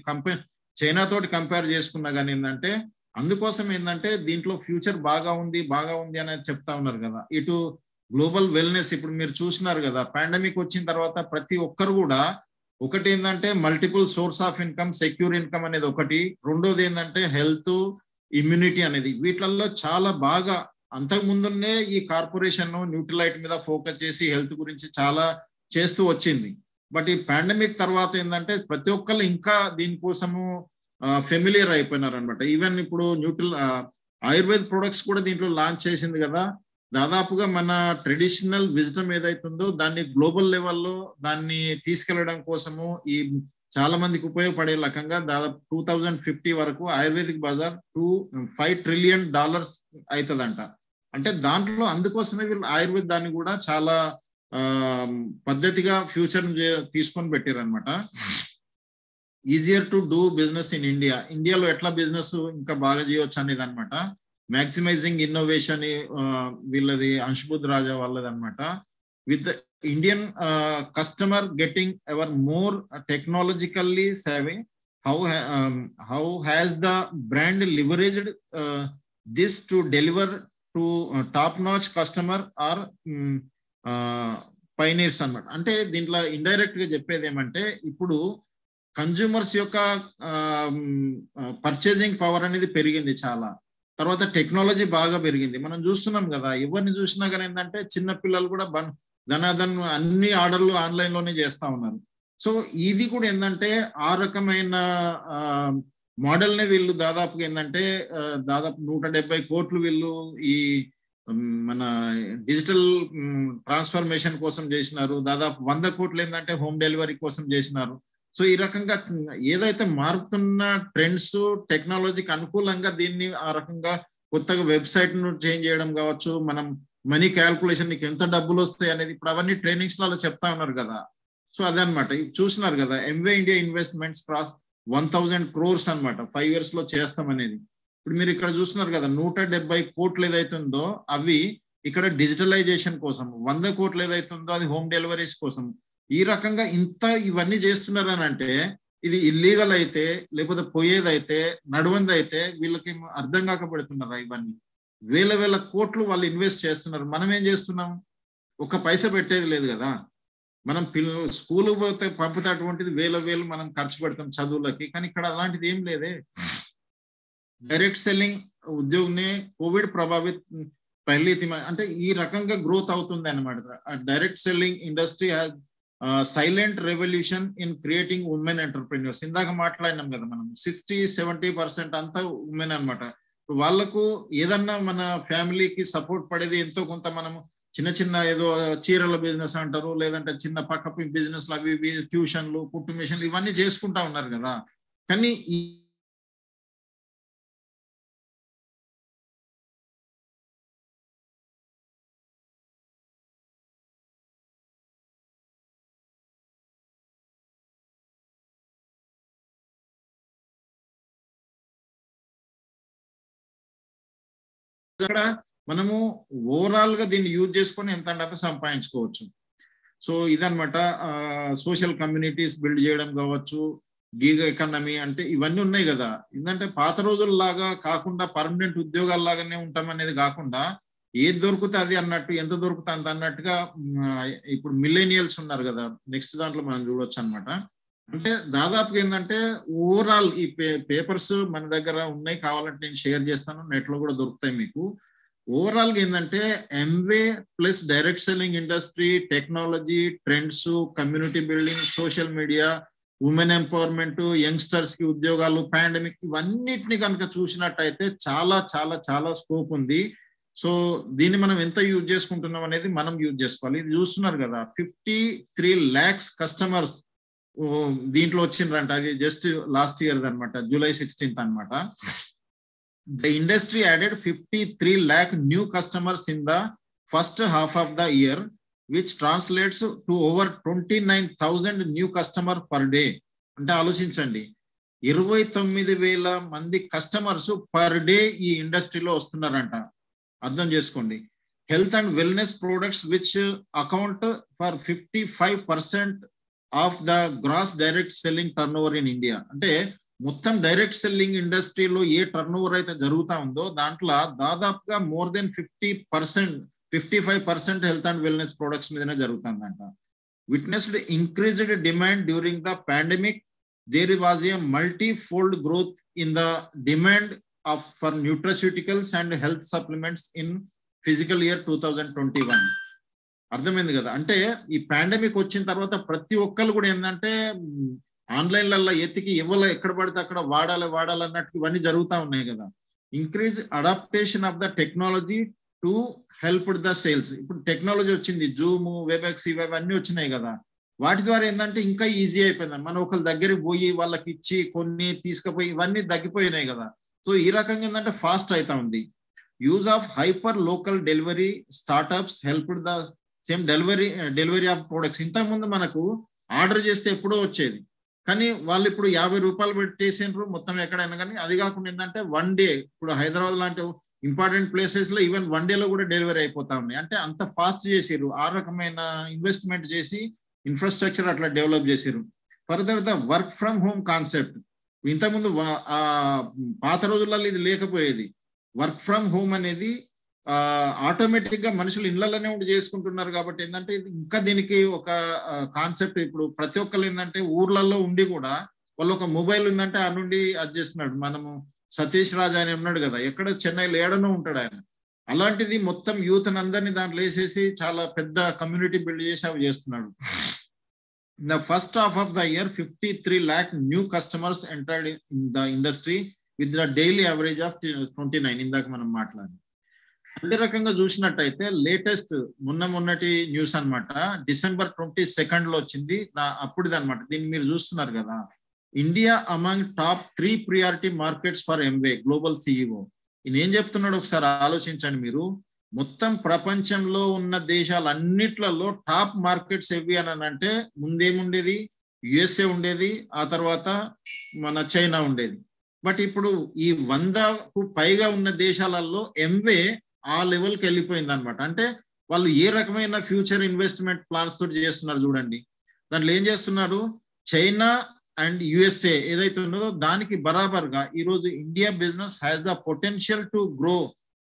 [SPEAKER 2] చైనా తోటి కంపేర్ చేసుకున్నా కానీ ఏంటంటే, అందుకోసం ఏంటంటే దీంట్లో ఫ్యూచర్ బాగా ఉంది అనేది చెప్తా ఉన్నారు కదా. ఇటు గ్లోబల్ వెల్నెస్ ఇప్పుడు మీరు చూసినారు కదా, పాండమిక్ వచ్చిన తర్వాత ప్రతి ఒక్కరు కూడా ఒకటి ఏంటంటే multiple source of income, secure income అనేది ఒకటి, రెండోది ఏంటంటే హెల్త్, ఇమ్యూనిటీ అనేది. వీటిల్లో చాలా బాగా అంతకు ముందునే ఈ కార్పొరేషన్ న్యూట్రలైట్ మీద ఫోకస్ చేసి హెల్త్ గురించి చాలా చేస్తూ వచ్చింది. బట్ ఈ పాండమిక్ తర్వాత ఏంటంటే ప్రతి ఒక్కళ్ళు ఇంకా దీనికోసము ఫెమిలియర్ అయిపోయినారు అనమాట. ఈవెన్ ఇప్పుడు ఆయుర్వేద ప్రొడక్ట్స్ కూడా దీంట్లో లాంచ్ చేసింది కదా. దాదాపుగా మన ట్రెడిషనల్ విజ్డమ్ ఏదైతుందో దాన్ని గ్లోబల్ లెవెల్లో దాన్ని తీసుకెళ్లడం కోసము ఈ చాలా మందికి ఉపయోగపడే రకంగా దాదాపు 2050 వరకు ఆయుర్వేదిక్ బజార్ $5 trillion అవుతుందంట. అంటే దాంట్లో అందుకోసమే వీళ్ళు ఆయుర్వేద దాన్ని కూడా చాలా పద్ధతిగా ఫ్యూచర్ తీసుకొని పెట్టారనమాట. Easier to do business in India, ఇండియాలో ఎట్లా బిజినెస్ ఇంకా బాగా చేయవచ్చు అనేది అనమాట. మ్యాక్సిమైజింగ్ ఇన్నోవేషన్ వీళ్ళది అంశుబుద్ధ్ రాజా వాళ్ళది అనమాట. With Indian customer getting ever more technologically navy, how has the brand leveraged this to deliver to top notch customer or pioneers అన్నమాట. అంటే దీంట్లో ఇండైరెక్ట్ గా చెప్పేది ఏమంటే, ఇప్పుడు కన్జ్యూమర్స్ యొక్క పర్చేజింగ్ పవర్ అనేది పెరిగింది చాలా. తర్వాత టెక్నాలజీ బాగా పెరిగింది. మనం చూస్తున్నాం కదా, ఎవరిని చూసినా కానీ ఏంటంటే చిన్న పిల్లలు కూడా ధనాధన్ అన్ని ఆర్డర్లు ఆన్లైన్ లోనే చేస్తా ఉన్నారు. సో ఇది కూడా ఏంటంటే ఆ రకమైన మోడల్ నే వీళ్ళు దాదాపుగా ఏంటంటే దాదాపు 170 కోట్లు వీళ్ళు ఈ మన డిజిటల్ ట్రాన్స్ఫర్మేషన్ కోసం చేసినారు. దాదాపు 100 కోట్లు ఏంటంటే హోమ్ డెలివరీ కోసం చేసినారు. సో ఈ రకంగా ఏదైతే మారుతున్న ట్రెండ్స్ టెక్నాలజీకి అనుకూలంగా దీన్ని ఆ రకంగా కొత్తగా వెబ్సైట్ ను చేంజ్ చేయడం కావచ్చు, మనం మనీ క్యాల్కులేషన్ నీకు ఎంత డబ్బులు వస్తాయి అనేది ఇప్పుడు అవన్నీ ట్రైనింగ్స్ లలో చెప్తా ఉన్నారు కదా. సో అదనమాట చూసినారు కదా, ఎంవే ఇండియా ఇన్వెస్ట్మెంట్స్ క్రాస్ 1,000 crores అనమాట 5 years లో చేస్తామనేది. ఇప్పుడు మీరు ఇక్కడ చూస్తున్నారు కదా, 170 కోట్లు ఏదైతుందో అవి ఇక్కడ డిజిటలైజేషన్ కోసం, 100 కోట్లు ఏదైతుందో అది హోమ్ డెలివరీస్ కోసం. ఈ రకంగా ఇంత ఇవన్నీ చేస్తున్నారు అని అంటే ఇది ఇల్లీగల్ అయితే లేకపోతే పోయేదైతే నడవందైతే వీళ్ళకి అర్థం కాకపోతున్నారు. ఇవన్నీ వేల కోట్లు వాళ్ళు ఇన్వెస్ట్ చేస్తున్నారు. మనం ఏం చేస్తున్నాం, ఒక పైసా పెట్టేది లేదు కదా. మనం పిల్లలు స్కూల్ పోతే పంపితే అటువంటిది వేలు మనం ఖర్చు పెడతాం చదువులకి, కానీ ఇక్కడ అలాంటిది ఏం లేదే. డైరెక్ట్ సెల్లింగ్ ఉద్యోగ్ నే కోవిడ్ ప్రభావిత్ పహली అంటే ఈ రకంగా గ్రోత్ అవుతుంది అనమాట. Direct selling industry has silent revolution in creating women entrepreneurs. ఇందాక మాట్లాడినాం కదా మనం, 60-70% అంతా ఉమెన్ అనమాట. వాళ్ళకు ఏదన్నా మన ఫ్యామిలీకి సపోర్ట్ పడేది ఎంతో కొంత మనము చిన్న చిన్న ఏదో చీరల బిజినెస్ అంటారు, లేదంటే చిన్న పక్క బిజినెస్లు అవి ఇవి, ట్యూషన్లు, కుట్టు మిషన్లు ఇవన్నీ చేసుకుంటా ఉన్నారు కదా. కానీ ఇక్కడ మనము ఓవరాల్ గా దీన్ని యూజ్ చేసుకొని ఎంత అంటే సంపాదించుకోవచ్చు. సో ఇదనమాట సోషల్ కమ్యూనిటీస్ బిల్డ్ చేయడం కావచ్చు, గీగ ఎకానమీ అంటే ఇవన్నీ ఉన్నాయి కదా. ఏంటంటే పాత రోజుల్లాగా కాకుండా పర్మనెంట్ ఉద్యోగాల్లాగానే ఉంటామనేది కాకుండా ఏది దొరుకుతుంది అది అన్నట్టు, ఎంత దొరుకుతుంది అంత అన్నట్టుగా ఇప్పుడు మిలేనియల్స్ ఉన్నారు కదా, నెక్స్ట్ దాంట్లో మనం చూడొచ్చు అనమాట. అంటే దాదాపుగా ఏంటంటే ఓవరాల్ ఈ పేపర్స్ మన దగ్గర ఉన్నాయి, కావాలంటే నేను షేర్ చేస్తాను, నెట్ లో కూడా దొరుకుతాయి మీకు. ఓవరాల్ గా ఏంటంటే Amway plus direct selling industry, technology, trends, community building, social media, women empowerment, youngsters కి ఉద్యోగాలు, పాండమిక్, ఇవన్నిటిని కనుక చూసినట్టయితే చాలా చాలా చాలా స్కోప్ ఉంది. సో దీన్ని మనం ఎంత యూజ్ చేసుకుంటున్నాం అనేది మనం యూజ్ చేసుకోవాలి. ఇది చూస్తున్నారు కదా, 53 lakhs కస్టమర్స్ దీంట్లో వచ్చిండ్రంట. అది జస్ట్ లాస్ట్ ఇయర్ అనమాట, July 16th అనమాట. The industry added 53 lakh new customers in the first half of the year, which translates to over 29,000 new customers per day. అంటే ఆలోచించండి, 29,000 మంది కస్టమర్స్ పర్ డే ఈ ఇండస్ట్రీలో వస్తున్నారంట. అర్థం చేసుకోండి. Health and wellness products which account for 55% of the gross direct selling turnover in India. అంటే మొత్తం డైరెక్ట్ సెల్లింగ్ ఇండస్ట్రీలో ఏ టర్న్ ఓవర్ అయితే జరుగుతా ఉందో దాంట్లో దాదాపుగా more than 55% health and wellness products మీదనే జరుగుతుందంట. Witnessed increased demand during the pandemic. There was a multifold growth in the demand of for nutraceuticals and health supplements in physical year 2021. అర్థమైంది కదా. అంటే ఈ పాండమిక్ వచ్చిన తర్వాత ప్రతి ఒక్కరు కూడా ఏంటంటే ఆన్లైన్లలో ఎత్తికి ఎవరు ఎక్కడ పడితే అక్కడ వాడాలి అన్నట్టు ఇవన్నీ జరుగుతూ ఉన్నాయి కదా. Increase adaptation of the technology to help the sales. ఇప్పుడు టెక్నాలజీ వచ్చింది, జూమ్, వెబెక్స్, ఇవన్నీ వచ్చినాయి కదా. వాటి ద్వారా ఏంటంటే ఇంకా ఈజీ అయిపోయింది. మనం ఒకరి దగ్గరికి పోయి వాళ్ళకి ఇచ్చి కొన్ని తీసుకుపోయి ఇవన్నీ తగ్గిపోయినాయి కదా. సో ఈ రకంగా ఏంటంటే ఫాస్ట్ అవుతా ఉంది. Use of hyper local delivery startups help the same delivery of products. ఇంతకుముందు మనకు ఆర్డర్ చేస్తే ఎప్పుడో వచ్చేది, కానీ వాళ్ళు ఇప్పుడు 50 రూపాయలు పెట్టేసిండ్రు మొత్తం ఎక్కడైనా. కానీ అది కాకుండా ఏంటంటే 1 day, ఇప్పుడు హైదరాబాద్ లాంటి ఇంపార్టెంట్ ప్లేసెస్ లో ఈవెన్ 1 day లో కూడా డెలివరీ అయిపోతా ఉన్నాయి. అంటే అంత ఫాస్ట్ చేసిర్రు, ఆ రకమైన ఇన్వెస్ట్మెంట్ చేసి ఇన్ఫ్రాస్ట్రక్చర్ అట్లా డెవలప్ చేసిర్రు. Further the work from home concept. ఇంతకుముందు పాత రోజులలో ఇది లేకపోయేది. వర్క్ ఫ్రమ్ హోమ్ అనేది ఆటోమేటిక్ గా మనుషులు ఇళ్లలోనే ఉండి చేసుకుంటున్నారు కాబట్టి ఏంటంటే ఇంకా దీనికి ఒక కాన్సెప్ట్. ఇప్పుడు ప్రతి ఒక్కరు ఏంటంటే ఊర్లలో ఉండి కూడా వాళ్ళు ఒక మొబైల్ ఉందంటే ఆ నుండి అది చేస్తున్నాడు. మనము సతీష్ రాజ్ ఆయన ఉన్నాడు కదా, ఎక్కడ చెన్నైలో ఏడనో ఉంటాడు ఆయన. అలాంటిది మొత్తం యూత్ అందరినీ దాంట్లో వేసేసి చాలా పెద్ద కమ్యూనిటీ బిల్డ్ చేసి అవి చేస్తున్నాడు. In the first half of the year, 53 lakh new customers entered in the industry with the daily average of 29. ఇందాక మనం మాట్లాడాలి. అదే రకంగా చూసినట్టయితే లేటెస్ట్ మొన్నటి న్యూస్ అనమాట, December 22 లో వచ్చింది. అప్పుడుది అనమాట. దీన్ని మీరు చూస్తున్నారు కదా, India among top 3 priority markets for ఎంవే global CEO. ఈయన ఏం చెప్తున్నాడు ఒకసారి ఆలోచించండి మీరు. మొత్తం ప్రపంచంలో ఉన్న దేశాలన్నిట్లలో టాప్ మార్కెట్స్ ఏవి అని అంటే ముందేముండేది, యుఎస్ఏ ఉండేది, ఆ తర్వాత మన చైనా ఉండేది. బట్ ఇప్పుడు ఈ 100కు పైగా ఉన్న దేశాలలో ఎంవే ఆ లెవెల్కి వెళ్ళిపోయింది అనమాట. అంటే వాళ్ళు ఏ రకమైన ఫ్యూచర్ ఇన్వెస్ట్మెంట్ ప్లాన్స్ తోటి చేస్తున్నారు చూడండి. దాంట్లో ఏం చేస్తున్నారు, చైనా అండ్ యుఎస్ఏ ఏదైతే ఉన్నదో దానికి బరాబర్గా ఈరోజు India business has the potential to grow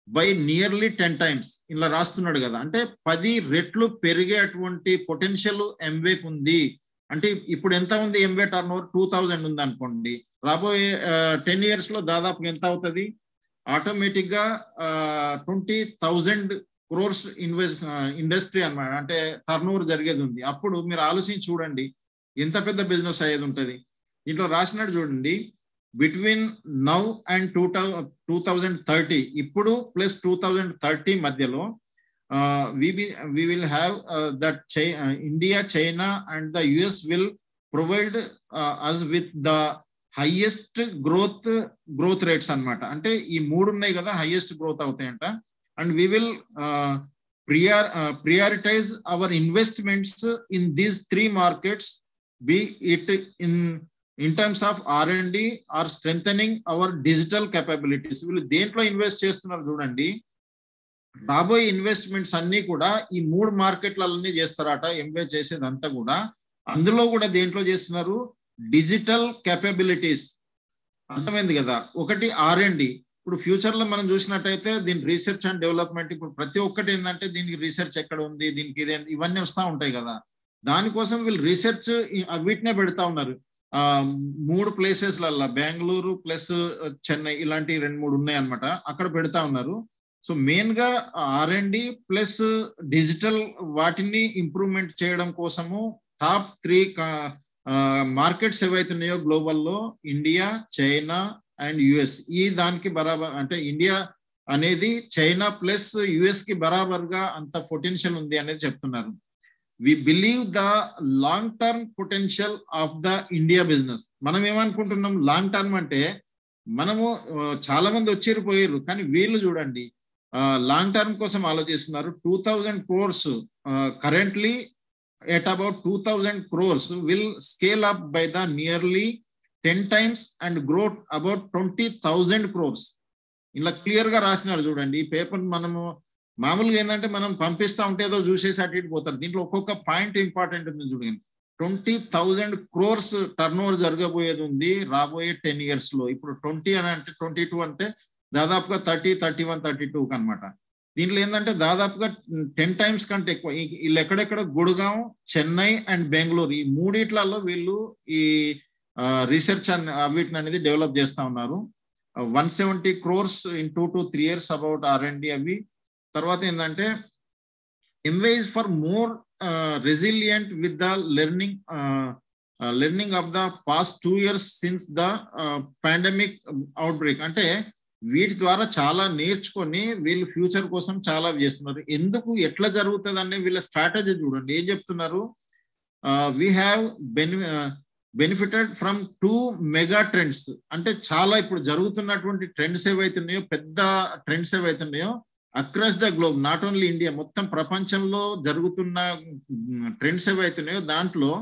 [SPEAKER 2] by nearly 10 times ఇలా రాస్తున్నాడు కదా. అంటే 10 రెట్లు పెరిగేటువంటి పొటెన్షియల్ ఎంవేకి ఉంది. అంటే ఇప్పుడు ఎంత ఉంది ఎంవే టర్న్ ఓవర్ 2000 ఉంది అనుకోండి, రాబోయే 10 years లో దాదాపు ఎంత అవుతుంది, ఆటోమేటిక్ గా 20,000 క్రోర్స్ ఇండస్ట్రీ అన్నమాట, అంటే టర్న్ ఓవర్ జరిగేది ఉంది. అప్పుడు మీరు ఆలోచించి చూడండి ఎంత పెద్ద బిజినెస్ అయ్యేది ఉంటుంది. దీంట్లో రాసినట్టు చూడండి, బిట్వీన్ నౌ అండ్ 2030 ఇప్పుడు ప్లస్ 2030 మధ్యలో we will have that India, China and the US will provide us with the highest growth rates అన్నమాట. అంటే ఈ మూడు ఉన్నాయి కదా, హైయెస్ట్ గ్రోత్ అవుతాయంట. And we will prioritize our investments in these three markets, be it in terms of R&D or strengthening our digital capabilities. వీళ్ళు దేంట్లో ఇన్వెస్ట్ చేస్తున్నారు చూడండి, రాబోయే ఇన్వెస్ట్మెంట్స్ అన్ని కూడా ఈ మూడు మార్కెట్లన్నీ చేస్తారట. ఎంబీఏ చేసేదంతా కూడా అందులో కూడా దేంట్లో చేస్తున్నారు, డిజిటల్ కేపబిలిటీస్. అర్థమైంది కదా. ఒకటి R&D. ఇప్పుడు ఫ్యూచర్ లో మనం చూసినట్టయితే దీని రీసెర్చ్ అండ్ డెవలప్మెంట్, ఇప్పుడు ప్రతి ఒక్కటి ఏంటంటే దీనికి రీసెర్చ్ ఎక్కడ ఉంది, దీనికి ఇవన్నీ వస్తూ ఉంటాయి కదా. దానికోసం వీళ్ళు రీసెర్చ్ వీటినే పెడతా ఉన్నారు. 3 ప్లేసెస్లలో బెంగళూరు ప్లస్ చెన్నై ఇలాంటి 2-3 ఉన్నాయి అన్నమాట, అక్కడ పెడతా ఉన్నారు. సో మెయిన్ గా R&D ప్లస్ డిజిటల్ వాటిని ఇంప్రూవ్మెంట్ చేయడం కోసము టాప్ 3 మార్కెట్స్ ఏవైతున్నాయో గ్లోబల్లో ఇండియా, చైనా అండ్ యుఎస్, ఈ దానికి బరాబర్, అంటే ఇండియా అనేది చైనా ప్లస్ యుఎస్ కి బరాబర్ గా అంత పొటెన్షియల్ ఉంది అనేది చెప్తున్నారు. We believe the long term potential of the India business. మనం ఏమనుకుంటున్నాం, లాంగ్ టర్మ్ అంటే మనము చాలా మంది వచ్చేరు పోయారు, కానీ వీళ్ళు చూడండి లాంగ్ టర్మ్ కోసం ఆలోచిస్తున్నారు. 2000 crores currently at about 2000 crores will scale up by the nearly 10 times and grow about 20,000 crores. ఇలా క్లియర్ గా రాసినారు చూడండి. ఈ పేపర్ మనము మామూలుగా ఏంటంటే మనం పంపిస్తా ఉంటే ఏదో చూసేసి అటు ఇటు పోతారు. దీంట్లో ఒక్కొక్క పాయింట్ ఇంపార్టెంట్ ఉంది చూడండి. 20,000 crores టర్న్ ఓవర్ జరగబోయేది ఉంది రాబోయే 10 years లో. ఇప్పుడు 20 అని అంటే 22 అంటే దాదాపుగా 30, 31, 32 అనమాట. దీంట్లో ఏంటంటే దాదాపుగా 10 times కంటే ఎక్కువ. వీళ్ళు ఎక్కడెక్కడ గుడగాం, చెన్నై అండ్ బెంగళూరు, ఈ మూడిట్లలో వీళ్ళు ఈ రీసెర్చ్ వీటిని అనేది డెవలప్ చేస్తా ఉన్నారు. 170 crores in 2 to 3 years about R&D అవి. తర్వాత ఏంటంటే Amway is far more resilient with the learning of the past 2 years since the pandemic outbreak. అంటే వీటి ద్వారా చాలా నేర్చుకొని వీళ్ళు ఫ్యూచర్ కోసం చాలా చేస్తున్నారు. ఎందుకు, ఎట్లా జరుగుతుంది అనే వీళ్ళ స్ట్రాటజీ చూడండి. ఏం చెప్తున్నారు, we have benefited from 2 mega trends. అంటే చాలా ఇప్పుడు జరుగుతున్నటువంటి ట్రెండ్స్ ఏవైతున్నాయో, పెద్ద ట్రెండ్స్ ఏవైతున్నాయో across the globe, not only India, మొత్తం ప్రపంచంలో జరుగుతున్న ట్రెండ్స్ ఏవైతున్నాయో దాంట్లో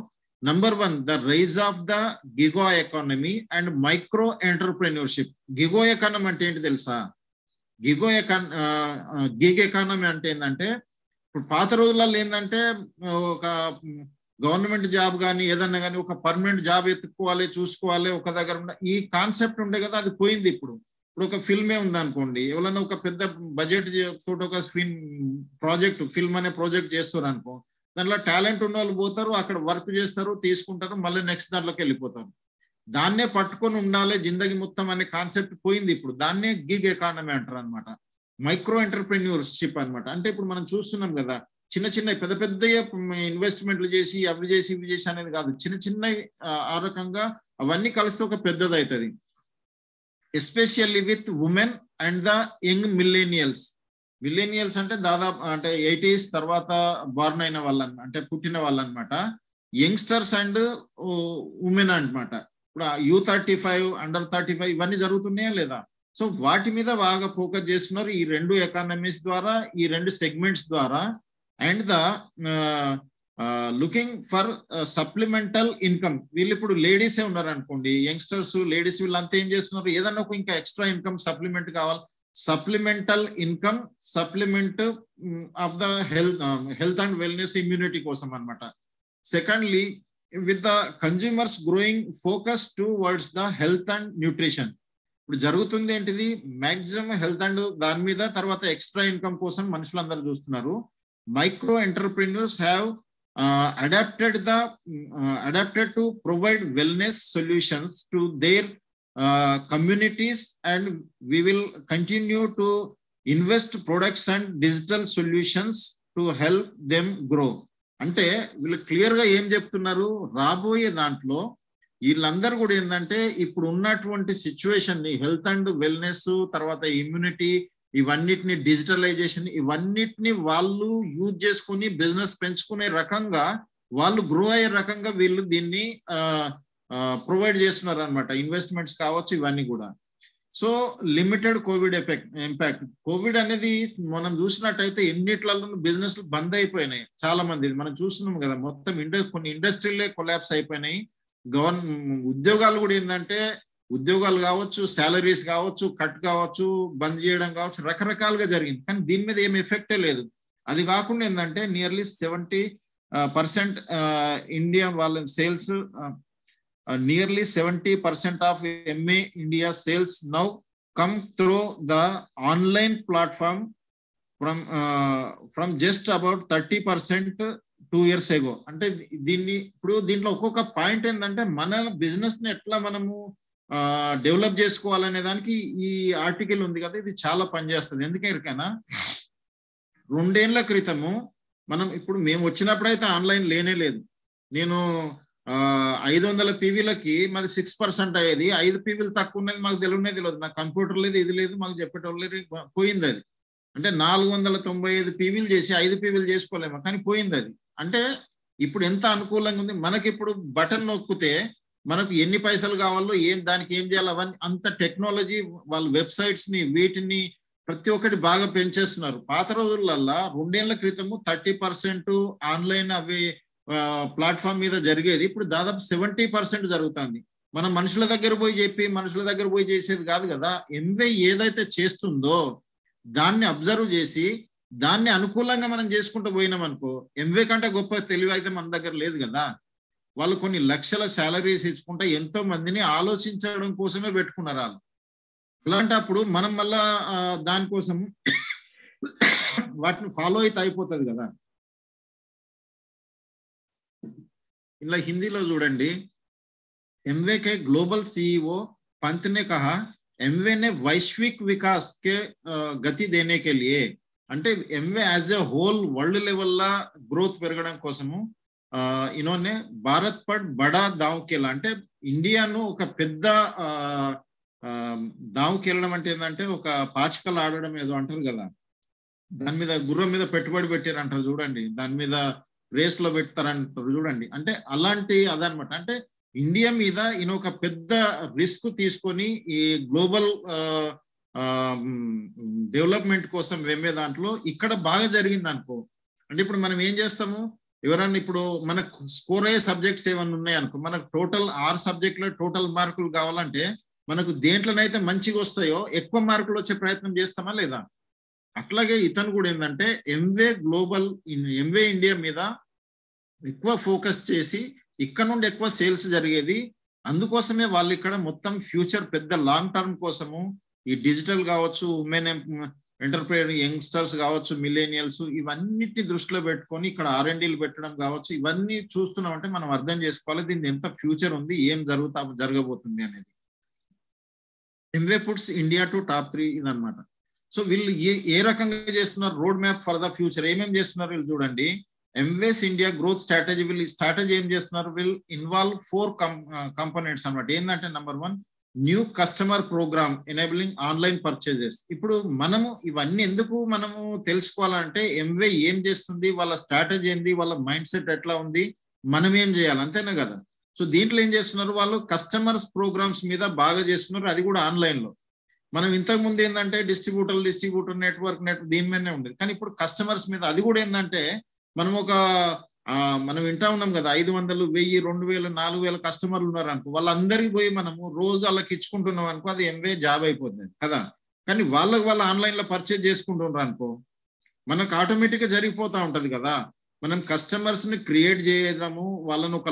[SPEAKER 2] Number 1, the rise of the gig economy and micro entrepreneurship. Gig economy అంటే ఏంటి తెలుసా? గిగ్ ఎకానమీ అంటే ఏంటంటే, ఇప్పుడు పాత రోజులలో ఏంటంటే ఒక గవర్నమెంట్ జాబ్ కానీ ఏదన్నా కానీ ఒక పర్మనెంట్ జాబ్ ఎత్తుకోవాలి, చూసుకోవాలి, ఒక దగ్గర ఈ కాన్సెప్ట్ ఉండే కదా, అది పోయింది. ఇప్పుడు ఒక ఫిల్మే ఉందనుకోండి, ఎవరైనా ఒక పెద్ద బడ్జెట్ తోటి ఒక ఫిల్మ్ అనే ప్రాజెక్ట్ చేస్తారు అనుకో, దాంట్లో టాలెంట్ ఉన్న వాళ్ళు పోతారు, అక్కడ వర్క్ చేస్తారు, తీసుకుంటారు, మళ్ళీ నెక్స్ట్ దాంట్లోకి వెళ్ళిపోతారు. దాన్నే పట్టుకొని ఉండాలి జిందగీ మొత్తం అనే కాన్సెప్ట్ పోయింది. ఇప్పుడు దాన్నే గిగ్ ఎకానమీ అంటారు అనమాట, మైక్రో ఎంటర్ప్రెన్యూర్షిప్ అనమాట. అంటే ఇప్పుడు మనం చూస్తున్నాం కదా, చిన్న చిన్న పెద్ద పెద్ద ఇన్వెస్ట్మెంట్లు చేసి అవి చేసి ఇవి చేసి అనేది కాదు, చిన్న చిన్న ఆ రకంగా అవన్నీ కలిస్తే ఒక పెద్దది అవుతుంది. Especially with women and the young millennials. Millennials అంటే దాదాపు అంటే 80s తర్వాత బార్న్ అయిన వాళ్ళ, అంటే పుట్టిన వాళ్ళు అనమాట. యంగ్స్టర్స్ అండ్ ఉమెన్ అనమాట. ఇప్పుడు U35, అండర్ 35 ఇవన్నీ జరుగుతున్నాయా లేదా? సో వాటి మీద బాగా ఫోకస్ చేస్తున్నారు ఈ 2 ఎకానమీస్ ద్వారా, ఈ 2 సెగ్మెంట్స్ ద్వారా. And the looking for supplemental income. వీళ్ళు ఇప్పుడు లేడీసే ఉన్నారు అనుకోండి, యంగ్స్టర్స్ లేడీస్, వీళ్ళంతా ఏం చేస్తున్నారు, ఏదన్నా ఒక ఇంకా ఎక్స్ట్రా ఇన్కమ్ సప్లిమెంట్ కావాలి, supplemental income, supplement of the health and wellness immunity కోసం అనమాట. Secondly, with the consumers growing focus towards the health and nutrition. ఇప్పుడు జరుగుతుంది ఏంటిది, మాక్సిమం హెల్త్ అండ్ దాని మీద, తర్వాత ఎక్స్ట్రా ఇన్కమ్ కోసం మనుషులందరూ చూస్తున్నారు. Micro entrepreneurs have adapted to provide wellness solutions to their communities, and we will continue to invest products and digital solutions to help them grow. అంటే వీళ్ళు క్లియర్ గా ఏం చెప్తున్నారు, రాబోయే దాంట్లో వీళ్ళందరూ కూడా ఏంటంటే ఇప్పుడు ఉన్నటువంటి సిచ్యువేషన్ ని, హెల్త్ అండ్ వెల్నెస్, తర్వాత ఇమ్యూనిటీ, ఇవన్నిటిని డిజిటలైజేషన్, ఇవన్నిటిని వాళ్ళు యూజ్ చేసుకుని బిజినెస్ పెంచుకునే రకంగా, వాళ్ళు గ్రో అయ్యే రకంగా వీళ్ళు దీన్ని ప్రొవైడ్ చేస్తున్నారు అనమాట. ఇన్వెస్ట్మెంట్స్ కావచ్చు, ఇవన్నీ కూడా. So limited Covid impact. Covid అనేది మనం చూసినట్టయితే ఎన్నిట్లలో బిజినెస్ బంద్ అయిపోయినాయి చాలా మంది. మనం చూస్తున్నాం కదా, మొత్తం కొన్ని ఇండస్ట్రీలే కొలాప్స్ అయిపోయినాయి. ఉద్యోగాలు కూడా ఏంటంటే, ఉద్యోగాలు కావచ్చు, శాలరీస్ కావచ్చు, కట్ కావచ్చు, బంద్ చేయడం కావచ్చు, రకరకాలుగా జరిగింది. కానీ దీని మీద ఏం ఎఫెక్టే లేదు. అది కాకుండా ఏంటంటే నియర్లీ 70% ఇండియా వాళ్ళ sales, nearly 70% of MA India sales now come through the online platform from just about 30% 2 years ago. అంటే దీంట్లో ఒక్కొక్క పాయింట్ ఏంటంటే, మన బిజినెస్ ని ఎట్లా మనము డెవలప్ చేసుకోవాలనే దానికి ఈ ఆర్టికల్ ఉంది కదా, ఇది చాలా పనిచేస్తుంది. ఎందుకైనా 2 ఏళ్ల క్రితము ఇప్పుడు మేము వచ్చినప్పుడు అయితే ఆన్లైన్ లేనే లేదు. నేను 500 PVలకి మాది 6% అయ్యేది. 5 PVలు తక్కువ ఉన్నది మాకు తెలియదు. నాకు కంప్యూటర్ లేదు, ఇది లేదు, మాకు చెప్పేటోళ్ళు లేదు, పోయింది అది. అంటే 495 PVలు చేసి 5 PVలు చేసుకోలేము, కానీ పోయింది అది. అంటే ఇప్పుడు ఎంత అనుకూలంగా ఉంది మనకి. ఇప్పుడు బటన్ నొక్కితే మనకు ఎన్ని పైసలు కావాలో, దానికి ఏం చేయాలి, అవన్నీ అంత టెక్నాలజీ, వాళ్ళ వెబ్సైట్స్ ని, వీటిని ప్రతి ఒక్కటి బాగా పెంచేస్తున్నారు. పాత రోజులల్లా 2 ఏళ్ల క్రితము 30% ఆన్లైన్ అవి ప్లాట్ఫామ్ మీద జరిగేది. ఇప్పుడు దాదాపు 70% జరుగుతుంది. మనం మనుషుల దగ్గర పోయి చేసేది కాదు కదా. ఎంవే ఏదైతే చేస్తుందో దాన్ని అబ్జర్వ్ చేసి దాన్ని అనుకూలంగా మనం చేసుకుంటూ పోయినాం అనుకో, ఎంవే కంటే గొప్ప తెలివి అయితే మన దగ్గర లేదు కదా. వాళ్ళు కొన్ని లక్షల శాలరీస్ ఇచ్చుకుంటే ఎంతో మందిని ఆలోచించడం కోసమే పెట్టుకున్నారు వాళ్ళు. అలాంటప్పుడు మనం మళ్ళా దానికోసం వాటిని ఫాలో అయితే అయిపోతుంది కదా. ఇలా హిందీలో చూడండి, एमवे के ग्लोबल सीईओ पंत ने कहा, एमवे ने वैश्विक विकास के गति देने के लिए, అంటే Amway as a whole world level ला ग्रोथ పెరగడం కోసము इन्होंने भारत पर बड़ा दाव खेला. అంటే ఇండియాను ఒక పెద్ద దావుకి వెళ్ళడం అంటే ఏంటంటే, ఒక పాచికలు ఆడడం ఏదో అంటారు కదా, దాని మీద గుర్రం మీద పెట్టుబడి పెట్టారంటారు చూడండి, దాని మీద రేస్ లో పెడతారంటారు చూడండి. అంటే అలాంటి అదనమాట. అంటే ఇండియా మీద ఈయన ఒక పెద్ద రిస్క్ తీసుకొని ఈ గ్లోబల్ డెవలప్మెంట్ కోసం వెమ్మే దాంట్లో ఇక్కడ బాగా జరిగింది అనుకో. అంటే ఇప్పుడు మనం ఏం చేస్తాము, ఎవరన్నా ఇప్పుడు మనకు స్కోర్ అయ్యే సబ్జెక్ట్స్ ఏమన్నా ఉన్నాయనుకో, మనకు టోటల్ 6 సబ్జెక్టులో టోటల్ మార్కులు కావాలంటే మనకు దేంట్లోనైతే మంచిగా వస్తాయో ఎక్కువ మార్కులు వచ్చే ప్రయత్నం చేస్తామా లేదా. అట్లాగే ఇతను కూడా ఏంటంటే ఎంవే ఇండియా మీద ఎక్కువ ఫోకస్ చేసి ఇక్కడ నుండి ఎక్కువ సేల్స్ జరిగేది. అందుకోసమే వాళ్ళు ఇక్కడ మొత్తం ఫ్యూచర్ పెద్ద లాంగ్ టర్మ్ కోసము ఈ డిజిటల్ కావచ్చు, ఉమెన్ ఎంటర్ప్రైనర్ యంగ్స్టర్స్ కావచ్చు, మిలేనియల్స్, ఇవన్నిటిని దృష్టిలో పెట్టుకొని ఇక్కడ R&Dలు పెట్టడం కావచ్చు, ఇవన్నీ చూస్తున్నామంటే మనం అర్థం చేసుకోవాలి దీన్ని ఎంత ఫ్యూచర్ ఉంది, ఏం జరగబోతుంది అనేది. Amway puts India to top 3 ఇదన్నమాట. సో వీళ్ళు ఏ రకంగా చేస్తున్నారు, road map for the future ఏమేమి చేస్తున్నారు వీళ్ళు చూడండి. ఎంవేస్ ఇండియా గ్రోత్ స్ట్రాటజీ, వీళ్ళు స్ట్రాటజీ ఏం చేస్తున్నారు, వీళ్ళు ఇన్వాల్వ్ 4 కంపోనెంట్స్ అనమాట. ఏంటంటే number 1, new customer programme enabling online purchases. ఇప్పుడు మనము ఇవన్నీ ఎందుకు మనము తెలుసుకోవాలంటే, ఎంవే ఏం చేస్తుంది, వాళ్ళ స్ట్రాటజీ ఏంది, వాళ్ళ మైండ్ సెట్ ఎట్లా ఉంది, మనం ఏం చేయాలి, అంతేనా కదా. సో దీంట్లో ఏం చేస్తున్నారు, వాళ్ళు కస్టమర్స్ ప్రోగ్రామ్స్ మీద బాగా చేస్తున్నారు, అది కూడా ఆన్లైన్ లో. మనం ఇంతకు ముందు ఏంటంటే డిస్ట్రిబ్యూటర్ నెట్వర్క్ దీని మీదనే ఉండేది. కానీ ఇప్పుడు కస్టమర్స్ మీద, అది కూడా ఏంటంటే మనం వింటా ఉన్నాం కదా, 500, 1000, 2000, 4000 కస్టమర్లు ఉన్నారు అనుకో, వాళ్ళందరికీ పోయి మనము రోజు వాళ్ళకి ఇచ్చుకుంటున్నాం అనుకో, అది ఎంవే జాబ్ అయిపోతుంది కదా. కానీ వాళ్ళు ఆన్లైన్ లో పర్చేజ్ చేసుకుంటున్నారు అనుకో, మనకు ఆటోమేటిక్ గా జరిగిపోతా ఉంటది కదా. మనం కస్టమర్స్ ని క్రియేట్ చేయడము, వాళ్ళని ఒక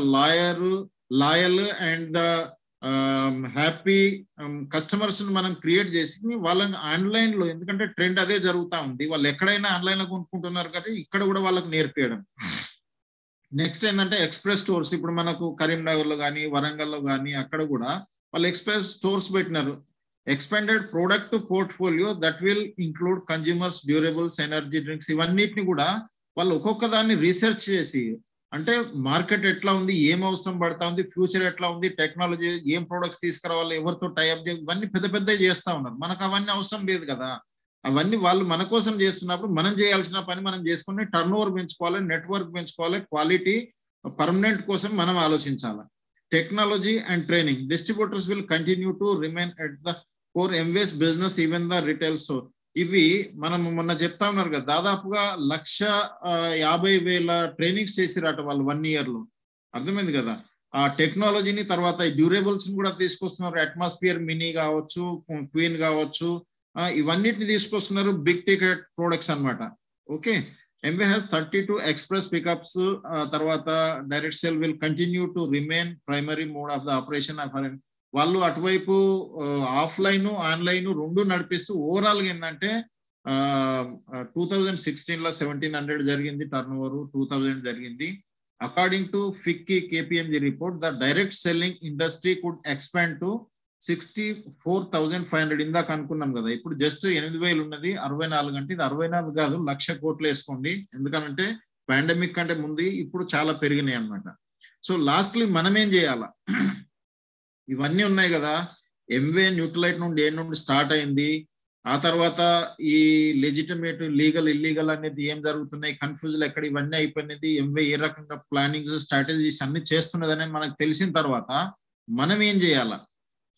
[SPEAKER 2] loyal and the happy customers మనం క్రియేట్ చేసి వాళ్ళని ఆన్లైన్ లో, ఎందుకంటే ట్రెండ్ అదే జరుగుతూ ఉంది, వాళ్ళు ఎక్కడైనా ఆన్లైన్ లో కొనుక్కుంటున్నారు కాబట్టి ఇక్కడ కూడా వాళ్ళకి నేర్పించడం. నెక్స్ట్ ఏంటంటే ఎక్స్ప్రెస్ స్టోర్స్. ఇప్పుడు మనకు కరీంనగర్ లో కానీ, వరంగల్ లో కానీ, అక్కడ కూడా వాళ్ళు ఎక్స్ప్రెస్ స్టోర్స్ పెట్టినారు. Expanded product portfolio that will include consumers, durables, energy drinks, ఇవన్నిటిని కూడా వాళ్ళు ఒక్కొక్క దాన్ని రీసెర్చ్ చేసి, అంటే మార్కెట్ ఎట్లా ఉంది, ఏం అవసరం పడతా ఉంది, ఫ్యూచర్ ఎట్లా ఉంది, టెక్నాలజీ ఏం ప్రొడక్ట్స్ తీసుకురావాలి, ఎవరితో టైఅప్ చేయాలి, ఇవన్నీ పెద్ద పెద్ద చేస్తూ ఉన్నారు. మనకు అవన్నీ అవసరం లేదు కదా. అవన్నీ వాళ్ళు మన కోసం చేస్తున్నప్పుడు మనం చేయాల్సిన పని మనం చేసుకుని టర్న్ ఓవర్ పెంచుకోవాలి, నెట్వర్క్ పెంచుకోవాలి, క్వాలిటీ పర్మనెంట్ కోసం మనం ఆలోచించాలి. Technology and training, distributors will continue to remain at the core Amway's business even the retail store. ఇవి మనం మొన్న చెప్తా ఉన్నారు కదా, దాదాపుగా 1,50,000 ట్రైనింగ్స్ చేసిరట వాళ్ళు 1 year లో. అర్థమైంది కదా. ఆ టెక్నాలజీని తర్వాత డ్యూరేబుల్స్ కూడా తీసుకొస్తున్నారు. అట్మాస్ఫియర్ మినీ కావచ్చు, క్వీన్ కావచ్చు, ఇవన్నిటిని తీసుకొస్తున్నారు. బిగ్ టికెట్ ప్రొడక్ట్స్ అన్నమాట. Okay, Amway has 32 express pickups. తర్వాత direct sale will continue to remain primary mode of the operation. వాళ్ళు అటువైపు ఆఫ్లైన్ ఆన్లైన్ రెండు నడిపిస్తూ ఓవరాల్ గా ఏంటంటే 2016లో 1,700 జరిగింది టర్న్ ఓవర్, 2000 జరిగింది. According to FICCI KPMG report, the direct selling industry could expand to 64,500. ఇందాక అనుకున్నాం కదా, ఇప్పుడు జస్ట్ 8,000 ఉన్నది, 64 అంటే ఇది 64 కాదు, 1,00,000 కోట్లు వేసుకోండి. ఎందుకంటే పాండమిక్ కంటే ముందు ఇప్పుడు చాలా పెరిగినాయి అన్నమాట. సో లాస్ట్లీ మనం ఏం చేయాలా, ఇవన్నీ ఉన్నాయి కదా. ఎంవే న్యూట్రలైట్ నుండి స్టార్ట్ అయింది. ఆ తర్వాత ఈ లెజిటిమేట్, లీగల్, ఇల్లీగల్ అనేది ఏం జరుగుతున్నాయి, కన్ఫ్యూజన్ ఎక్కడ, ఇవన్నీ అయిపోయినది. ఎంవే ఏ రకంగా ప్లానింగ్స్, స్ట్రాటజీస్ అన్ని చేస్తున్నదని మనకు తెలిసిన తర్వాత మనం ఏం చేయాలా.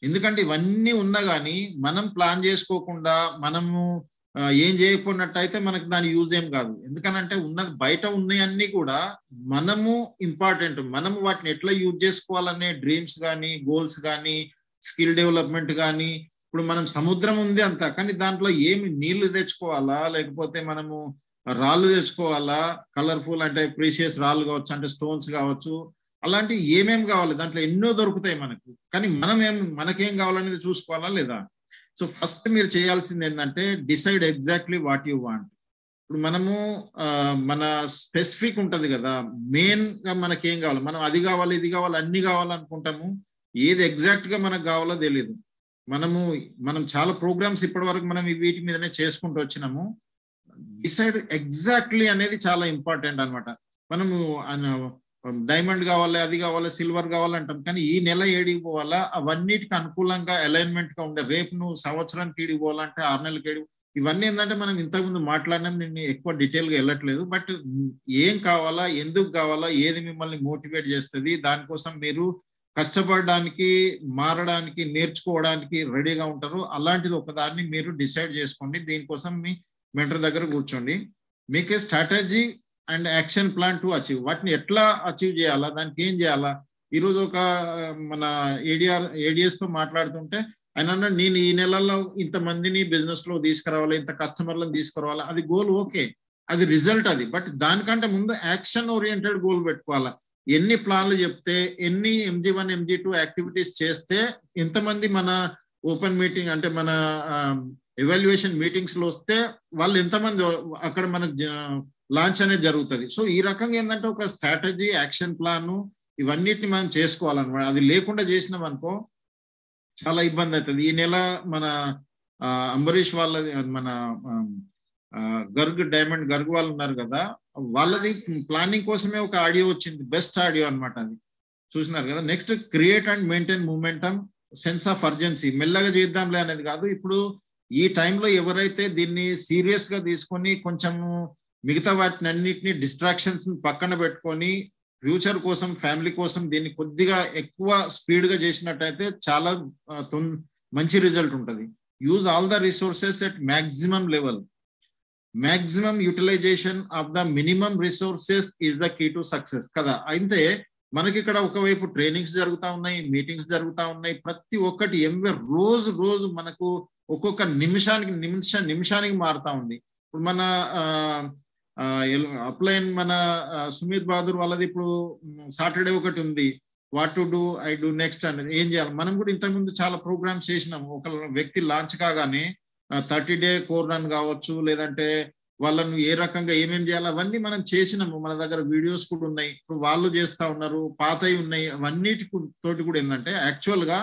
[SPEAKER 2] ఎందుకంటే ఇవన్నీ ఉన్నా కానీ మనం ప్లాన్ చేసుకోకుండా మనము ఏం చేయకున్నట్టయితే మనకు దాని యూజ్ ఏం కాదు. ఎందుకనంటే ఉన్నది బయట ఉన్నాయన్నీ కూడా మనము ఇంపార్టెంట్, మనము వాటిని ఎట్లా యూజ్ చేసుకోవాలనే డ్రీమ్స్ కానీ, గోల్స్ కానీ, స్కిల్ డెవలప్మెంట్ కానీ. ఇప్పుడు మనం సముద్రం ఉంది అంతా, కానీ దాంట్లో ఏమి నీళ్లు తెచ్చుకోవాలా, లేకపోతే మనము రాళ్ళు తెచ్చుకోవాలా, కలర్ఫుల్ అంటే ప్రీషియస్ రాళ్ళు కావచ్చు, అంటే స్టోన్స్ కావచ్చు, అలాంటివి ఏమేమి కావాలి, దాంట్లో ఎన్నో దొరుకుతాయి మనకు. కానీ మనకేం కావాలనేది చూసుకోవాలా లేదా. సో ఫస్ట్ మీరు చేయాల్సింది ఏంటంటే decide exactly what you want. ఇప్పుడు మనము మన స్పెసిఫిక్ ఉంటది కదా, మెయిన్ గా మనకేం కావాలి, మనం అది కావాలి, ఇది కావాలి, అన్ని కావాలనుకుంటాము. ఏది ఎగ్జాక్ట్ గా మనకు కావాలో తెలియదు. మనం చాలా ప్రోగ్రామ్స్ ఇప్పటి వరకు మనం వీటి మీదనే చేసుకుంటూ వచ్చినాము. డిసైడ్ ఎగ్జాక్ట్లీ అనేది చాలా ఇంపార్టెంట్ అన్నమాట. మనము డైమండ్ కావాలి, అది కావాలి, సిల్వర్ కావాలంటాం, కానీ ఈ నెల ఏడికి పోవాలా, అవన్నిటికి అనుకూలంగా అలైన్మెంట్ గా ఉండే, రేపు నువ్వు సంవత్సరానికి ఏడికి పోవాలంటే 6 నెలలకి ఏడి, ఇవన్నీ ఏంటంటే మనం ఇంతకుముందు మాట్లాడినాం, నేను ఎక్కువ డీటెయిల్ గా వెళ్ళట్లేదు. బట్ ఏం కావాలా, ఎందుకు కావాలా, ఏది మిమ్మల్ని మోటివేట్ చేస్తుంది, దానికోసం మీరు కష్టపడడానికి, మారడానికి, నేర్చుకోవడానికి రెడీగా ఉంటారు. అలాంటిది ఒకదాన్ని మీరు డిసైడ్ చేసుకోండి. దీనికోసం మీ మెంటర్ దగ్గర కూర్చోండి. మీకే strategy and action plan to achieve, వాటిని ఎట్లా అచీవ్ చేయాలా, దానికి ఏం చేయాలా. ఈరోజు ఒక మన ఏడిఎస్ తో మాట్లాడుతుంటే ఆయన అన్నాడు, నేను ఈ నెలల్లో ఇంతమందిని బిజినెస్ లో తీసుకురావాలి, ఇంత కస్టమర్లను తీసుకురావాలి. అది గోల్, ఓకే, అది రిజల్ట్ అది. బట్ దానికంటే ముందు యాక్షన్ ఓరియంటెడ్ గోల్ పెట్టుకోవాలా. ఎన్ని ప్లాన్లు చెప్తే, ఎన్ని MG1 MG2 యాక్టివిటీస్ చేస్తే, ఎంతమంది మన ఓపెన్ మీటింగ్ అంటే మన ఎవాల్యుయేషన్ మీటింగ్స్ లో వస్తే వాళ్ళు ఎంతమంది అక్కడ మనకు లాంచ్ అనేది జరుగుతుంది. సో ఈ రకంగా ఏంటంటే ఒక స్ట్రాటజీ, యాక్షన్ ప్లాన్, ఇవన్నిటిని మనం చేసుకోవాలన్నమాట. అది లేకుండా చేసినాం అనుకో చాలా ఇబ్బంది అవుతుంది. ఈ నెల మన అంబరీష్ వాళ్ళది, మన డైమండ్ గర్గ్ వాళ్ళు ఉన్నారు కదా, వాళ్ళది ప్లానింగ్ కోసమే ఒక ఆడియో వచ్చింది, బెస్ట్ ఆడియో అన్నమాట. అది చూసినారు కదా. Next, create and maintain momentum, sense of urgency. మెల్లగా చేద్దాంలే అనేది కాదు. ఇప్పుడు ఈ టైంలో ఎవరైతే దీన్ని సీరియస్ గా తీసుకొని కొంచెం మిగతా వాటిని అన్నిటిని డిస్ట్రాక్షన్స్ పక్కన పెట్టుకొని ఫ్యూచర్ కోసం, ఫ్యామిలీ కోసం దీన్ని కొద్దిగా ఎక్కువ స్పీడ్ గా చేసినట్టయితే చాలా మంచి రిజల్ట్ ఉంటుంది. Use all the resources at maximum level. Maximum utilisation of the minimum resources is the key to success కదా. అయితే మనకి ఇక్కడ ఒకవైపు ట్రైనింగ్స్ జరుగుతూ ఉన్నాయి, మీటింగ్స్ జరుగుతూ ఉన్నాయి, ప్రతి ఒక్కటి రోజు మనకు ఒక్కొక్క నిమిషానికి మారుతా ఉంది. ఇప్పుడు మన అప్లైన్ మన సుమిత్ బహదూర్ వాళ్ళది ఇప్పుడు సాటర్డే ఒకటి ఉంది, what to do, I do next అనేది ఏం చేయాలి. మనం కూడా ఇంతకుముందు చాలా ప్రోగ్రామ్స్ చేసినాము. ఒక వ్యక్తి లాంచ్ కాగానే 30-day కోర్ రన్ కావచ్చు, లేదంటే వాళ్ళను ఏ రకంగా ఏమేం చేయాలి అవన్నీ మనం చేసినాము. మన దగ్గర వీడియోస్ కూడా ఉన్నాయి. ఇప్పుడు వాళ్ళు చేస్తా ఉన్నారు, పాతవి ఉన్నాయి. అవన్నిటి తోటి కూడా ఏంటంటే యాక్చువల్ గా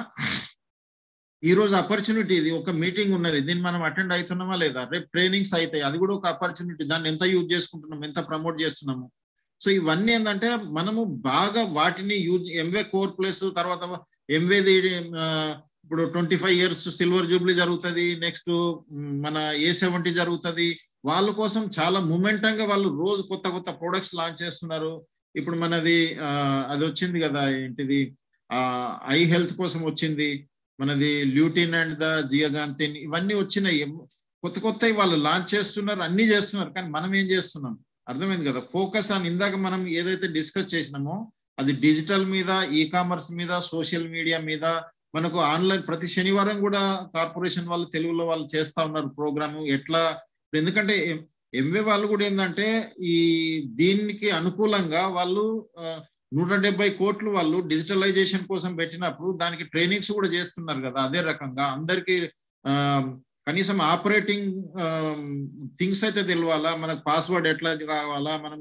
[SPEAKER 2] ఈ రోజు ఆపర్చునిటీ, ఇది ఒక మీటింగ్ ఉన్నది, దీన్ని మనం అటెండ్ అవుతున్నామా లేదా, రేపు ట్రైనింగ్స్ అవుతాయి, అది కూడా ఒక ఆపర్చునిటీ, దాన్ని ఎంత యూజ్ చేసుకుంటున్నాం, ఎంత ప్రమోట్ చేస్తున్నాము. సో ఇవన్నీ ఏంటంటే మనము బాగా వాటిని యూజ్, ఎంవే కోర్ ప్లస్ తర్వాత ఎంవేది ఇప్పుడు 25 years సిల్వర్ జూబ్లీ జరుగుతుంది, నెక్స్ట్ మన A70 జరుగుతుంది. వాళ్ళ కోసం చాలా మూమెంటంగా వాళ్ళు రోజు కొత్త కొత్త ప్రొడక్ట్స్ లాంచ్ చేస్తున్నారు. ఇప్పుడు మనది అది వచ్చింది కదా, ఏంటిది ఐ హెల్త్ కోసం వచ్చింది మనది ల్యూటిన్ అండ్ ద జియాజాంతిన్, ఇవన్నీ వచ్చినాయి, కొత్త కొత్తవి వాళ్ళు లాంచ్ చేస్తున్నారు, అన్ని చేస్తున్నారు. కానీ మనం ఏం చేస్తున్నాం అర్థమైంది కదా. ఫోకస్ అని ఇందాక మనం ఏదైతే డిస్కస్ చేసినామో అది డిజిటల్ మీద, ఈ కామర్స్ మీద, సోషల్ మీడియా మీద, మనకు ఆన్లైన్ ప్రతి శనివారం కూడా కార్పొరేషన్ వాళ్ళు తెలుగులో వాళ్ళు చేస్తా ఉన్నారు ప్రోగ్రాము. ఎట్లా, ఎందుకంటే ఎంవే వాళ్ళు కూడా ఏంటంటే ఈ దీనికి అనుకూలంగా వాళ్ళు 170 కోట్లు వాళ్ళు డిజిటలైజేషన్ కోసం పెట్టినప్పుడు దానికి ట్రైనింగ్స్ కూడా చేస్తున్నారు కదా. అదే రకంగా అందరికి కనీసం ఆపరేటింగ్ థింగ్స్ అయితే తెలియాలా, మనకు పాస్వర్డ్ ఎట్లా కావాలా, మనం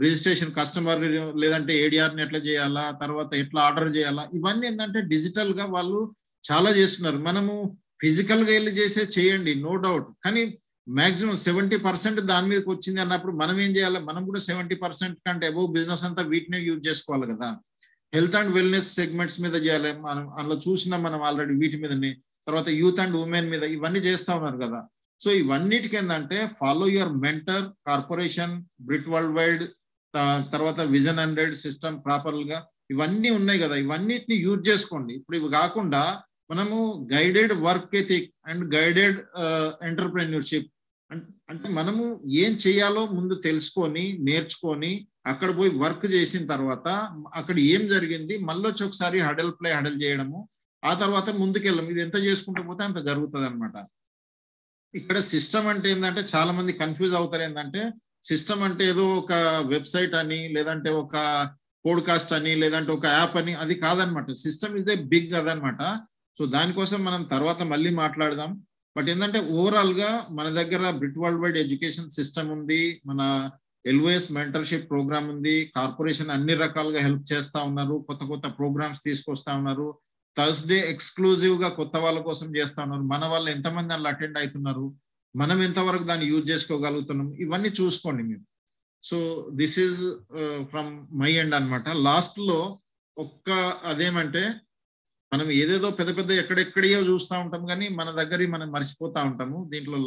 [SPEAKER 2] రిజిస్ట్రేషన్ కస్టమర్ లేదంటే ఏడిఆర్ని ఎట్లా చేయాలా, తర్వాత ఎట్లా ఆర్డర్ చేయాలా, ఇవన్నీ ఏంటంటే డిజిటల్ గా వాళ్ళు చాలా చేస్తున్నారు. మనము ఫిజికల్ గా వెళ్ళి చేయండి నో డౌట్, కానీ మాక్సిమం 70% దాని మీదకి వచ్చింది అన్నప్పుడు మనం ఏం చేయాలి, మనం కూడా 70% కంటే అబౌవ్ బిజినెస్ అంతా వీటినే యూజ్ చేసుకోవాలి కదా. హెల్త్ అండ్ వెల్నెస్ సెగ్మెంట్స్ మీద చేయాలి, మనం అందులో చూసినాం మనం ఆల్రెడీ వీటి మీదనే. తర్వాత యూత్ అండ్ ఉమెన్ మీద ఇవన్నీ చేస్తా ఉన్నారు కదా. సో ఇవన్నిటికి ఏంటంటే follow your mentor, corporation, బ్రిట్ world wide, తర్వాత విజన్ 100 సిస్టమ్ ప్రాపర్ గా ఇవన్నీ ఉన్నాయి కదా, ఇవన్నిటిని యూజ్ చేసుకోండి. ఇప్పుడు ఇవి కాకుండా మనము guided work ethic and guided entrepreneurship అంటే మనము ఏం చేయాలో ముందు తెలుసుకొని నేర్చుకొని అక్కడ పోయి వర్క్ చేసిన తర్వాత అక్కడ ఏం జరిగింది మళ్ళీ వచ్చి ఒకసారి హడల్ చేయడము, ఆ తర్వాత ముందుకెళ్ళం. ఇది ఎంత చేసుకుంటూ పోతే అంత జరుగుతుంది అనమాట. ఇక్కడ సిస్టమ్ అంటే ఏంటంటే చాలా మంది కన్ఫ్యూజ్ అవుతారు. ఏంటంటే సిస్టమ్ అంటే ఏదో ఒక వెబ్సైట్ అని, లేదంటే ఒక పోడ్కాస్ట్ అని, లేదంటే ఒక యాప్ అని, అది కాదనమాట. సిస్టమ్ ఇస్ ఏ బిగ్ అదనమాట. సో దానికోసం మనం తర్వాత మళ్ళీ మాట్లాడదాం. బట్ ఏంటంటే ఓవరాల్ గా మన దగ్గర బ్రిట్ వరల్డ్ వైడ్ ఎడ్యుకేషన్ సిస్టమ్ ఉంది, మన LOS మెంటర్షిప్ ప్రోగ్రామ్ ఉంది, కార్పొరేషన్ అన్ని రకాలుగా హెల్ప్ చేస్తా ఉన్నారు, కొత్త కొత్త ప్రోగ్రామ్స్ తీసుకొస్తా ఉన్నారు. థర్స్డే ఎక్స్క్లూజివ్ గా కొత్త వాళ్ళ కోసం చేస్తా ఉన్నారు. మన వాళ్ళు ఎంతమంది దాంట్లో అటెండ్ అవుతున్నారు, మనం ఎంతవరకు దాన్ని యూజ్ చేసుకోగలుగుతున్నాం, ఇవన్నీ చూసుకోండి మీరు. So this is from my end అనమాట. లాస్ట్ లో ఒక్క అదేమంటే మనం ఏదేదో పెద్ద పెద్ద ఎక్కడెక్కడియో చూస్తూ ఉంటాం, కానీ మన దగ్గర మనం మర్చిపోతా ఉంటాము. దీంట్లో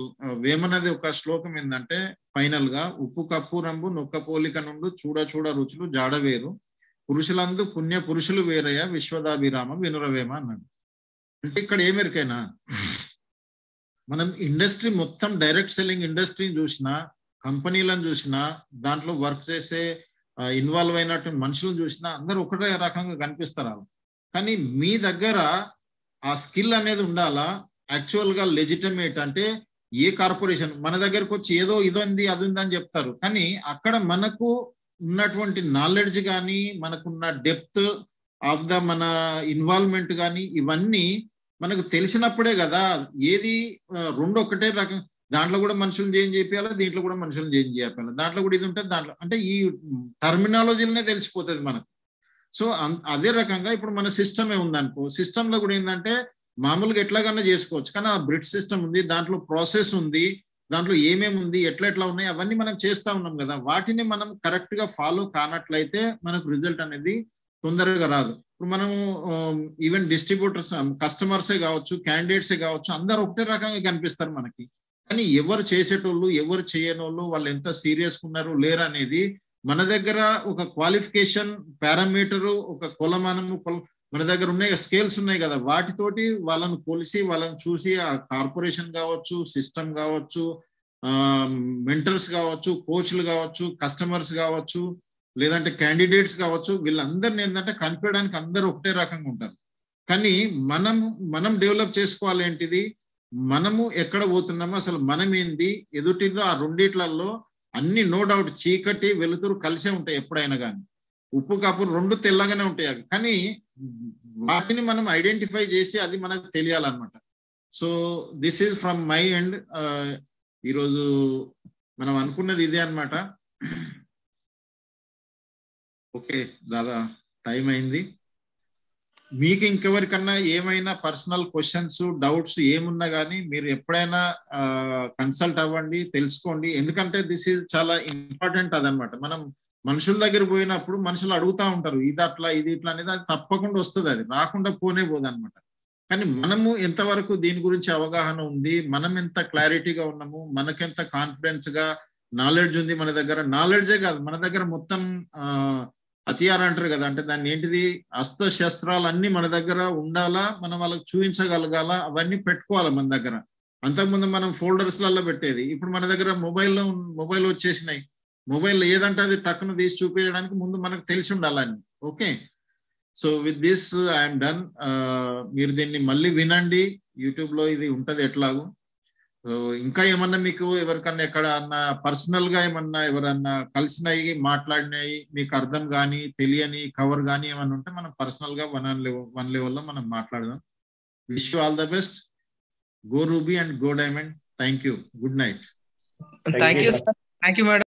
[SPEAKER 2] వేమనది ఒక శ్లోకం ఏంటంటే ఫైనల్ గా, ఉప్పు కప్పు రంబు నొక్క పోలిక నుండు చూడ చూడ రుచులు జాడవేరు, పురుషులందు పుణ్య పురుషులు వేరయ్య విశ్వదాభిరామ వినురవేమ అన్నాడు. అంటే ఇక్కడ ఏమెరికైనా మనం ఇండస్ట్రీ మొత్తం డైరెక్ట్ సెల్లింగ్ ఇండస్ట్రీని చూసినా, కంపెనీలను చూసినా, దాంట్లో వర్క్ చేసే ఇన్వాల్వ్ అయినట్టు మనుషులను చూసినా అందరూ ఒకటే రకంగా కనిపిస్తారు. కానీ మీ దగ్గర ఆ స్కిల్ అనేది ఉండాలా. యాక్చువల్ గా లెజిటిమేట్ అంటే ఏ కార్పొరేషన్ మన దగ్గరకు వచ్చి ఏదో ఇదొంది అది ఉంది అని చెప్తారు, కానీ అక్కడ మనకు ఉన్నటువంటి నాలెడ్జ్ కానీ, మనకున్న డెప్త్ ఆఫ్ ద మన ఇన్వాల్వ్మెంట్ కానీ, ఇవన్నీ మనకు తెలిసినప్పుడే కదా. ఏది రెండు ఒకటే రకం, దాంట్లో కూడా మనుషులను చేంజ్ చేయాలి, దీంట్లో కూడా మనుషులను చేంజ్ చేయాలి, దాంట్లో కూడా ఇది ఉంటుంది, దాంట్లో అంటే ఈ టర్మినాలజీలనే తెలిసిపోతుంది మనకు. సో అదే రకంగా ఇప్పుడు మన సిస్టమే ఉందనుకో, సిస్టమ్ లో కూడా ఏంటంటే మామూలుగా ఎట్లాగన్నా చేసుకోవచ్చు, కానీ ఆ బ్రిట్ సిస్టమ్ ఉంది, దాంట్లో ప్రాసెస్ ఉంది, దాంట్లో ఏమేమి ఉంది, ఎట్లా ఉన్నాయి, అవన్నీ మనం చేస్తా ఉన్నాం కదా. వాటిని మనం కరెక్ట్ గా ఫాలో కానట్లయితే మనకు రిజల్ట్ అనేది తొందరగా రాదు. ఇప్పుడు మనము ఈవెన్ డిస్ట్రిబ్యూటర్స్, కస్టమర్సే కావచ్చు, క్యాండిడేట్సే కావచ్చు, అందరు ఒకటే రకంగా కనిపిస్తారు మనకి. కానీ ఎవరు చేసేటోళ్ళు, ఎవరు చేయనోళ్ళు, వాళ్ళు ఎంత సీరియస్ ఉన్నారు లేరు అనేది మన దగ్గర ఒక క్వాలిఫికేషన్ పారామీటరు, ఒక కొలమానము, మన దగ్గర ఉన్నాయి స్కేల్స్ ఉన్నాయి కదా, వాటితోటి వాళ్ళను కొలిసి వాళ్ళని చూసి ఆ కార్పొరేషన్ కావచ్చు, సిస్టమ్ కావచ్చు, మెంటర్స్ కావచ్చు, కోచ్లు కావచ్చు, కస్టమర్స్ కావచ్చు, లేదంటే క్యాండిడేట్స్ కావచ్చు, వీళ్ళందరినీ ఏంటంటే కనిపించడానికి అందరూ ఒకటే రకంగా ఉంటారు. కానీ మనం డెవలప్ చేసుకోవాలి ఏంటిది, మనము ఎక్కడ పోతున్నామో, అసలు మనం ఏంది, ఎదుటిలో ఆ రెండిట్లలో అన్ని నో డౌట్ చీకటి వెలుతురు కలిసే ఉంటాయి ఎప్పుడైనా కానీ. ఉప్పు కప్పు రెండు తెల్లగానే ఉంటాయి అవి, కానీ వాటిని మనం ఐడెంటిఫై చేసి అది మనకు తెలియాలన్నమాట. So this is from my end. ఈరోజు మనం అనుకున్నది ఇదే అనమాట. ఓకే దాదా, టైం అయింది. మీకు ఇంకెవరికన్నా ఏమైనా పర్సనల్ క్వశ్చన్స్ డౌట్స్ ఏమున్నా కానీ మీరు ఎప్పుడైనా కన్సల్ట్ అవ్వండి, తెలుసుకోండి. ఎందుకంటే దిస్ ఈజ్ చాలా ఇంపార్టెంట్ అదనమాట. మనం మనుషుల దగ్గర పోయినప్పుడు మనుషులు అడుగుతా ఉంటారు, ఇది అట్లా ఇది ఇట్లా అనేది, అది తప్పకుండా వస్తుంది, అది రాకుండా పోనే పోదు అనమాట. కానీ మనము ఎంతవరకు దీని గురించి అవగాహన ఉంది, మనం ఎంత క్లారిటీగా ఉన్నాము, మనకెంత కాన్ఫిడెన్స్ గా నాలెడ్జ్ ఉంది మన దగ్గర. నాలెడ్జే కాదు, మన దగ్గర మొత్తం హతియార్ అంటారు కదా, అంటే దాన్ని ఏంటిది, అస్త్ర శస్త్రాలు అన్ని మన దగ్గర ఉండాలా, మనం వాళ్ళకి చూపించగలగాల, అవన్నీ పెట్టుకోవాలి మన దగ్గర. అంతకుముందు మనం ఫోల్డర్స్లలో పెట్టేది, ఇప్పుడు మన దగ్గర మొబైల్ వచ్చేసినాయి. మొబైల్ ఏదంటే అది టక్కును తీసి చూపించడానికి ముందు మనకు తెలిసి ఉండాలని. Okay, so with this I'm done. మీరు దీన్ని మళ్ళీ వినండి, యూట్యూబ్ లో ఇది ఉంటది ఎట్లాగో. సో ఇంకా ఏమన్నా మీకు ఎవరికన్నా ఎక్కడన్నా పర్సనల్ గా ఏమన్నా ఎవరన్నా కలిసినాయి, మాట్లాడినాయి, మీకు అర్థం కానీ తెలియని కవర్ కానీ ఏమన్నా ఉంటే మనం పర్సనల్ గా వన్ లెవెల్లో మనం మాట్లాడదాం. Wish you all the best. Go ruby and go diamond. Thank you. Good night.
[SPEAKER 3] Thank you sir. Thank you madam.